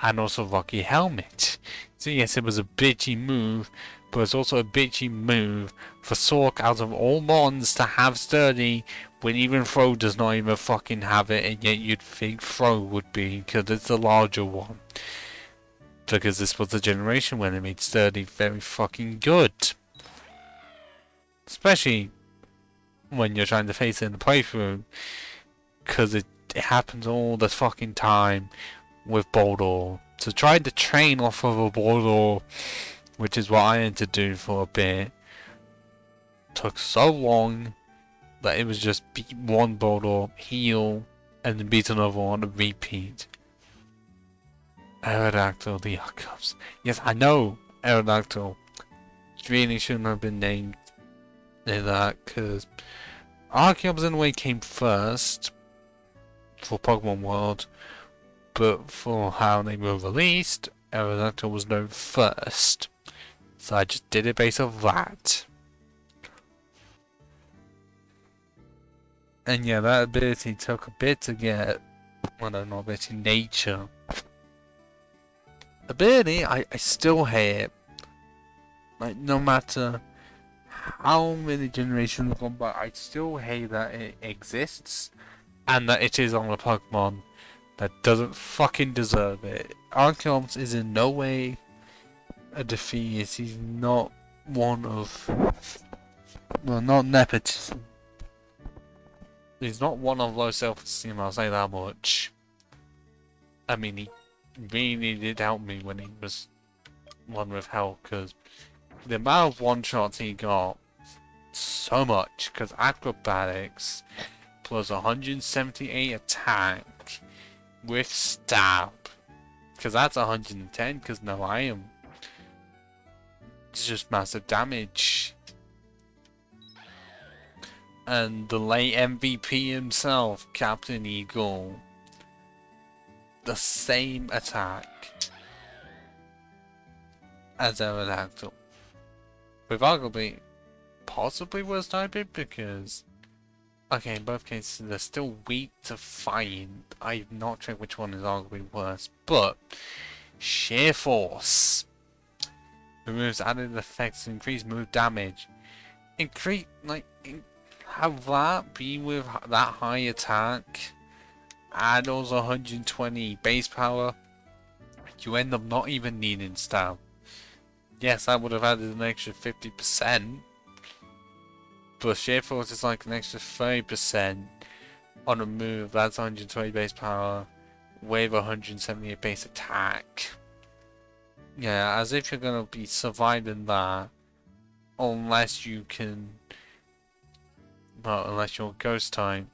S1: and also Rocky Helmet. So yes, it was a bitchy move, but it's also a bitchy move for Sork out of all mons to have Sturdy when even Throw does not even fucking have it, and yet you'd think Throw would be because it's the larger one. Because this was the generation when it made Sturdy very fucking good. Especially when you're trying to face it in the playthrough, because it happens all the fucking time with Boldor. So trying to train off of a Boldor, which is what I had to do for a bit, took so long that it was just beat one Boldor, heal, and then beat another one and repeat. Aerodactyl the Archeops. Yes, I know Aerodactyl really shouldn't have been named that, because Archeops in a way came first for Pokemon World, but for how they were released, Aerodactyl was known first. So I just did it based off that. And yeah, that ability took a bit to get. Well, no, not ability, nature. Ability, I still hate it. Like, no matter how many generations have gone by, I still hate that it exists. And that it is on a Pokemon that doesn't fucking deserve it. Archeops is in no way a defeat. He's not one of... Well, not nepotism. He's not one of low self-esteem, I'll say that much. I mean, he really did help me when he was one with health, because the amount of one-shots he got, so much, because acrobatics plus 178 attack with stab, because that's 110, because no, I am. It's just massive damage. And the late MVP himself, Captain Eagle, the same attack as Aerodactyl. With arguably possibly worse typing, because okay, in both cases they're still weak to find. I've not checked which one is arguably worse, but Sheer Force removes added effects to increase move damage. Increase, like, have that be with that high attack, add also 120 base power, you end up not even needing stab. Yes, I would have added an extra 50%, but Sheer Force is like an extra 30% on a move that's 120 base power with 178 base attack. Yeah, as if you're gonna be surviving that, unless you can, well, unless you're a ghost type,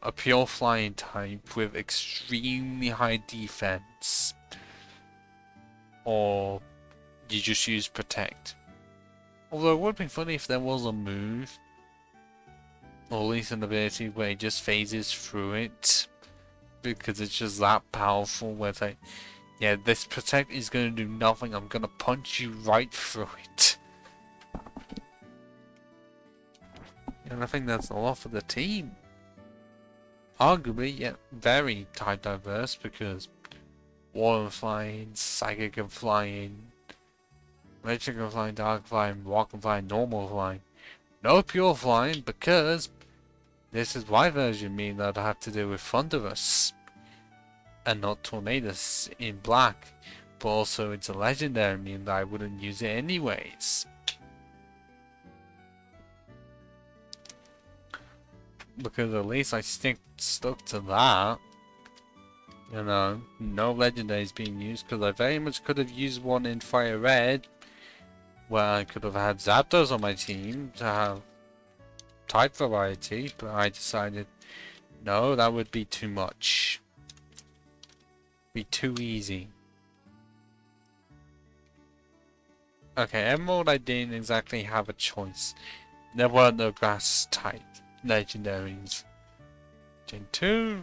S1: a pure flying type with extremely high defense, or you just use protect. Although it would be funny if there was a move, or at least an ability where it just phases through it, because it's just that powerful where it's like, yeah, this protect is going to do nothing, I'm going to punch you right through it. And I think that's a lot for the team. Arguably, yeah, very type diverse, because Water and Flying, Psychic and Flying, Electric and Flying, Dark Flying, Rock and Flying, Normal Flying. No Pure Flying, because this is my version, meaning that I have to deal with Thunderous and not Tornadus in black, but also it's a legendary, meaning that I wouldn't use it anyways. Because at least I stuck to that. You know, no legendaries being used, because I very much could have used one in Fire Red, where I could have had Zapdos on my team to have type variety, but I decided no, that would be too much. Be too easy. Okay, Emerald I didn't exactly have a choice. There were no grass type legendaries. Gen 2,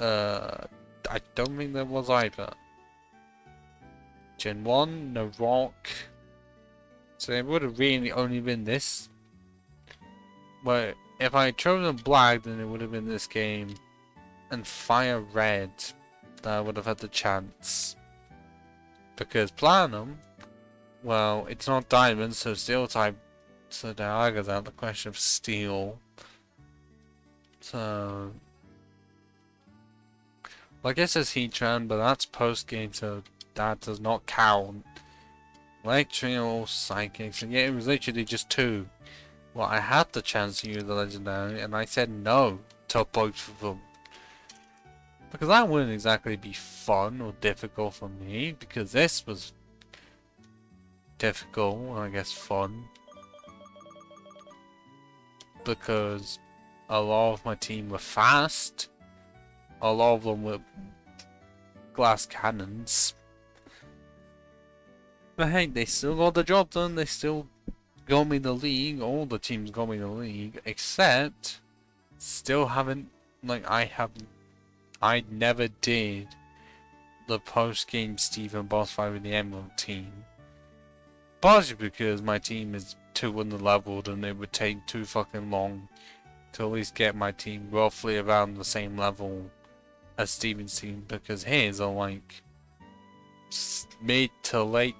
S1: I don't think there was either. Gen 1, no rock. So it would have really only been this. But if I had chosen black, then it would have been this game. And Fire Red. that I would have had the chance. Because Platinum, well, it's not Diamond, so Steel type, so there I got out the question of Steel. So, well, I guess it's Heatran, but that's post game, so that does not count. Electrical, Psychics, and yeah, it was literally just 2. Well, I had the chance to use the Legendary, and I said no to both of them. Because that wouldn't exactly be fun or difficult for me, because this was difficult, and I guess fun. Because a lot of my team were fast, a lot of them were glass cannons. But hey, they still got the job done, they still got me the league, all the teams got me the league, except still haven't, like I never did the post-game Steven boss fight with the Emerald team. Partially because my team is too under-leveled and it would take too fucking long to at least get my team roughly around the same level as Steven's team, because his are like mid to late,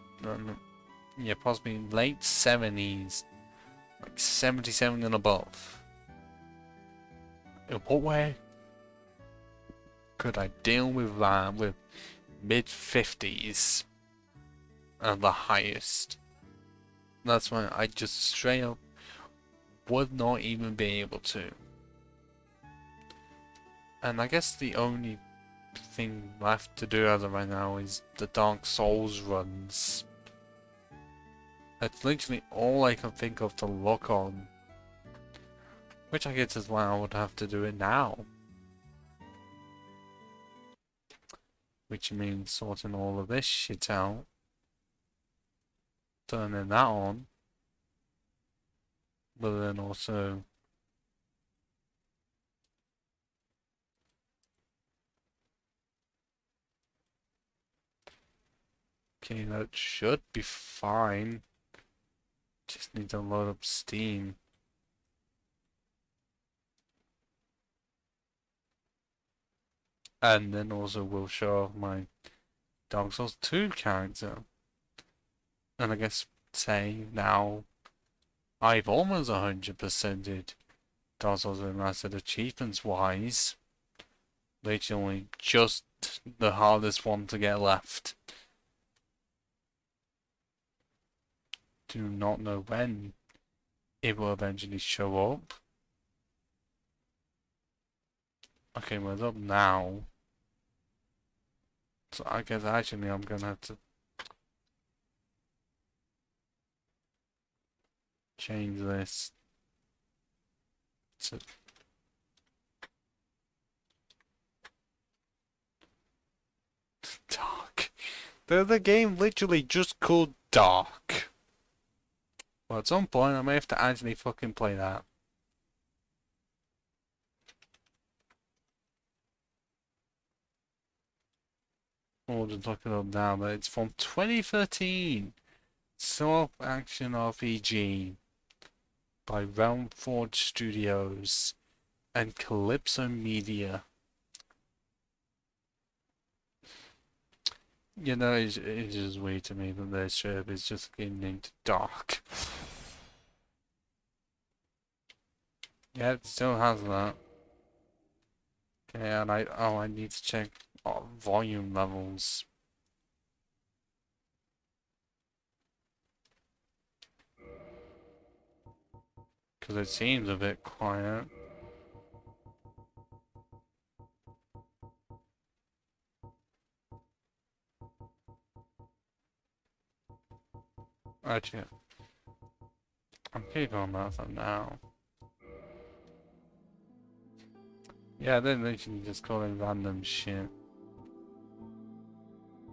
S1: yeah, possibly late 70s, like 77 and above. In what way could I deal with that with mid 50s and the highest? That's why I just straight up would not even be able to. And I guess the only thing left to do as of right now is the Dark Souls runs. That's literally all I can think of to look on. Which I guess is why I would have to do it now. Which means sorting all of this shit out. Turning that on. But then also okay, that should be fine. Just need to load up Steam. And then also will show off my Dark Souls 2 character. And I guess say now I've almost 100%ed Dark Souls Remastered achievements wise. Literally just the hardest one to get left. Do not know when it will eventually show up. Okay, well it's up now. So I guess actually I'm gonna have to change this to Dark. The game literally just called Dark. Well, at some point I may have to actually fucking play that. Or just look it up now, but it's from 2013. Self Action RPG by Realm Forge Studios and Calypso Media. You know, it's just weird to me that their server is just a game named Dark. Yeah, it still has that. Okay, and I need to check volume levels. Because it seems a bit quiet. Actually, I'm keeping on that for now. Yeah, they're literally just calling random shit.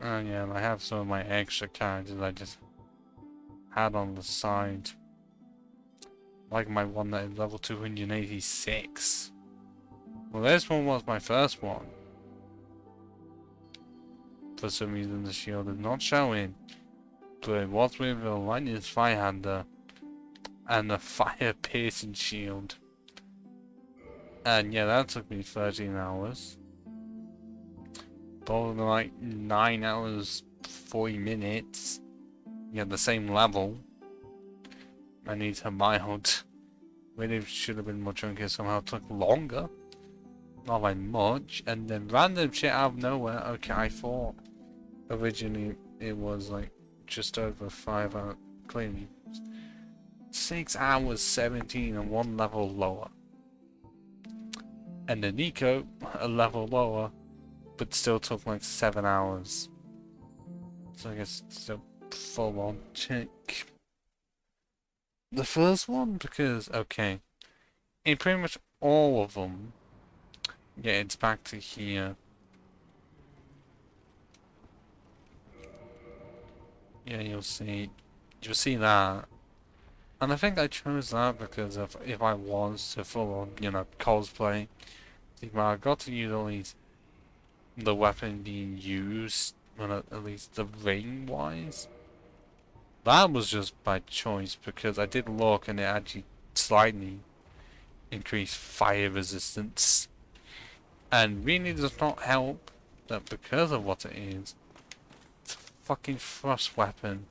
S1: Oh yeah, and I have some of my extra characters I just had on the side. Like my one that is level 286. Well, this one was my first one. For some reason the shield is not showing. But it was with a lightning firehander and a fire piercing shield. And yeah, that took me 13 hours. Boulder Knight 9 hours 40 minutes. You have the same level. I need to mild. Really should have been more chunky, somehow took longer. Not by much. And then random shit out of nowhere. Okay, I thought originally it was like just over 5 hours. Clearly 6 hours 17 and 1 level lower. And the Nico, a level lower, but still took like 7 hours. So I guess it's a full on check. The first one, because, okay, in pretty much all of them, yeah, it's back to here. Yeah, you'll see that. And I think I chose that because if I was to full on, you know, cosplay, I got to use at least the weapon being used, well, at least the ring wise. That was just by choice because I did look and it actually slightly increased fire resistance. And really does not help that because of what it is, it's a fucking thrust weapon,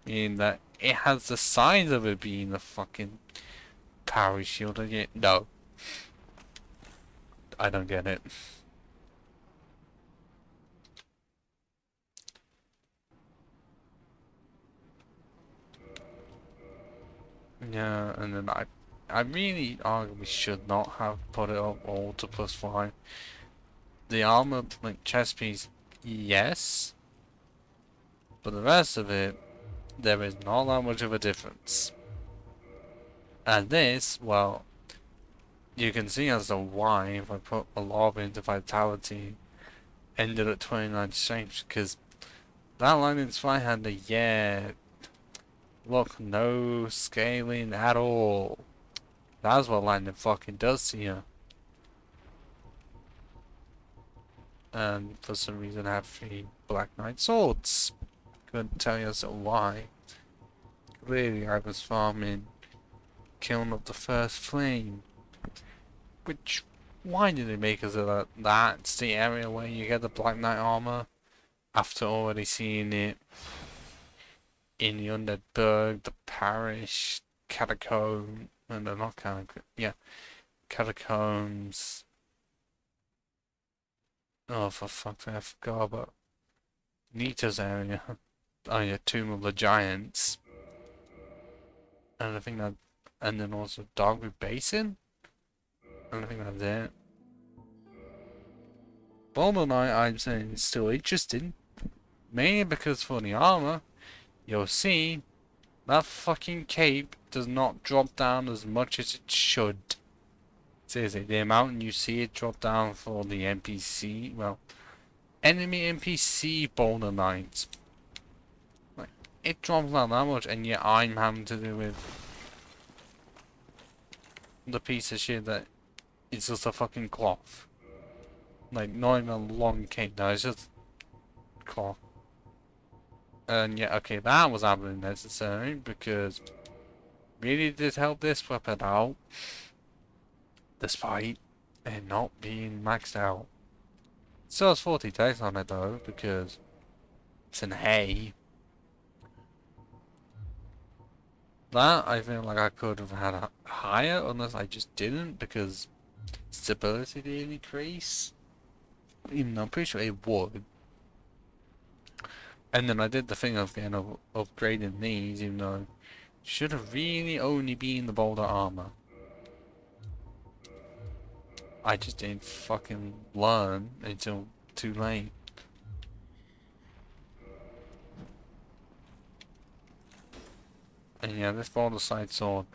S1: meaning that it has the size of it being a fucking power shield. And yet, no, I don't get it. Yeah, and then I really arguably should not have put it up all to +5. The armor, like chest piece, yes, but the rest of it, there is not that much of a difference. And this, well, you can see as to why if I put a lot into vitality, ended at 29 strength, because that lightning spy had the, yeah, look, no scaling at all. That's what lightning fucking does to you. And for some reason I have 3 Black Knight swords. Couldn't tell you as to why. Clearly I was farming, killing up the first flame. Which, why did they make us that? That's the area where you get the Black Knight armor? After already seeing it in the Undead Burg, the Parish, Catacomb, and not Catacomb, yeah, Catacombs. Oh, for fuck's sake, I forgot about Nita's area. Oh yeah, Tomb of the Giants. And I think that, and then also Dogwood Basin? And I think that's it. Boulder Knight, I'm saying, is still interesting. Mainly because for the armor, you'll see that fucking cape does not drop down as much as it should. Seriously, the amount you see it drop down for the NPC, well, enemy NPC Boulder Knights. Like, it drops down that much, and yet I'm having to do with the piece of shit that it's just a fucking cloth. Like, not even a long cape, no, it's just cloth. And yeah, okay, that was absolutely necessary because really did help this weapon out, despite it not being maxed out. Still has 40 attacks on it though, because it's an hay. That I feel like I could have had a higher, unless I just didn't, because stability didn't increase. Even though I'm pretty sure it would. And then I did the thing of getting upgrading these, even though it should have really only been the Boulder armor. I just didn't fucking learn until too late. And yeah, this Boulder Side Sword,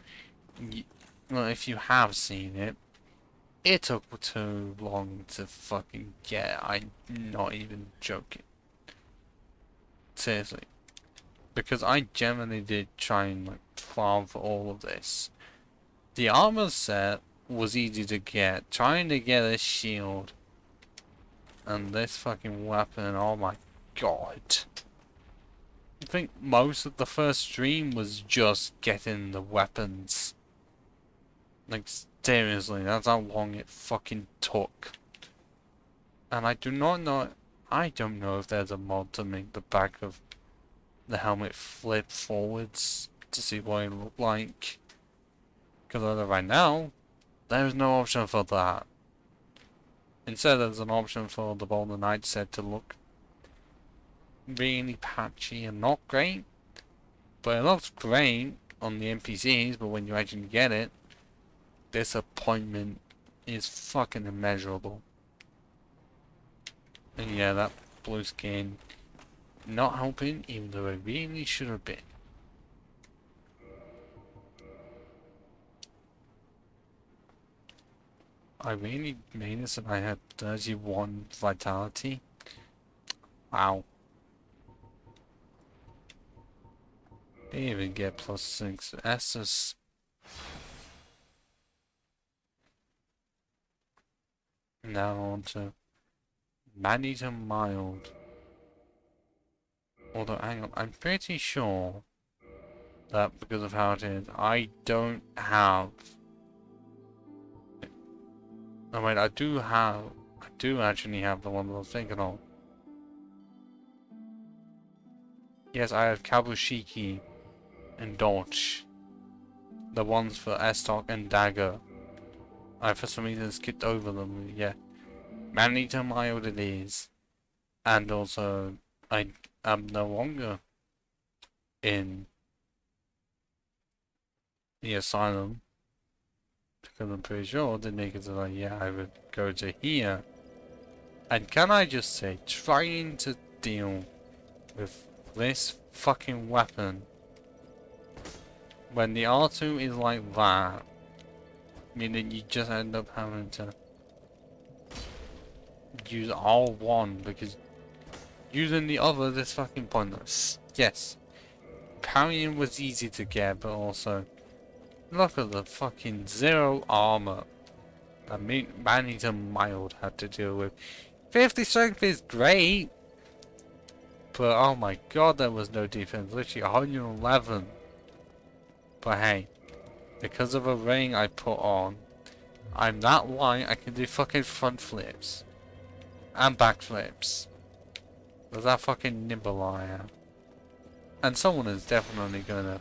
S1: well, if you have seen it, it took too long to fucking get. I'm not even joking. Seriously. Because I genuinely did try and like farm for all of this. The armor set was easy to get. Trying to get a shield and this fucking weapon, oh my god. I think most of the first stream was just getting the weapons. Like seriously, that's how long it fucking took. And I do not know I don't know if there's a mod to make the back of the helmet flip forwards to see what it look like. Because right now, there's no option for that. Instead, there's an option for the Bolder Knight set to look really patchy and not great. But it looks great on the NPCs, but when you actually get it, disappointment is fucking immeasurable. And yeah, that blue skin not helping, even though it really should have been. I really made this and I had 31 vitality. Wow. Didn't even get +6 S's. Now on to Maneater Mild. Although, hang on, I'm pretty sure that because of how it is, I don't have... Oh wait, I do actually have the one that I was thinking of. Yes, I have Kabushiki and Dodge. The ones for S-Stock and Dagger. I for some reason skipped over them, yeah. Maneater Mild it is. And also, I am no longer in the asylum. Because I'm pretty sure the niggas are like, yeah, I would go to here. And can I just say, trying to deal with this fucking weapon when the R2 is like that, meaning you just end up having to use R1 because using the other is fucking pointless. Yes, parrying was easy to get, but also look at the fucking 0 armor that Maneater Mild had to deal with. 50 strength is great, but oh my god, there was no defense. Literally 111. But hey, because of a ring I put on, I'm that light I can do fucking front flips and back flips. With that fucking nimble I am. And someone is definitely gonna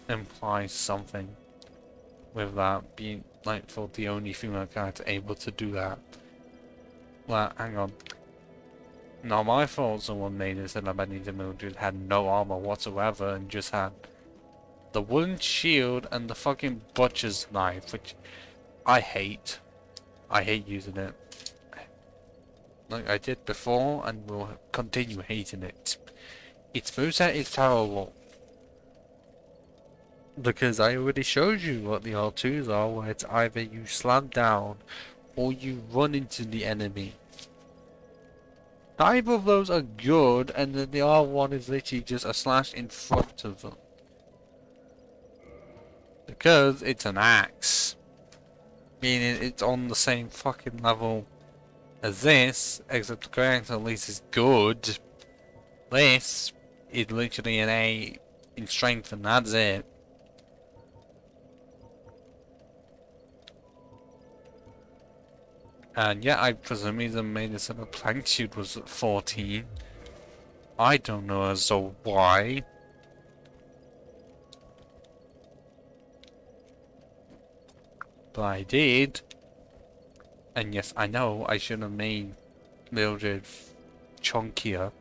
S1: imply something with that being like for the only female character able to do that. Well, hang on. Not my fault someone made it and Maneater Mildred had no armor whatsoever and just had the wooden shield and the fucking butcher's knife, which I hate. I hate using it. Like I did before and will continue hating it. Its moveset is terrible. Because I already showed you what the R2s are, where it's either you slam down or you run into the enemy. Neither of those are good, and then the R1 is literally just a slash in front of them. Because it's an axe. Meaning it's on the same fucking level as this, except the character at least is good. This is literally an A in strength and that's it. And yeah, I for some reason made this up a plank shoot was at 14. I don't know as to why. But I did. And yes, I know I should have made Mildred chunkier.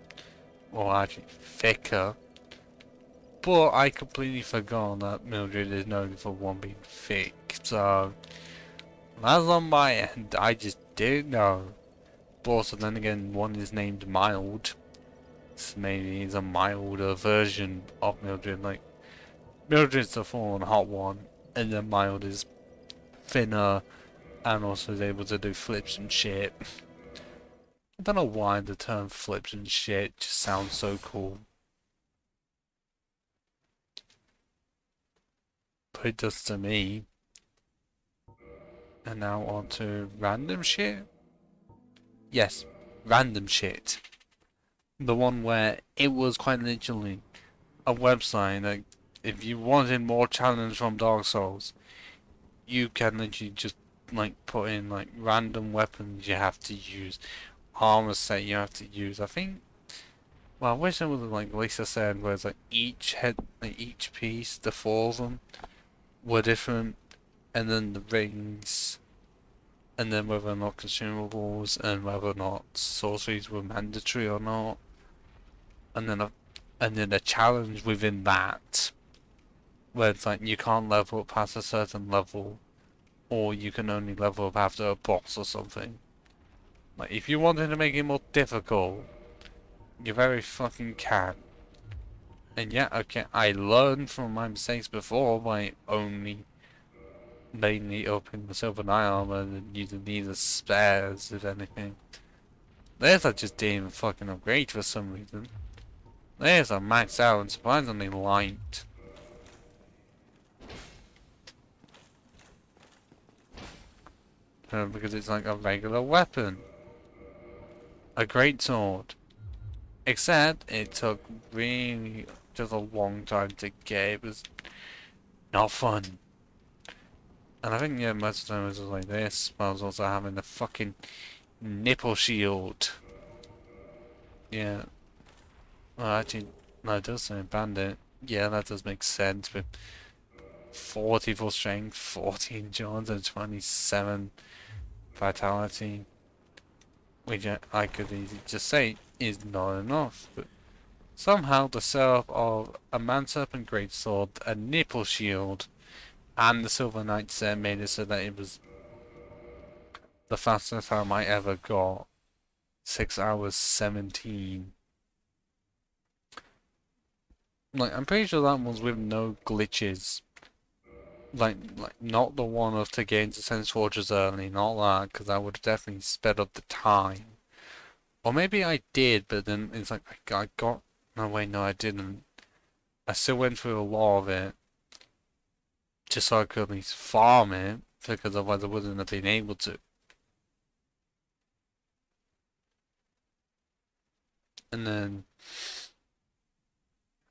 S1: Or actually thicker. But I completely forgot that Mildred is known for one being thick. So that's on my end. I just didn't know. But also then again, one is named Mild. So maybe it's a milder version of Mildred. Like Mildred's the full on hot one. And then Mild is thinner. And also is able to do flips and shit. I don't know why the term flips and shit just sounds so cool. But it does to me. And now on to random shit? Yes, random shit. The one where it was quite literally a website that if you wanted more challenge from Dark Souls, you can literally just like put in like random weapons you have to use. armor set you have to use. I think. Well, I wish it was like Lisa said, where it's like each head, like each piece, the four of them, were different, and then the rings, and then whether or not consumables, and whether or not sorceries were mandatory or not, and then a challenge within that, where it's like you can't level up past a certain level, or you can only level up after a boss or something. Like if you wanted to make it more difficult, you very fucking can. And yeah, okay, I learned from my mistakes before by only mainly opening the Silver Knight armor and using these as spares, if anything. Theirs I just didn't even fucking upgrade for some reason. Theirs are maxed out and surprisingly light. Because it's like a regular weapon. A great sword. Except it took really just a long time to get. It was not fun. And I think yeah, most of the time it was just like this, but I was also having the fucking nipple shield. Yeah. Well actually no, it does say bandit. Yeah, that does make sense with 40 full strength, 14 endurance and 27 vitality. Which I could easily just say is not enough, but somehow the setup of a Man Serpent Greatsword, a nipple shield, and the Silver Knight set made it so that it was the fastest time I ever got. 6 hours 17. Like, I'm pretty sure that was with no glitches. Like not the one of to get into Sense Fortress early, not that, because that would have definitely sped up the time. Or maybe I did, but then it's like I got. No, wait, no, I didn't. I still went through a lot of it just so I could at least farm it, because otherwise I wouldn't have been able to. And then,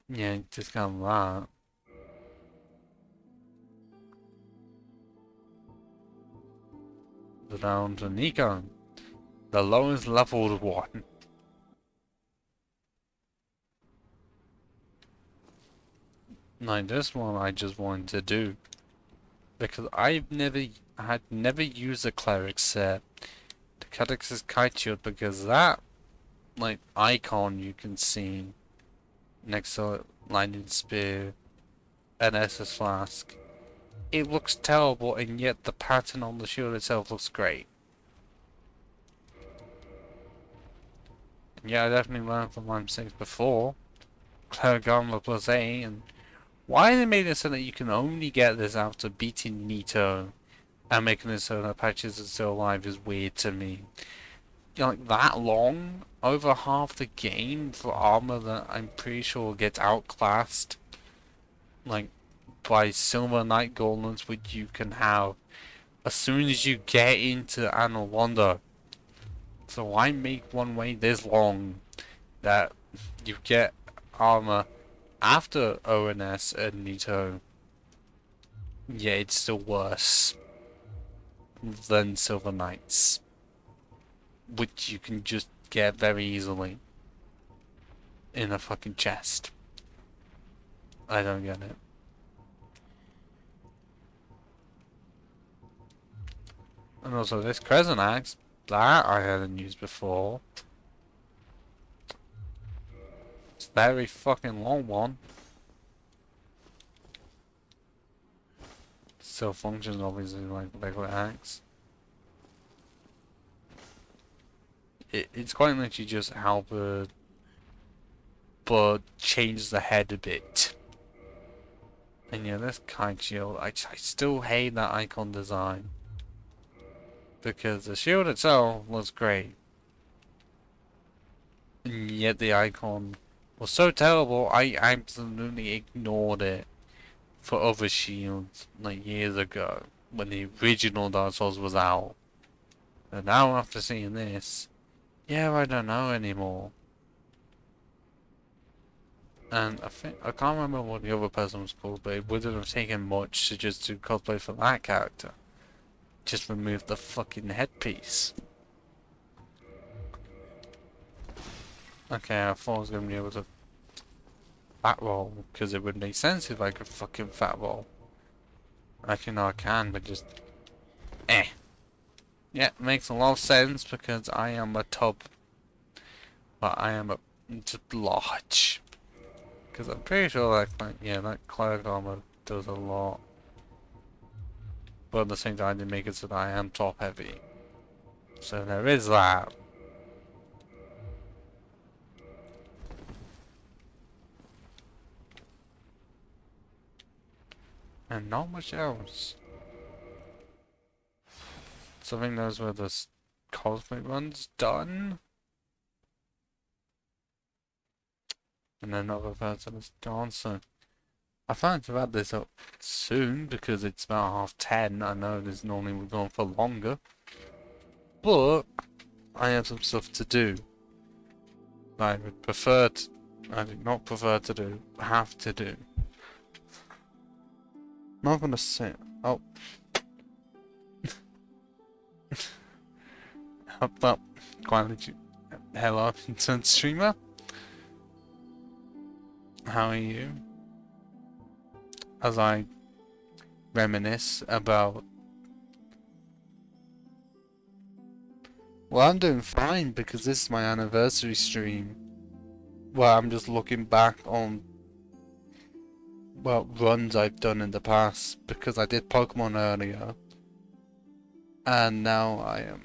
S1: yeah, just kind of that. But down to Nikon, the lowest leveled one. Like this one, I just wanted to do because I had never used a cleric set. The Cadix's Kite Shield, because that like icon you can see next to Lightning Spear and Estus Flask, it looks terrible, and yet the pattern on the shield itself looks great. And yeah, I definitely learned from my mistakes before. Cleric Armor plus A, and why they made it so that you can only get this after beating Nito and making it so that Patches is still alive is weird to me. You know, like that long, over half the game for armor that I'm pretty sure gets outclassed, like by Silver Knight Gauntlets, which you can have as soon as you get into Anor Londo. So why make one wait this long that you get armor after ONS and Nito? Yeah, it's still worse than Silver Knights, which you can just get very easily in a fucking chest. I don't get it. And also this Crescent Axe, that I hadn't used before. It's a very fucking long one. Still functions obviously like regular axe. It's quite literally just halberd, but changes the head a bit. And yeah, this Kite Shield, I still hate that icon design. Because the shield itself looks great. And yet the icon was so terrible, I absolutely ignored it for other shields like years ago when the original Dark Souls was out. And now after seeing this, yeah, I don't know anymore. And I can't remember what the other person was called, but it wouldn't have taken much to just do cosplay for that character. Just remove the fucking headpiece. Okay, I thought I was gonna be able to fat roll, because it would make sense if I could fucking fat roll. Actually, no, I can, but just... Eh. Yeah, makes a lot of sense, because I am a tub. But I am a... just large. Because I'm pretty sure that, yeah, that cleric armor does a lot. But at the same time, they make it so that I am top heavy. So there is that. And not much else. So I think those were the cosmic runs done. And another person is gone, so I plan to wrap this up soon because it's about 10:30. I know this normally would go on for longer. But I have some stuff to do. I would prefer to, I do not prefer to do, have to do. I'm not gonna say, oh. Well, quite hello, internet streamer. How are you? As I reminisce about... Well, I'm doing fine because this is my anniversary stream. Where I'm just looking back on what runs I've done in the past because I did Pokemon earlier. And now I am...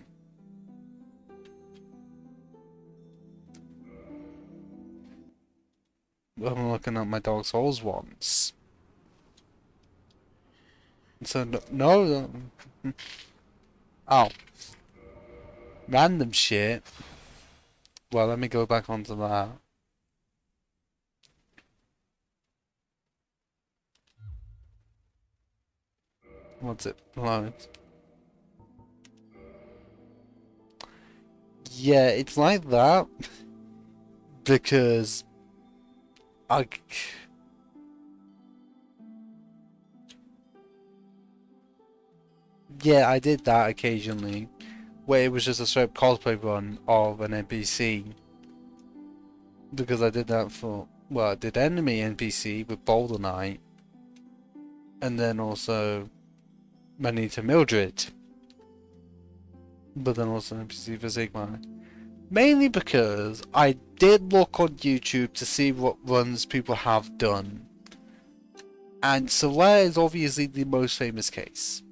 S1: I'm looking at my Dark Souls ones. So, no... Oh. Random shit. Well, let me go back onto that. What's it? Load. Yeah, it's like that. Because... Yeah, I did that occasionally. Where it was just a straight cosplay run of an NPC. Because I did that for... Well, I did Enemy NPC with Boulder Knight. And then also... Manita Mildred. But then also NPC for Sigma. Mainly because I did look on YouTube to see what runs people have done. And Solaire is obviously the most famous case.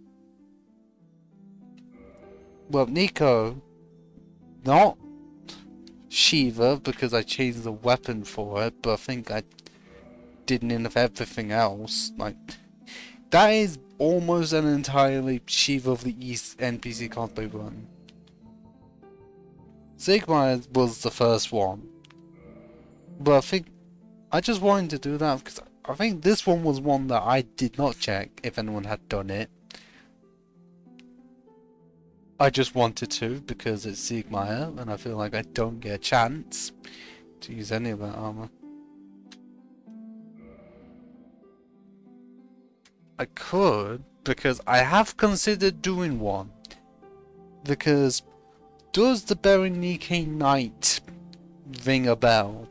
S1: Well, Nico, not Shiva, because I changed the weapon for it, but I think I did enough everything else. Like, that is almost an entirely Shiva of the East NPC cosplay run. Sigma was the first one. But I think I just wanted to do that because I think this one was one that I did not check if anyone had done it. I just wanted to because it's Siegmeyer and I feel like I don't get a chance to use any of that armor. I could because I have considered doing one. Because does the Berenike Knight ring a bell?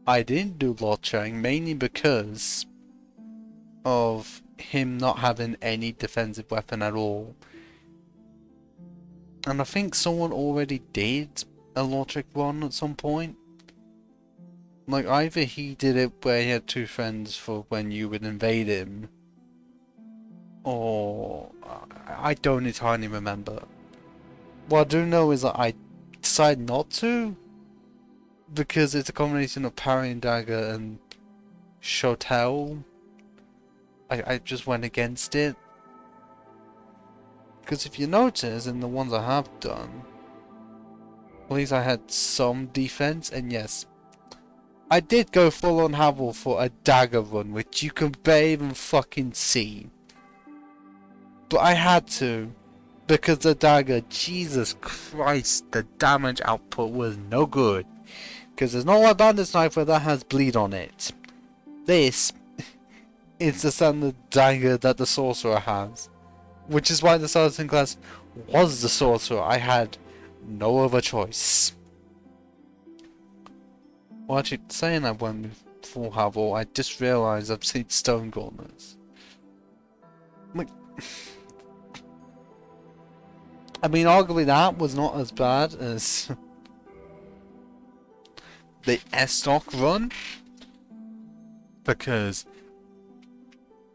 S1: I didn't do Lord Chang mainly because of him not having any defensive weapon at all. And I think someone already did a Lotric one at some point. Like either he did it where he had two friends for when you would invade him. Or I don't entirely remember. What I do know is that I decided not to. Because it's a combination of Parry and Dagger and Shotel. I just went against it. Because if you notice, in the ones I have done, at least I had some defense, and yes, I did go full on Havel for a dagger run, which you can barely even fucking see. But I had to, Because the dagger, Jesus Christ, the damage output was no good. Because there's no a bandit sniper that has bleed on it. This is the standard dagger that the sorcerer has. Which is why the starting class was the sorcerer. I had no other choice. Well, actually, saying I went with full Havel, I just realised I've seen Stone Gauntlets. Like, I mean, arguably that was not as bad as the S-Stock run. Because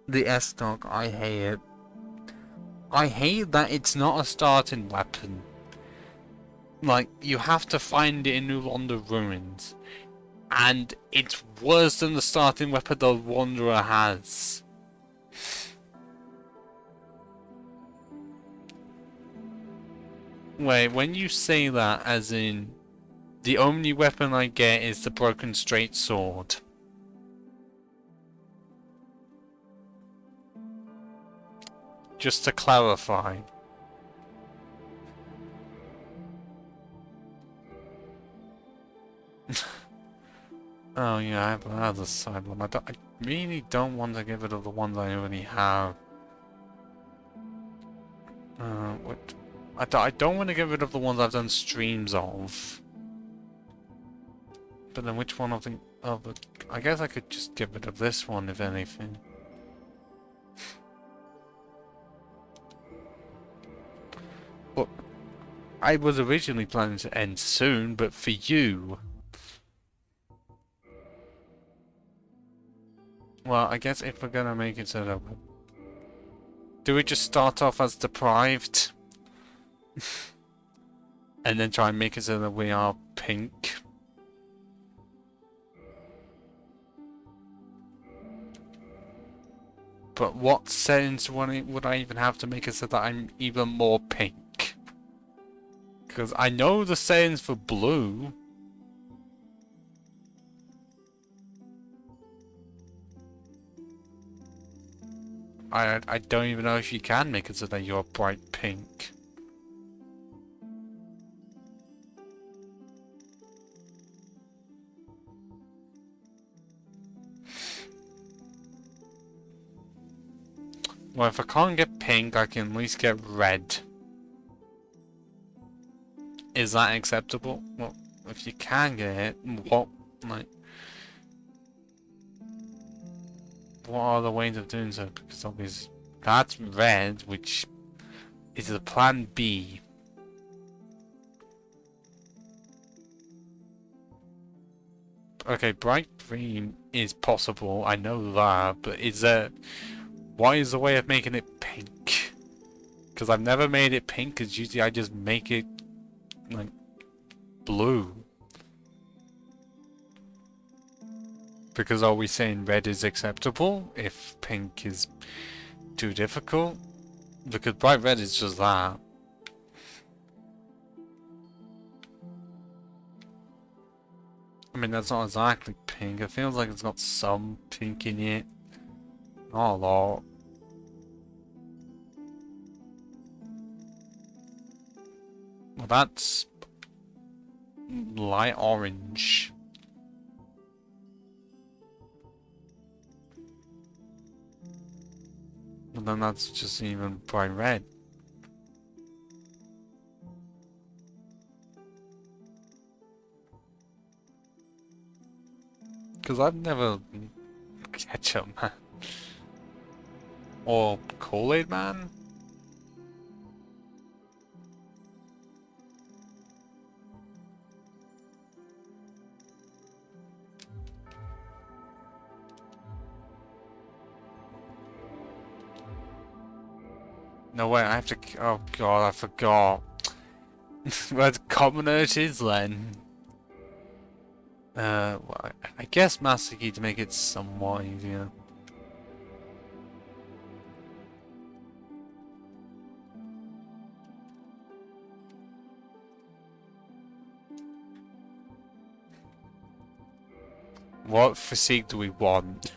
S1: the S-Stock, I hate it. I hate that it's not a starting weapon. Like, you have to find it in Ulanda Ruins. And it's worse than the starting weapon the Wanderer has. Wait, when you say that, as in, the only weapon I get is the broken straight sword. Just to clarify. Oh yeah, I have another side one. I really don't want to get rid of the ones I already have. What? I don't want to get rid of the ones I've done streams of. But then which one of the... Oh, but I guess I could just get rid of this one, if anything. But I was originally planning to end soon, but for you... Well, I guess if we're gonna make it so that... Do we just start off as deprived? And then try and make it so that we are pink? But what settings would I even have to make it so that I'm even more pink? Because I know the settings for blue. I don't even know if you can make it so that you're bright pink. Well, if I can't get pink, I can at least get red. Is that acceptable? Well, if you can get it, what are the ways of doing so? Because obviously that's red, which is the plan B. Okay, bright green is possible, I know that, but is there... What is the way of making it pink? Because I've never made it pink, because usually I just make it, like, blue. Because are we saying red is acceptable if pink is too difficult? Because bright red is just that. I mean, that's not exactly pink. It feels like it's got some pink in it. Not a lot. Well, that's light orange. And then that's just even bright red. Because I've never... Ketchup Man. Or Kool-Aid Man? No way, I have to... Oh god, I forgot. Where the common earth is then. Well, I guess Master Key to make it somewhat easier. What physique do we want?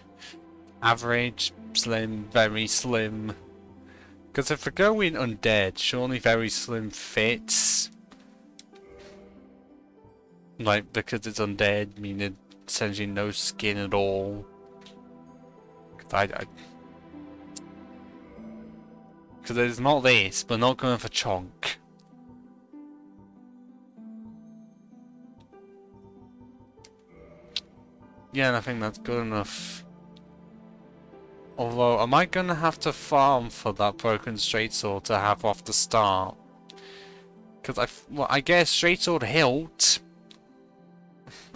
S1: Average, slim, very slim, Because if we're going undead, surely very slim fits. Like, because it's undead, meaning essentially no skin at all. Because because it's not this, we're not going for chunk. Yeah, and I think that's good enough. Although, am I gonna have to farm for that broken straight sword to have off the start? Because well, I guess straight sword hilt.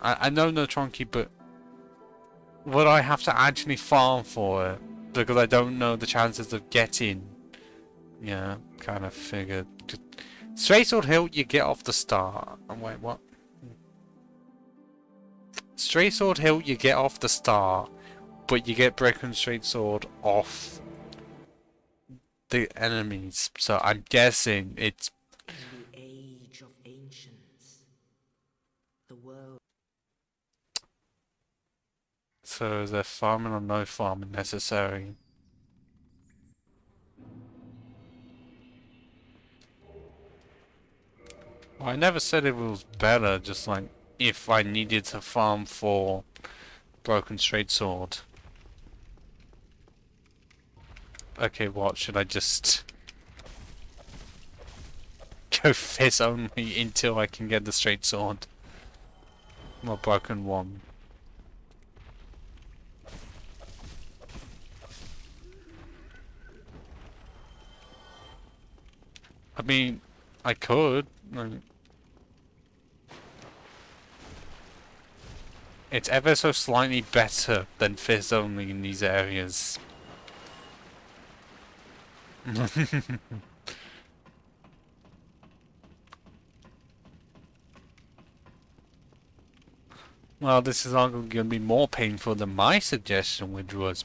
S1: I know no trunky, but would I have to actually farm for it? Because I don't know the chances of getting. Yeah, kind of figured. Straight sword hilt you get off the start. Oh, wait, what? Straight sword hilt you get off the start, but you get broken straight sword off the enemies. So I'm guessing it's.
S4: In the age of ancients, the world.
S1: So is there farming or no farming necessary? Well, I never said it was better, just like if I needed to farm for broken straight sword. Okay, what should I just go fizz only until I can get the straight sword? Or broken one. I mean, I could. It's ever so slightly better than fizz only in these areas. Well, this is arguably going to be more painful than my suggestion, which was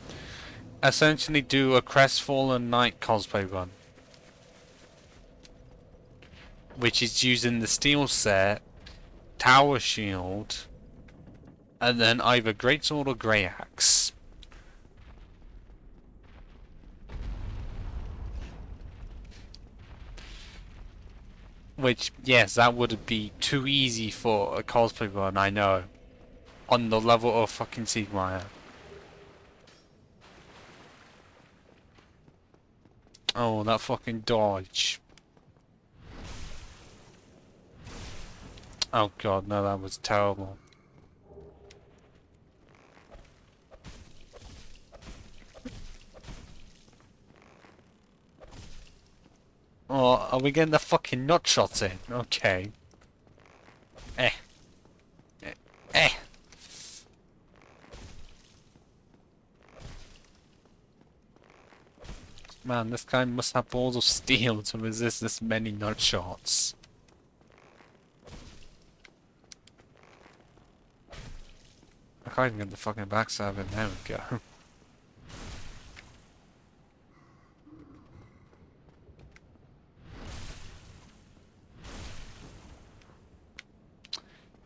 S1: essentially do a Crestfallen Knight cosplay run. Which is using the steel set, tower shield, and then either greatsword or grey axe. Which, yes, that would be too easy for a cosplay run, I know. On the level of fucking Siegmeyer. Oh, that fucking dodge. Oh god, no, that was terrible. Oh, are we getting the fucking nut shots in? Okay. Eh. Eh. Eh. Man, this guy must have balls of steel to resist this many nut shots. I can't even get the fucking backstab in. There we go.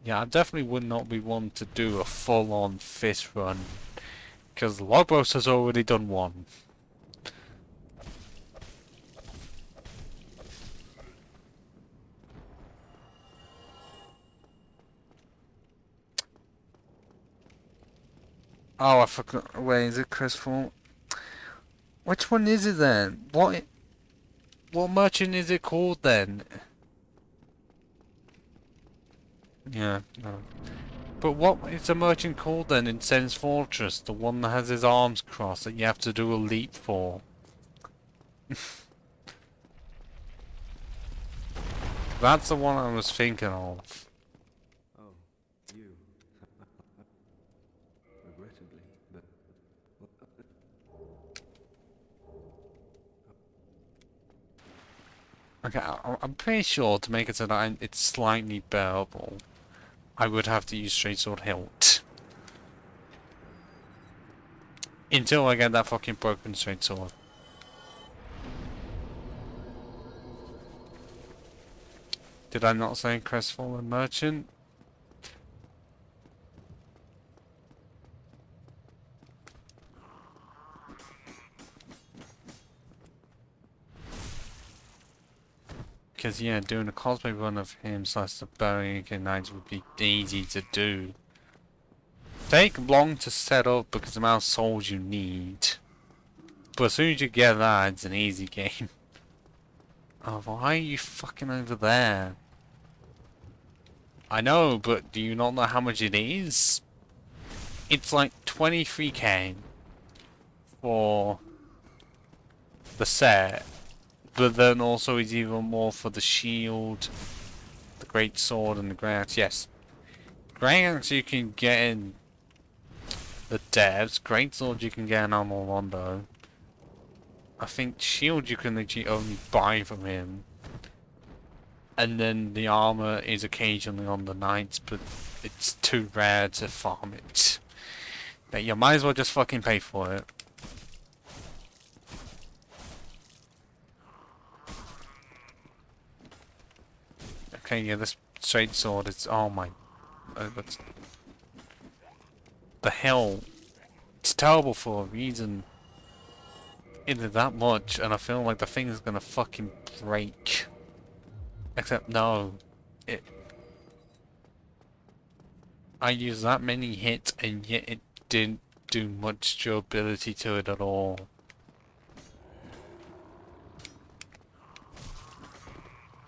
S1: Yeah, I definitely would not be one to do a full-on fist run, because Lobos has already done one. Oh, I forgot. Wait, is it Crestfall? Which one is it then? What merchant is it called then? Yeah, no. But what is the merchant called then in Sen's Fortress? The one that has his arms crossed that you have to do a leap for. That's the one I was thinking of.
S5: Oh, you. Regrettably, but...
S1: Okay, I'm pretty sure to make it so that it's slightly bearable, I would have to use straight sword hilt. Until I get that fucking broken straight sword. Did I not say Crestfallen Merchant? Because yeah, doing a cosplay run of him slash the Barbarian Knights would be easy to do. Take long to set up because the amount of souls you need. But as soon as you get that, it's an easy game. Oh, why are you fucking over there? I know, but do you not know how much it is? It's like 23k for the set, but then also it's even more for the shield, the great sword, and the great axe. Yes, great axe you can get in the devs. Great sword you can get in Armor Rondo. I think shield you can literally only buy from him. And then the armor is occasionally on the knights, but it's too rare to farm it. But you might as well just fucking pay for it. Okay, yeah, this straight sword is... Oh my... that's... The hell? It's terrible for a reason. It did that much, and I feel like the thing is gonna fucking break. Except no, I used that many hits and yet it didn't do much durability to it at all.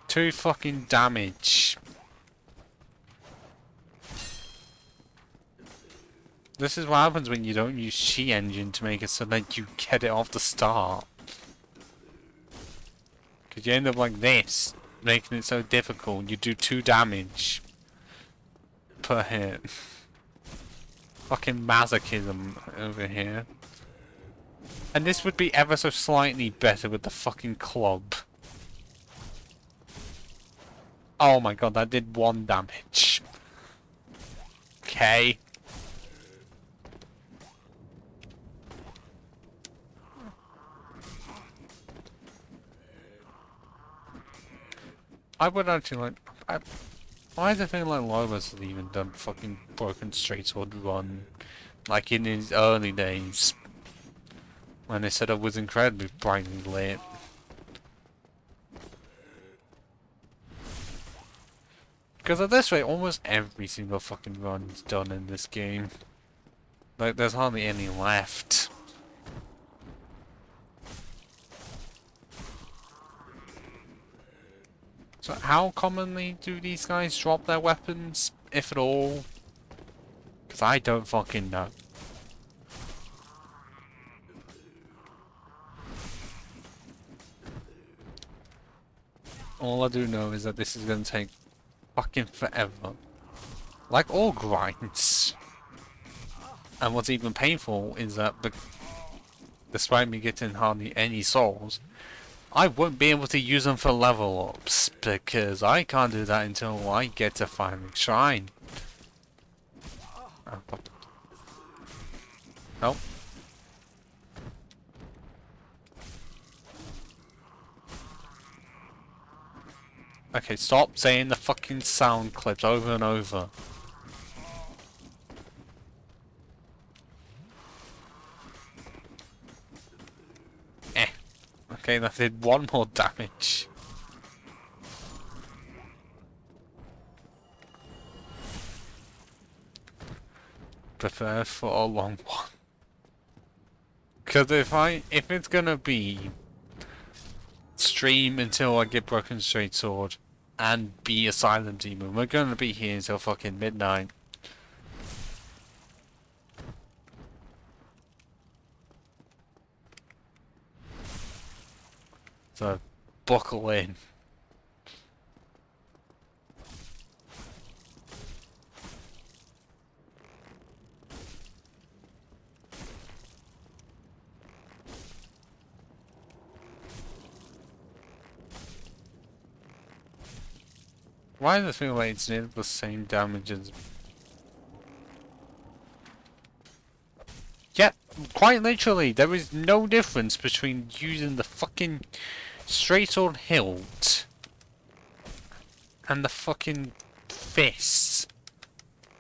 S1: Two fucking damage. This is what happens when you don't use Chi Engine to make it so that you get it off the start. Cause you end up like this. Making it so difficult, you do 2 damage per hit. Fucking masochism over here. And this would be ever so slightly better with the fucking club. Oh my god, that did 1 damage. Okay. I would actually like... why is it feeling like Lobos has even done fucking Broken Straight Sword run? Like in his early days. When they said it was incredibly brightly lit. Because at this rate, almost every single fucking run is done in this game. Like, there's hardly any left. So how commonly do these guys drop their weapons, if at all? Because I don't fucking know. All I do know is that this is going to take fucking forever. Like all grinds. And what's even painful is that despite me getting hardly any souls, I won't be able to use them for level ups, because I can't do that until I get to Final Shrine. Oh, fuck. Nope. Okay, stop saying the fucking sound clips over and over. Okay, that did 1 more damage. Prepare for a long one. Because if it's gonna be stream until I get Broken Straight Sword and be a Silent Demon, we're gonna be here until fucking midnight. So, buckle in. Why does it feel like it's nearly the same damage as... Yeah, quite literally, there is no difference between using the fucking straight sword hilt and the fucking fists.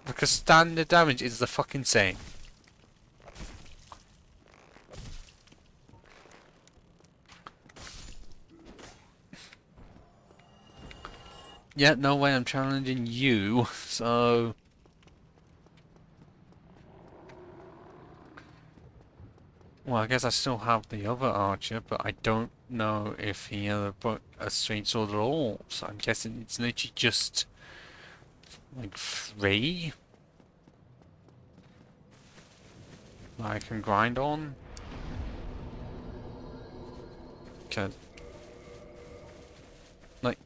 S1: Because standard damage is the fucking same. Yeah, no way I'm challenging you, so... Well, I guess I still have the other archer, but I don't know if he ever put a straight sword at all, so I'm guessing it's literally just... like 3 that I can grind on. Cause, like,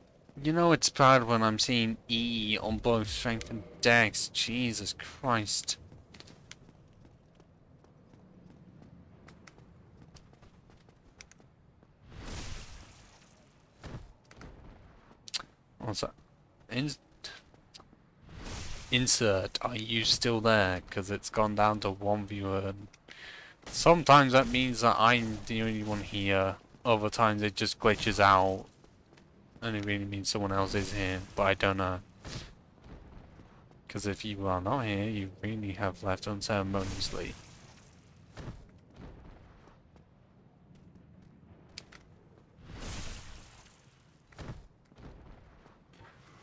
S1: you know it's bad when I'm seeing E on both strength and dex. Jesus Christ. Also, insert, are you still there? Because it's gone down to 1 viewer. Sometimes that means that I'm the only one here. Other times it just glitches out. And it really means someone else is here. But I don't know. Because if you are not here, you really have left unceremoniously.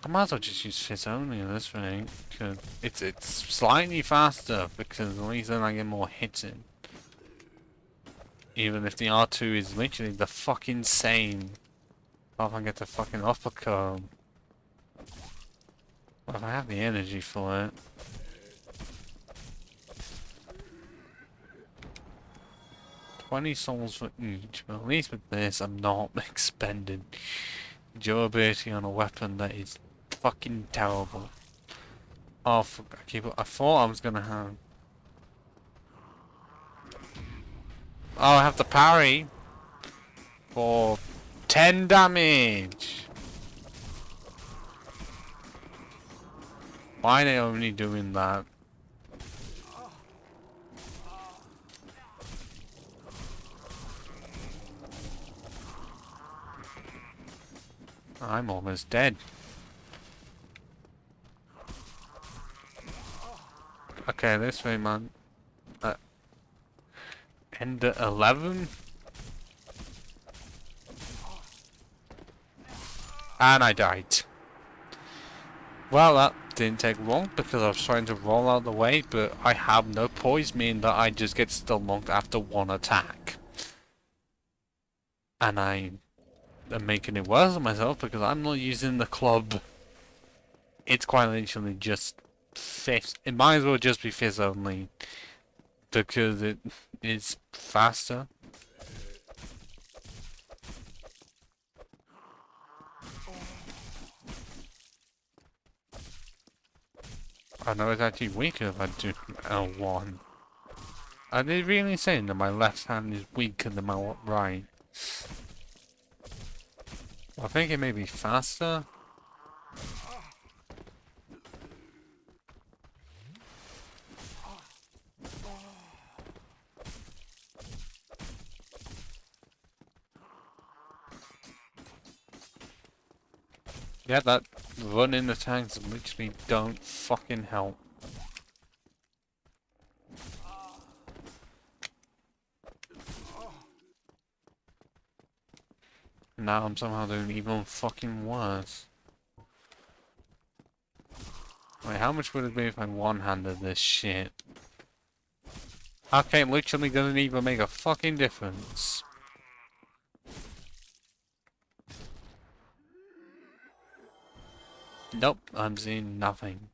S1: I might as well just use Fizz only at this rate. Cause it's slightly faster because at least then I get more hits in. Even if the R2 is literally the fucking same. If I get the fucking uppercut. Well, if I have the energy for it. $20 souls for each, but at least with this I'm not expending durability on a weapon that is fucking terrible. Oh, I thought I was gonna have... Oh, I have the parry for 10 damage. Why are they only doing that? I'm almost dead. Okay, this way, man. End at 11. And I died. Well, that didn't take long because I was trying to roll out of the way, but I have no poise, meaning that I just get stun locked after 1 attack. And I am making it worse on myself because I'm not using the club. It's quite literally just Fizz. It might as well just be Fizz only because it is faster. I know it's actually weaker if I do L1. Are they really saying that my left hand is weaker than my right? I think it may be faster. Yeah, that running attacks literally don't fucking help. Now I'm somehow doing even fucking worse. Wait, how much would it be if I one-handed this shit? Okay, it literally doesn't even make a fucking difference. Nope, I'm seeing nothing.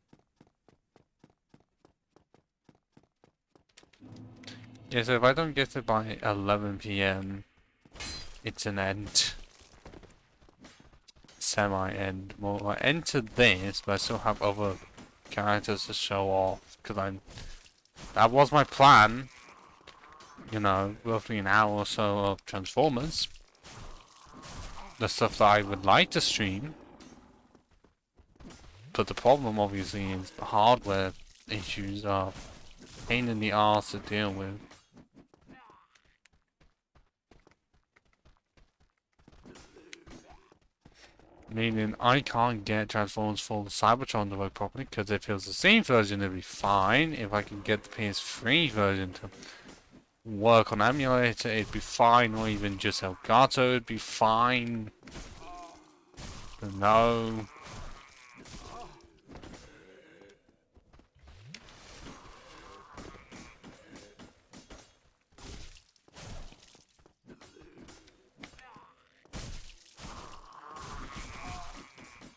S1: Yeah, so if I don't get it by 11 PM, it's an end. Semi-end. Well, I entered this, but I still have other characters to show off, because that was my plan. You know, roughly an hour or so of Transformers. The stuff that I would like to stream. But the problem, obviously, is the hardware issues are a pain in the arse to deal with. Meaning, I can't get Transformers for the Cybertron to work properly, because if it was the same version, it'd be fine. If I can get the PS3 version to work on emulator, it'd be fine, or even just Elgato, it'd be fine. But no.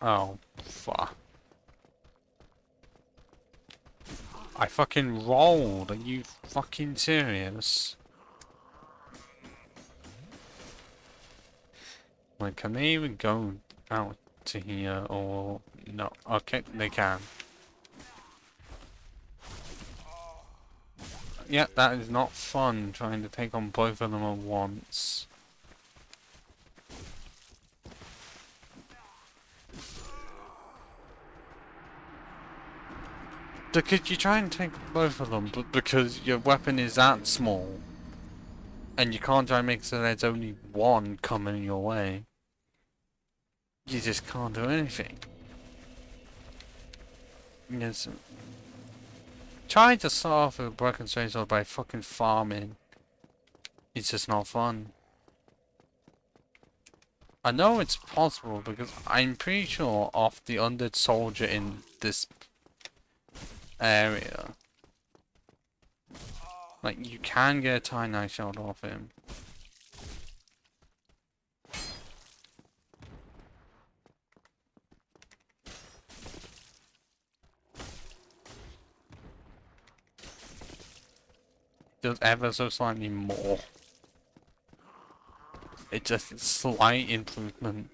S1: Oh, fuck. I fucking rolled. Are you fucking serious? Like, can they even go out to here or no? Okay, they can. Yeah, that is not fun trying to take on both of them at once. Because you try and take both of them, but because your weapon is that small, and you can't try and make so there's only one coming your way, you just can't do anything. Yes. Trying to start off with a broken straight sword by fucking farming, it's just not fun. I know it's possible because I'm pretty sure of the undead soldier in this area, like, you can get a tie knife shot off him. Does ever so slightly more. It's just a slight improvement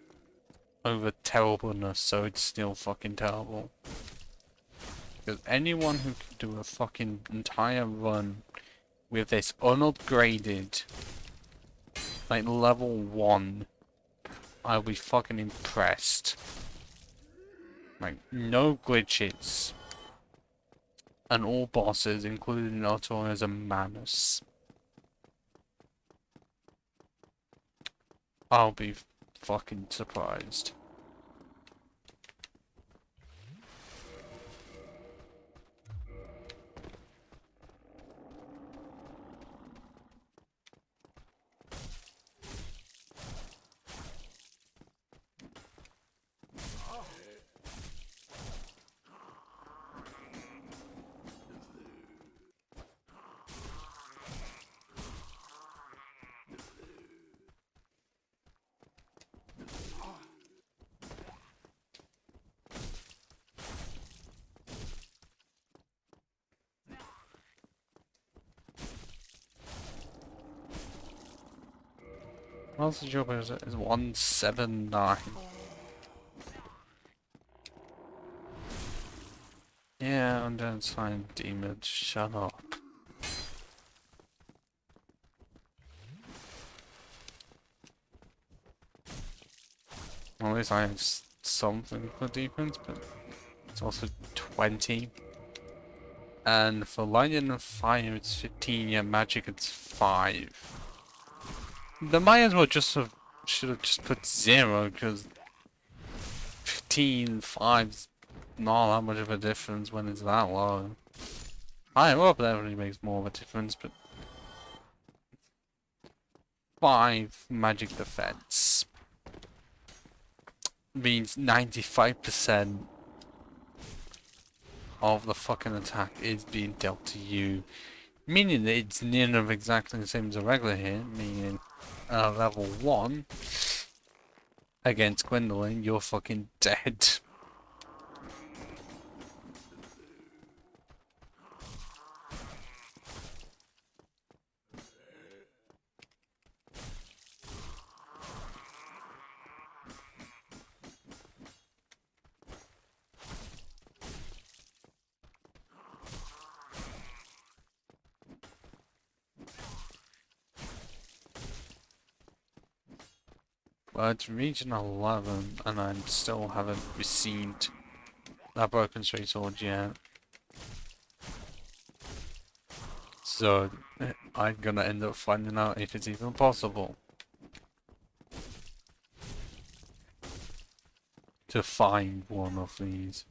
S1: over terribleness, so it's still fucking terrible. Because anyone who can do a fucking entire run with this unupgraded, like level 1, I'll be fucking impressed. Like, no glitches. And all bosses, including Altorius and Manus. I'll be fucking surprised. What's the job is? Is 179. Yeah, and then sign demon. Shut up. Well, at least I have something for defense, but it's also 20. And for lightning and fire, it's 15. Yeah, magic, it's 5. They might as well just have should have just put 0, because 15, 5's not that much of a difference when it's that low. Higher up definitely makes more of a difference, but 5 magic defense means 95% of the fucking attack is being dealt to you, meaning that it's near of exactly the same as a regular hit, meaning level 1 against Gwendolyn, you're fucking dead. Well, it's region 11 and I still haven't received that broken straight sword yet. So, I'm gonna end up finding out if it's even possible to find one of these.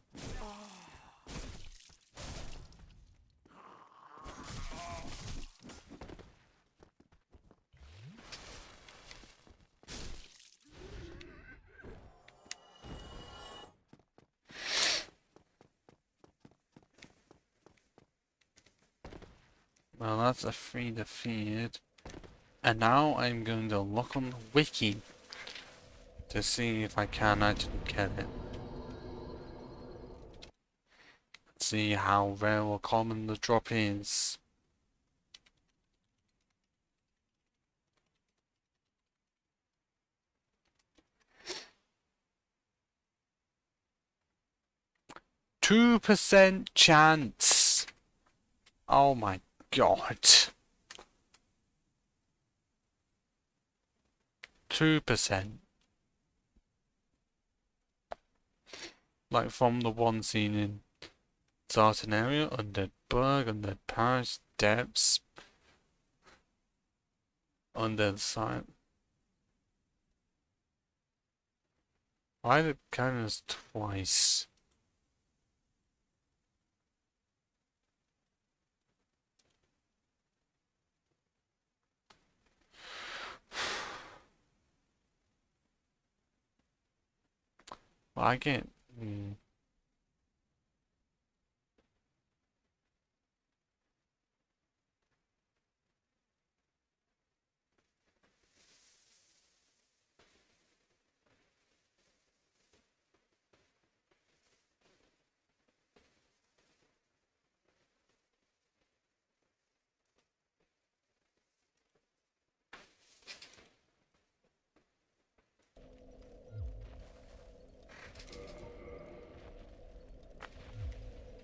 S1: Well, that's a free defeat. And now I'm going to look on the wiki to see if I can actually get it. See how rare or common the drop is. %2 chance. Oh my god. 2%. Like from the one seen in Zartanaria, Undead Bug, Undead Parish, Depths, Undead Site. Why did counters twice? Well, I get.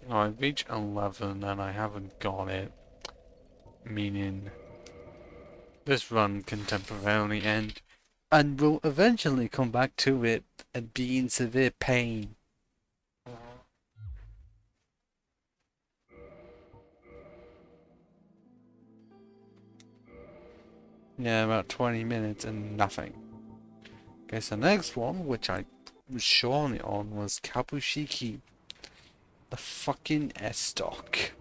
S1: No, I reached 11 and I haven't got it. Meaning, this run can temporarily end and will eventually come back to it and be in severe pain. Yeah, about 20 minutes and nothing. Okay, so the next one, which I was shortly on, was Kabushiki. The fucking S-Stock.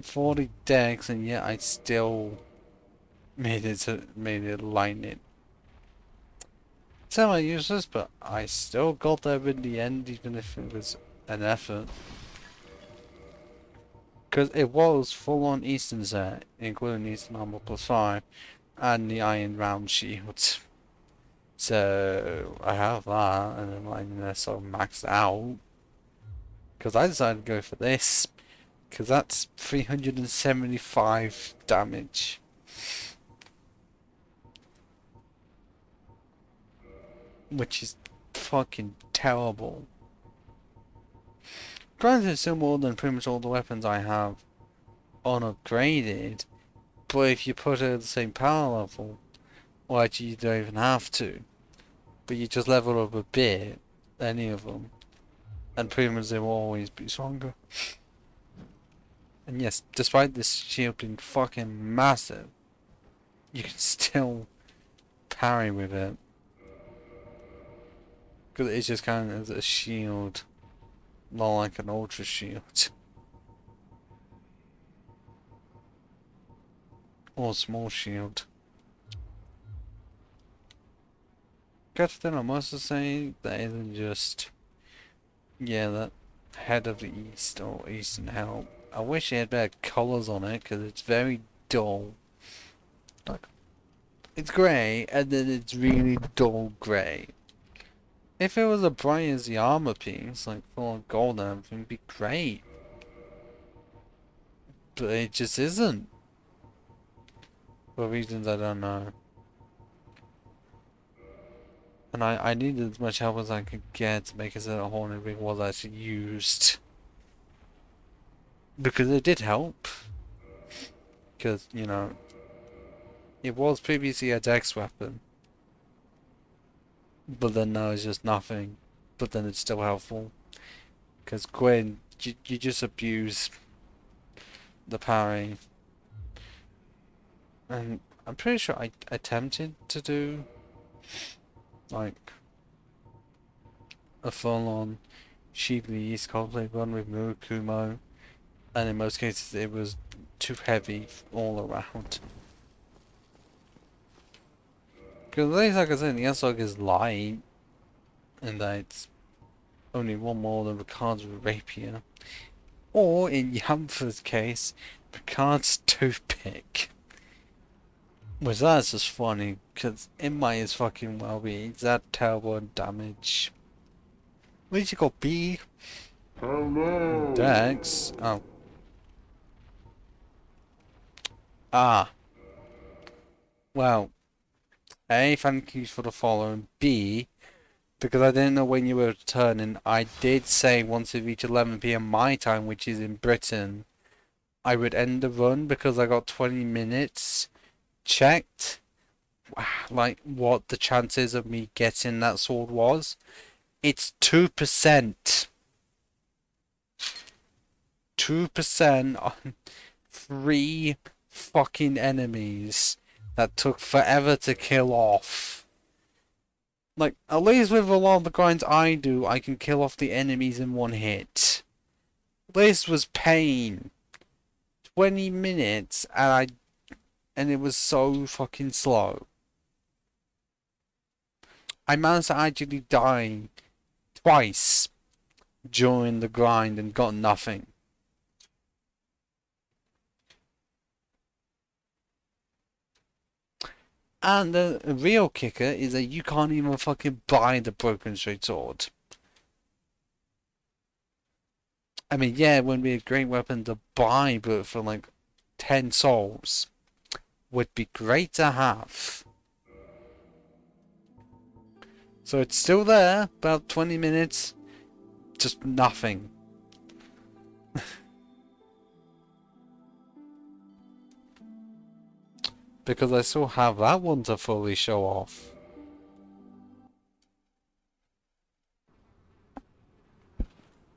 S1: 40 decks, and yet I still made it line it. Semi-useless, but I still got there in the end, even if it was an effort. Because it was full-on Eastern set, including Eastern Armor +5, and the Iron Round Shields. So, I have that, and then like, they're sort of maxed out. Because I decided to go for this, because that's 375 damage. Which is fucking terrible. Granted, it's still more than pretty much all the weapons I have unupgraded, but if you put it at the same power level, well, actually you don't even have to. But you just level up a bit, any of them, and pretty much they will always be stronger. And yes, despite this shield being fucking massive, you can still parry with it. Because it's just kind of a shield, not like an ultra shield. Or a small shield. Got to I must say that isn't just, yeah, that Head of the East or Eastern Help. I wish it had better colours on it because it's very dull. Like, it's grey and then it's really dull grey. If it was as bright as the armor piece, like full of gold and everything, it'd be great. But it just isn't. For reasons I don't know. And I needed as much help as I could get to make it so that Hornet Ring was actually used. Because it did help. Because, you know, it was previously a dex weapon. But then now it's just nothing. But then it's still helpful. Because Gwen, you just abuse the parry. And I'm pretty sure I attempted to do like a full-on Shiva East cosplay run with Murakumo, and in most cases it was too heavy all around. Because at least like I said, the S-Log is light, and that it's only one more than Ricard's Rapier. Or in Yamfa's case, Ricard's Toothpick. Which that's just funny, because it might as fucking well be exact terrible damage. At least you got B. Dex? Oh. Ah. Well, A, thank you for the follow, and B, because I didn't know when you were returning, I did say once it reached 11 PM my time, which is in Britain, I would end the run because I got 20 minutes checked, like what the chances of me getting that sword was. It's 2%. 2% on 3 fucking enemies that took forever to kill off. Like, at least with a lot of the grinds I do, I can kill off the enemies in one hit. This was pain. 20 minutes and it was so fucking slow. I managed to actually die twice during the grind and got nothing. And the real kicker is that you can't even fucking buy the Broken Straight Sword. I mean, yeah, it wouldn't be a great weapon to buy, but for like 10 souls would be great to have. So it's still there, about 20 minutes, just nothing. Because I still have that one to fully show off.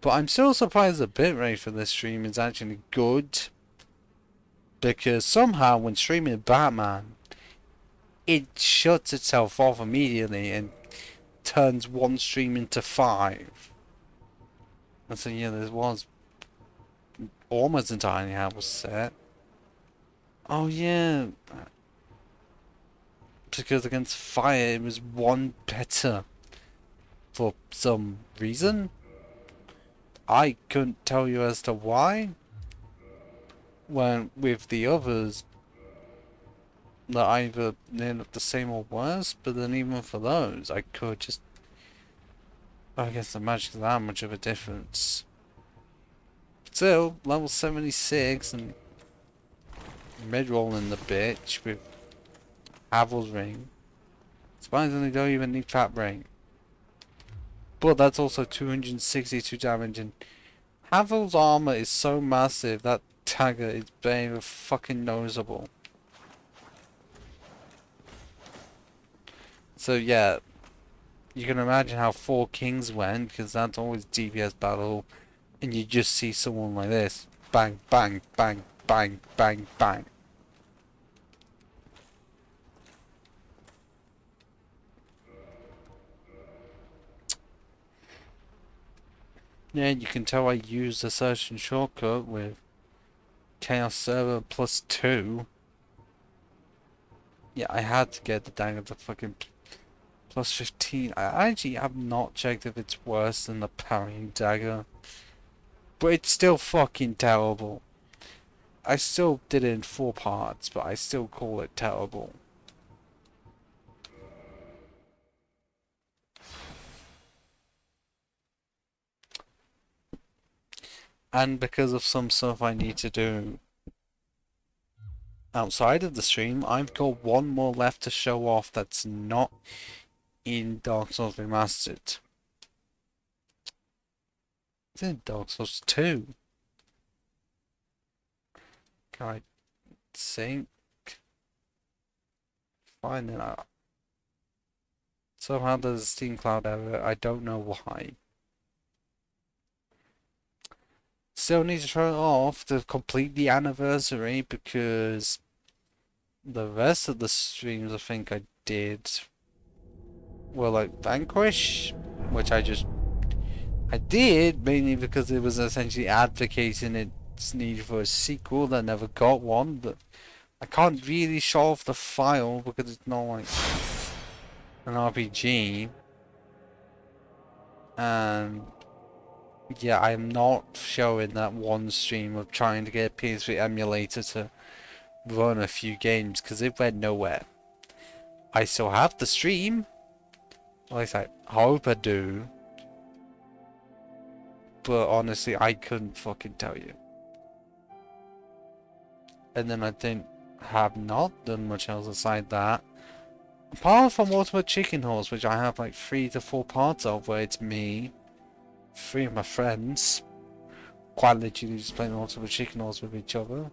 S1: But I'm still surprised the bitrate for this stream is actually good. Because somehow when streaming Batman, it shuts itself off immediately and turns one stream into 5. And so yeah, there was almost entirely how it was set. Oh yeah. Because against fire it was 1 better. For some reason. I couldn't tell you as to why. When with the others, they're either near the same or worse, but then even for those, I could just... I guess the magic's that much of a difference. Still, level 76 and mid-rolling the bitch with Havel's Ring. Surprisingly, don't even need Fat Ring. But that's also 262 damage, and Havel's armor is so massive that dagger is very fucking noticeable. So yeah, you can imagine how 4 Kings went, because that's always DPS battle, and you just see someone like this. Bang, bang, bang, bang, bang, bang. Yeah, you can tell I used the search and shortcut with Chaos Server +2. Yeah, I had to get the dagger to fucking +15. I actually have not checked if it's worse than the parrying dagger. But it's still fucking terrible. I still did it in 4 parts, but I still call it terrible. And because of some stuff I need to do outside of the stream, I've got one more left to show off that's not in Dark Souls Remastered. It's in Dark Souls 2. Can I sync? Find it out. Somehow there's a Steam Cloud error. I don't know why. Still need to turn it off to complete the anniversary because the rest of the streams I think I did were like Vanquish, which I did mainly because it was essentially advocating its need for a sequel that never got one, but I can't really show off the file because it's not like an RPG. And yeah, I'm not showing that one stream of trying to get a PS3 emulator to run a few games because it went nowhere. I still have the stream. At least I hope I do. but honestly, I couldn't fucking tell you. And then I think have not done much else aside that. Apart from Ultimate Chicken Horse, which I have like 3 to 4 parts of, where it's me, 3 of my friends, quite literally just playing Ultimate Chicken Horse with each other.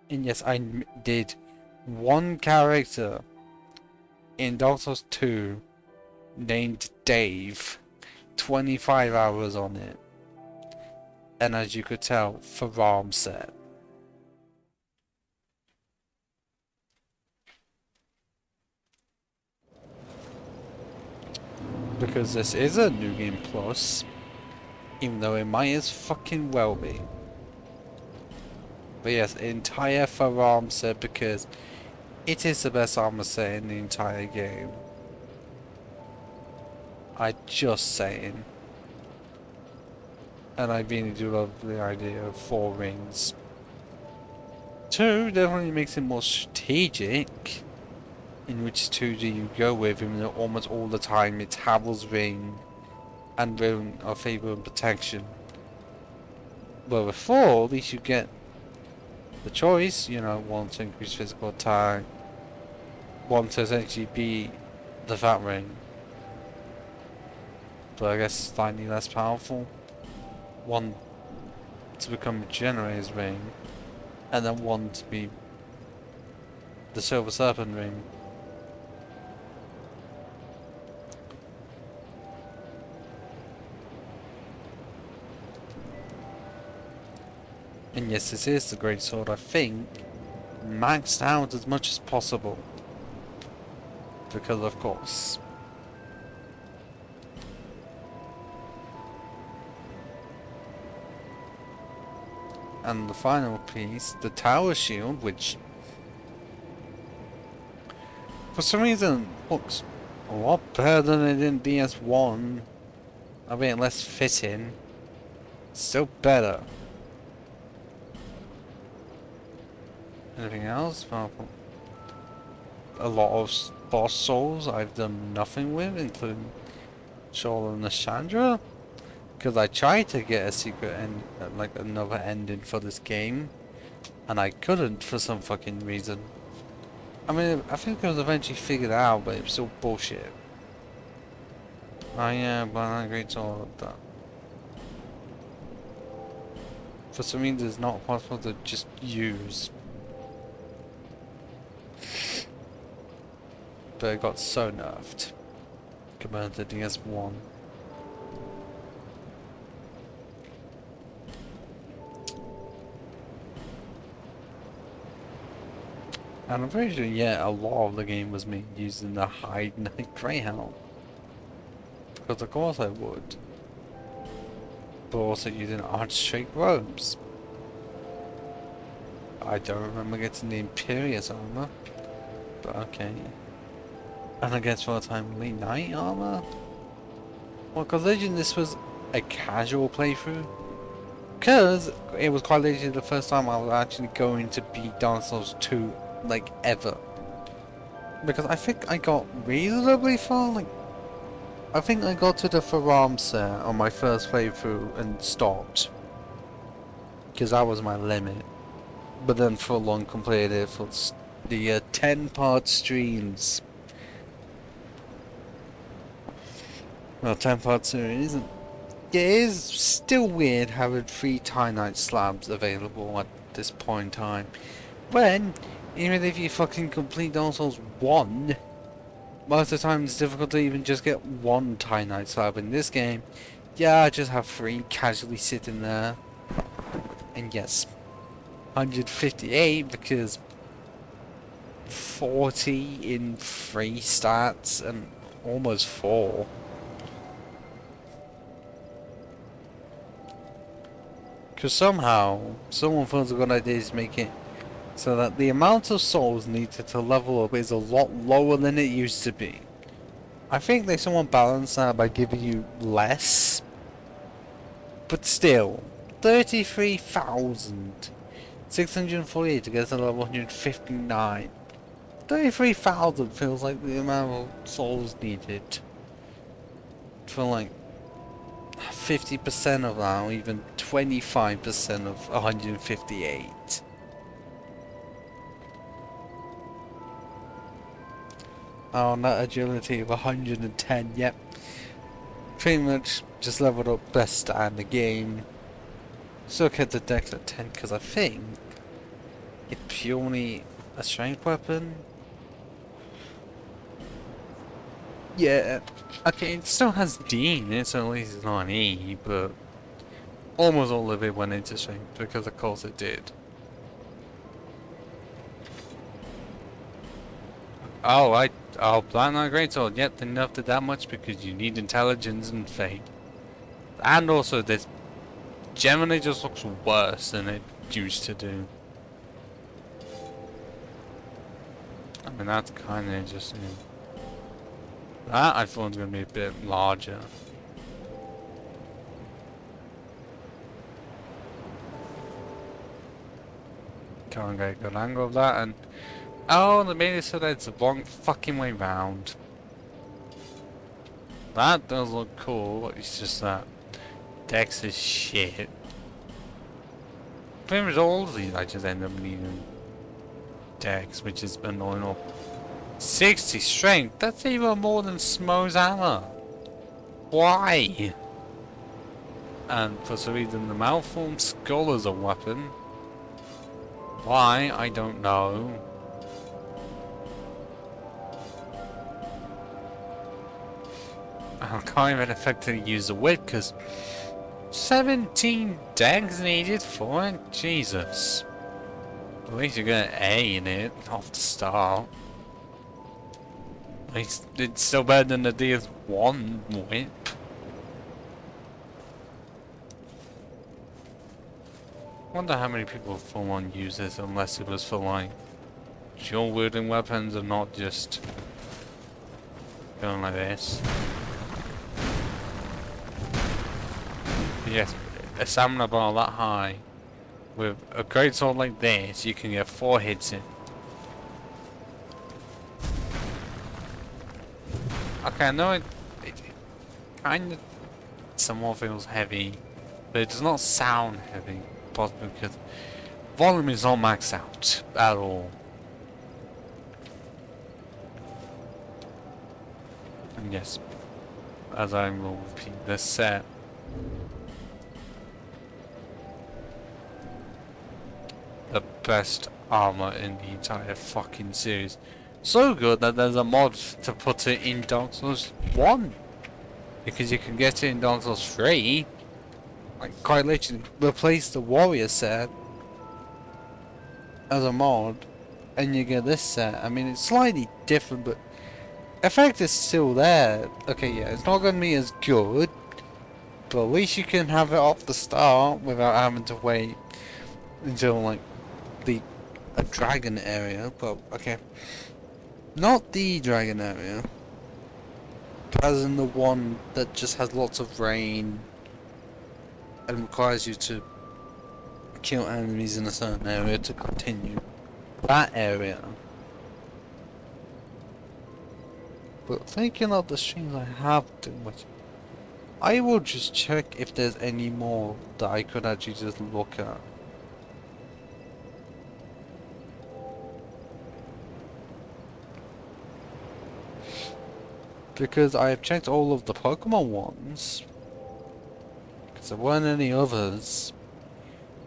S1: And yes, I did one character in Dark Souls 2 named Dave, 25 hours on it. And as you could tell, Faram set. Because this is a New Game Plus, even though it might as fucking well be. But yes, entire Faram set, because it is the best armor set in the entire game. I just saying. And I really do love the idea of 4 rings. 2 definitely makes it more strategic. In which 2 do you go with, even though almost all the time it's Havel's ring and Rune of Favor and Protection. But with 4, at least you get the choice, you know, 1 to increase physical attack, 1 to essentially be the Fat Ring. But I guess slightly less powerful. 1 to become a Generator's Ring, and then 1 to be the Silver Serpent Ring. And yes, this is the Great Sword, I think, maxed out as much as possible. Because of course. And the final piece, the Tower Shield, which for some reason looks a lot better than it did in DS1. A bit less fitting. Still better. Anything else? Well, a lot of boss souls I've done nothing with, including Shoal and Nashandra. Because I tried to get a secret end, like another ending for this game, and I couldn't for some fucking reason. I mean, I think it was eventually figured out, but it was still bullshit. Oh yeah, but I agree to all of that. For some reason it's not possible to just use. But it got so nerfed compared to DS1. And I'm pretty sure, yeah, a lot of the game was made using the Hide Knight Greyhound. Because of course I would. But also using Archstrake robes. I don't remember getting the Imperious armor. But okay. And I guess for a time late night armor? Well, because literally this was a casual playthrough. Because it was quite literally the first time I was actually going to beat Dark Souls 2, like, ever. Because I think I got reasonably far, like, I think I got to the Faram set on my first playthrough and stopped. Because that was my limit. But then full on completed it for the 10-part streams. Well, 10-part series. And it is still weird having 3 Titanite slabs available at this point in time. When, even if you fucking complete Dark Souls 1, most of the time it's difficult to even just get 1 Titanite slab in this game. Yeah, I just have 3 casually sitting there. And yes, 158 because 40 in 3 stats and almost 4. Because somehow, someone thought a good idea to make it so that the amount of souls needed to level up is a lot lower than it used to be. I think they somewhat balanced that by giving you less. But still, 33,648 to get to level 159. 33,000 feels like the amount of souls needed. for like 50% of that, or even 25% of 158. Oh, net agility of 110, yep. Pretty much just leveled up best stat in the game. Still kept the dex at 10 because I think it's purely a strength weapon. Yeah, okay, it still has D in it, so at least it's not an E, but almost all of it went into strength because of course it did. Oh, Black Knight Greatsword, yep, they nerfed it that much because you need intelligence and fate. And also this generally just looks worse than it used to do. I mean, that's kind of interesting. That I thought was going to be a bit larger. Can't get a good angle of that, and oh, they made it so that it's the wrong fucking way round. That does look cool, it's just that Dex is shit. Pretty much all of these I just end up needing Dex, which is annoying. 60 strength, that's even more than Smo's hammer. Why? And for some reason the malformed skull is a weapon. Why? I don't know. I can't even effectively use the whip because 17 degs needed for it? Jesus. At least you get an A in it off the start. At least it's still better than the DS1 whip. Wonder how many people full on use this unless it was for like dual wielding weapons and not just going like this. But yes, a stamina bar that high with a great sword like this, you can get 4 hits in. Okay, I know it kind of somewhat feels heavy, but it does not sound heavy. Possibly because volume is not maxed out at all. And yes, as I will repeat, this set the best armor in the entire fucking series. So good that there's a mod to put it in Dark Souls 1. Because you can get it in Dark Souls 3. Like, quite literally, replace the warrior set as a mod. And you get this set. I mean, it's slightly different, but effect is still there. Okay, yeah, it's not going to be as good. But at least you can have it off the start without having to wait until, like, a dragon area. But, okay. Not the dragon area, but as in the one that just has lots of rain and requires you to kill enemies in a certain area to continue. That area. But thinking of the streams I have done, which I will just check if there's any more that I could actually just look at. Because I have checked all of the Pokemon ones. Because there weren't any others.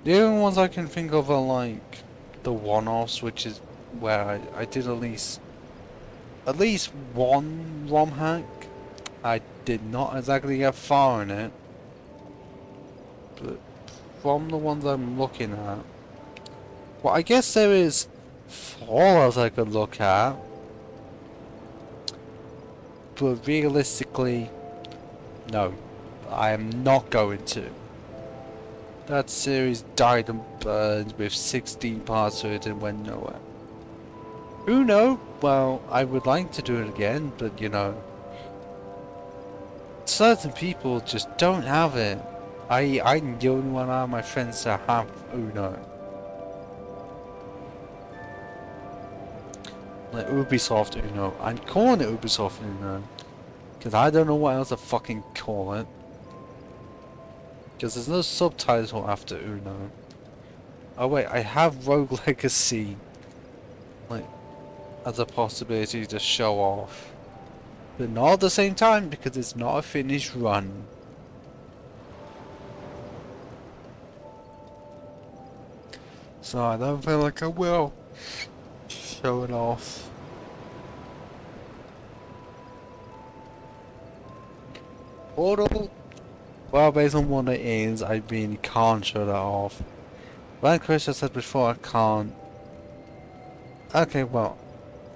S1: The only ones I can think of are like the one-offs, which is where I did at least one ROM hack. I did not exactly get far in it. But from the ones I'm looking at, well, I guess there is 4 others I could look at. But realistically, no, I am not going to. That series died and burned with 16 parts to it and went nowhere. Who knows? Well, I would like to do it again, but you know, certain people just don't have it. I'm the only one out of my friends that have Uno. Like Ubisoft Uno. I'm calling it Ubisoft Uno. Because I don't know what else to fucking call it. Because there's no subtitle after Uno. Oh wait, I have Rogue Legacy, like, as a possibility to show off. But not at the same time, because it's not a finished run. So I don't feel like I will show it off. Portal, well, based on what it is, I really can't show that off. Like Chris just said before, I can't. Okay, well,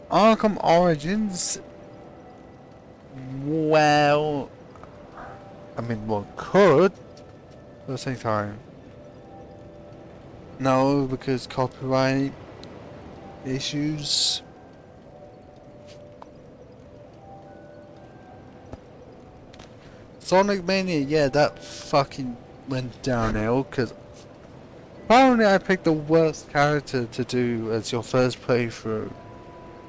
S1: Arkham Origins, well, I mean, one could, at the same time. No, because copyright issues. Sonic Mania, yeah, that fucking went downhill, because apparently I picked the worst character to do as your first playthrough.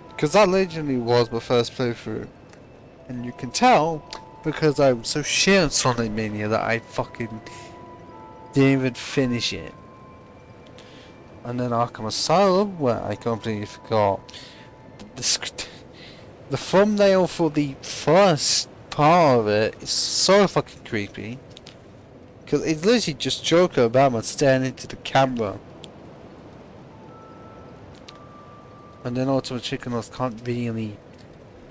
S1: Because that literally was my first playthrough. And you can tell, because I was so shit at Sonic Mania that I fucking didn't even finish it. And then Arkham Asylum, where I completely forgot. The thumbnail for the first part of it is so fucking creepy. Because it's literally just Joker Batman staring into the camera. And then Ultimate Chicken Nuggets can't really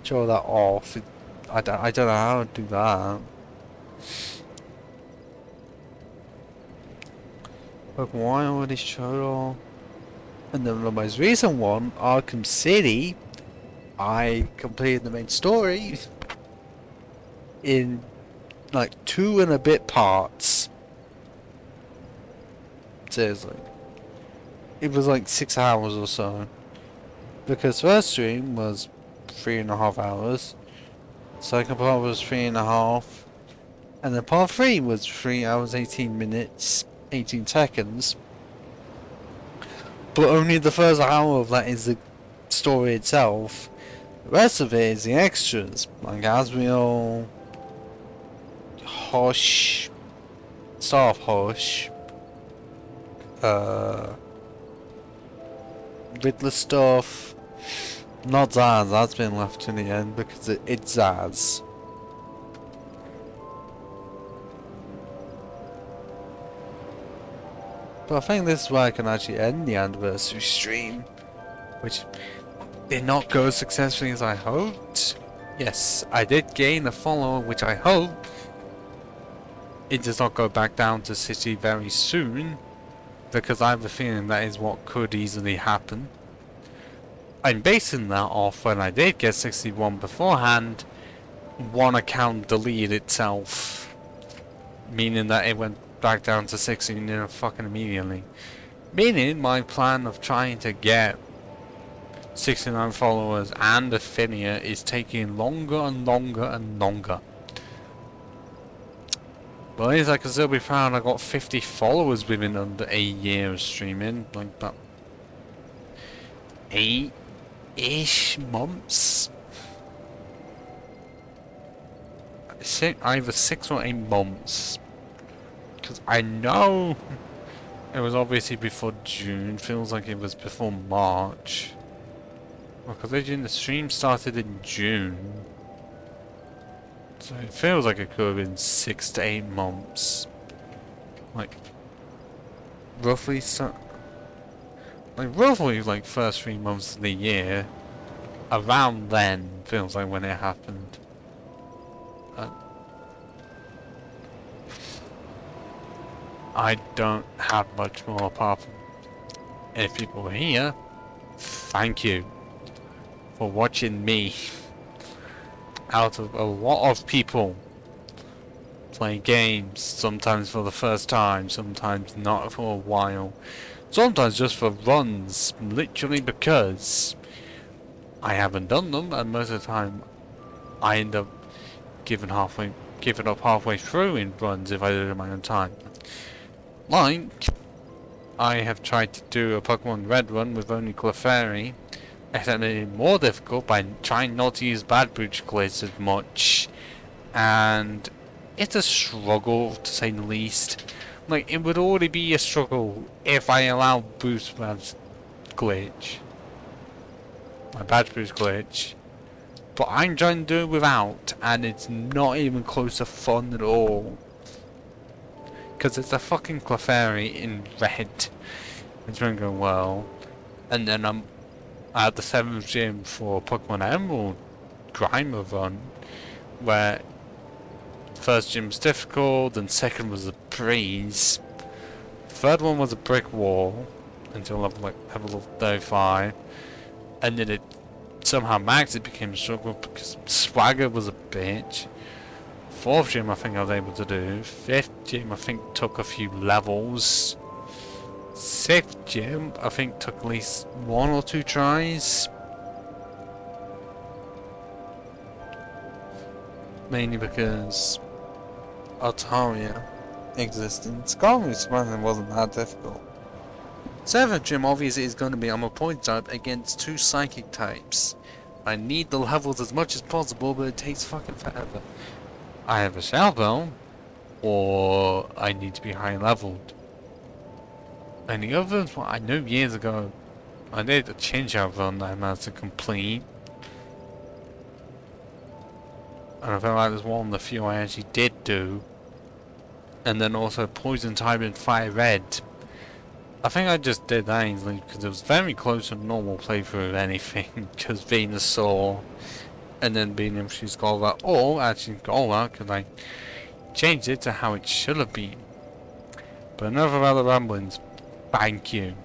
S1: show that off. I don't know how to do that. But why already showed off? And then the most recent one, Arkham City, I completed the main story in like 2 and a bit parts. Seriously. It was like 6 hours or so. Because first stream was 3.5 hours. Second part was 3.5. And then part 3 was 3 hours 18 minutes 18 seconds. But only the first hour of that is the story itself. The rest of it is the extras, like Asriel, Hush, Star of Hush, Riddler stuff. Not Zaz, that's been left to the end because it's Zaz. But I think this is where I can actually end the anniversary stream, which did not go as successfully as I hoped. Yes, I did gain a follower, which I hope it does not go back down to 60 very soon, because I have a feeling that is what could easily happen. I'm basing that off when I did get 61 beforehand, one account deleted itself, meaning that it went back down to 60 fucking immediately. Meaning my plan of trying to get 69 followers and affiliate is taking longer and longer and longer. But at least I can still be proud I got 50 followers within under a year of streaming, like that 8-ish months. Either 6 or 8 months. Because I know it was obviously before June, feels like it was before March. Because the stream started in June. So it feels like it could have been 6 to 8 months. Like, roughly like first 3 months of the year. Around then feels like when it happened. I don't have much more apart from if people were here, thank you for watching me out of a lot of people play games, sometimes for the first time, sometimes not for a while, sometimes just for runs, literally because I haven't done them, and most of the time I end up giving up halfway through in runs if I do it in my own time. Like, I have tried to do a Pokemon Red run with only Clefairy, except made it more difficult by trying not to use Bad Booch Gliss as much and it's a struggle to say the least. Like, it would already be a struggle if I allowed boost badge glitch. My badge boost glitch. But I'm trying to do it without, and it's not even close to fun at all. Because it's a fucking Clefairy in red. It's going to go well. And then I'm at the 7th gym for Pokemon Emerald Grimer run, where first gym was difficult, and second was a breeze. Third one was a brick wall until level 35, and then it somehow max it became a struggle because Swagger was a bitch. Fourth gym I think I was able to do. Fifth gym I think took a few levels. Sixth gym I think took at least 1 or 2 tries. Mainly because Altaria existed. Skarmory Spartan wasn't that difficult. 7th gym obviously is going to be I'm a point type against 2 psychic types. I need the levels as much as possible, but it takes fucking forever. I have a Shell Bell, or I need to be high leveled. And the others, well, I know years ago I did a change-out run that I managed to complete. And I felt like there's one of the few I actually did do. And then also Poison type in Fire Red. I think I just did that easily because it was very close to normal playthrough of anything. Because Venusaur and then being able to use Golbat. Or actually Golbat because I changed it to how it should have been. But enough of other ramblings. Thank you.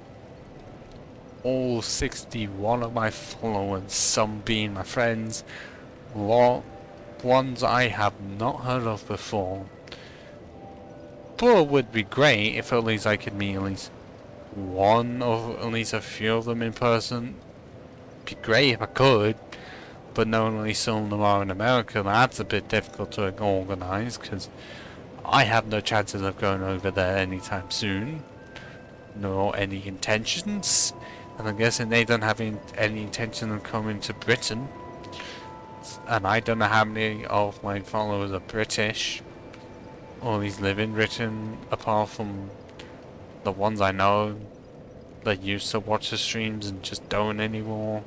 S1: All 61 of my followers, some being my friends, ones I have not heard of before. But it would be great if at least I could meet at least one or at least a few of them in person. Be great if I could, but knowing at least some of them are in America, that's a bit difficult to organise because I have no chances of going over there anytime soon, nor any intentions, and I'm guessing they don't have any intention of coming to Britain, and I don't know how many of my followers are British, or at least live in Britain, apart from the ones I know that used to watch the streams and just don't anymore.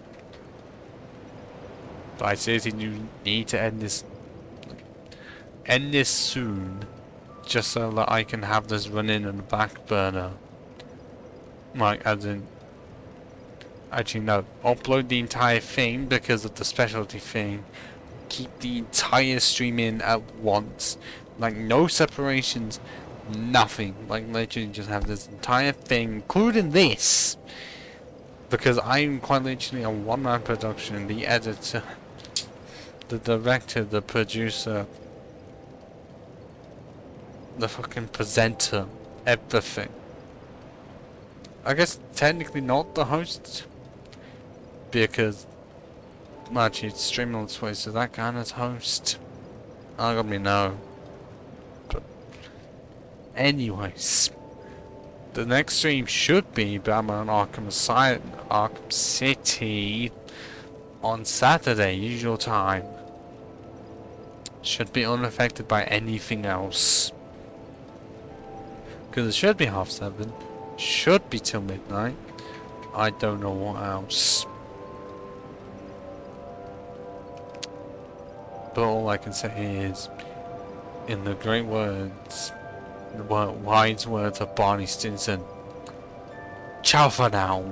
S1: But I seriously do need to end this soon, just so that I can have this running in the back burner. Like, as in, actually no, upload the entire thing because of the specialty thing. Keep the entire stream in at once. Like, no separations, nothing. Like, literally just have this entire thing, including this. Because I'm quite literally a one-man production, the editor, the director, the producer, the fucking presenter, everything. I guess technically not the host, because actually it's streaming on this way, so that kind of host. I got me no. But anyways, the next stream should be Batman Arkham City on Saturday, usual time. Should be unaffected by anything else. Because it should be 7:30. Should be till midnight. I don't know what else. But all I can say is, in the great words, the wise words of Barney Stinson, ciao for now.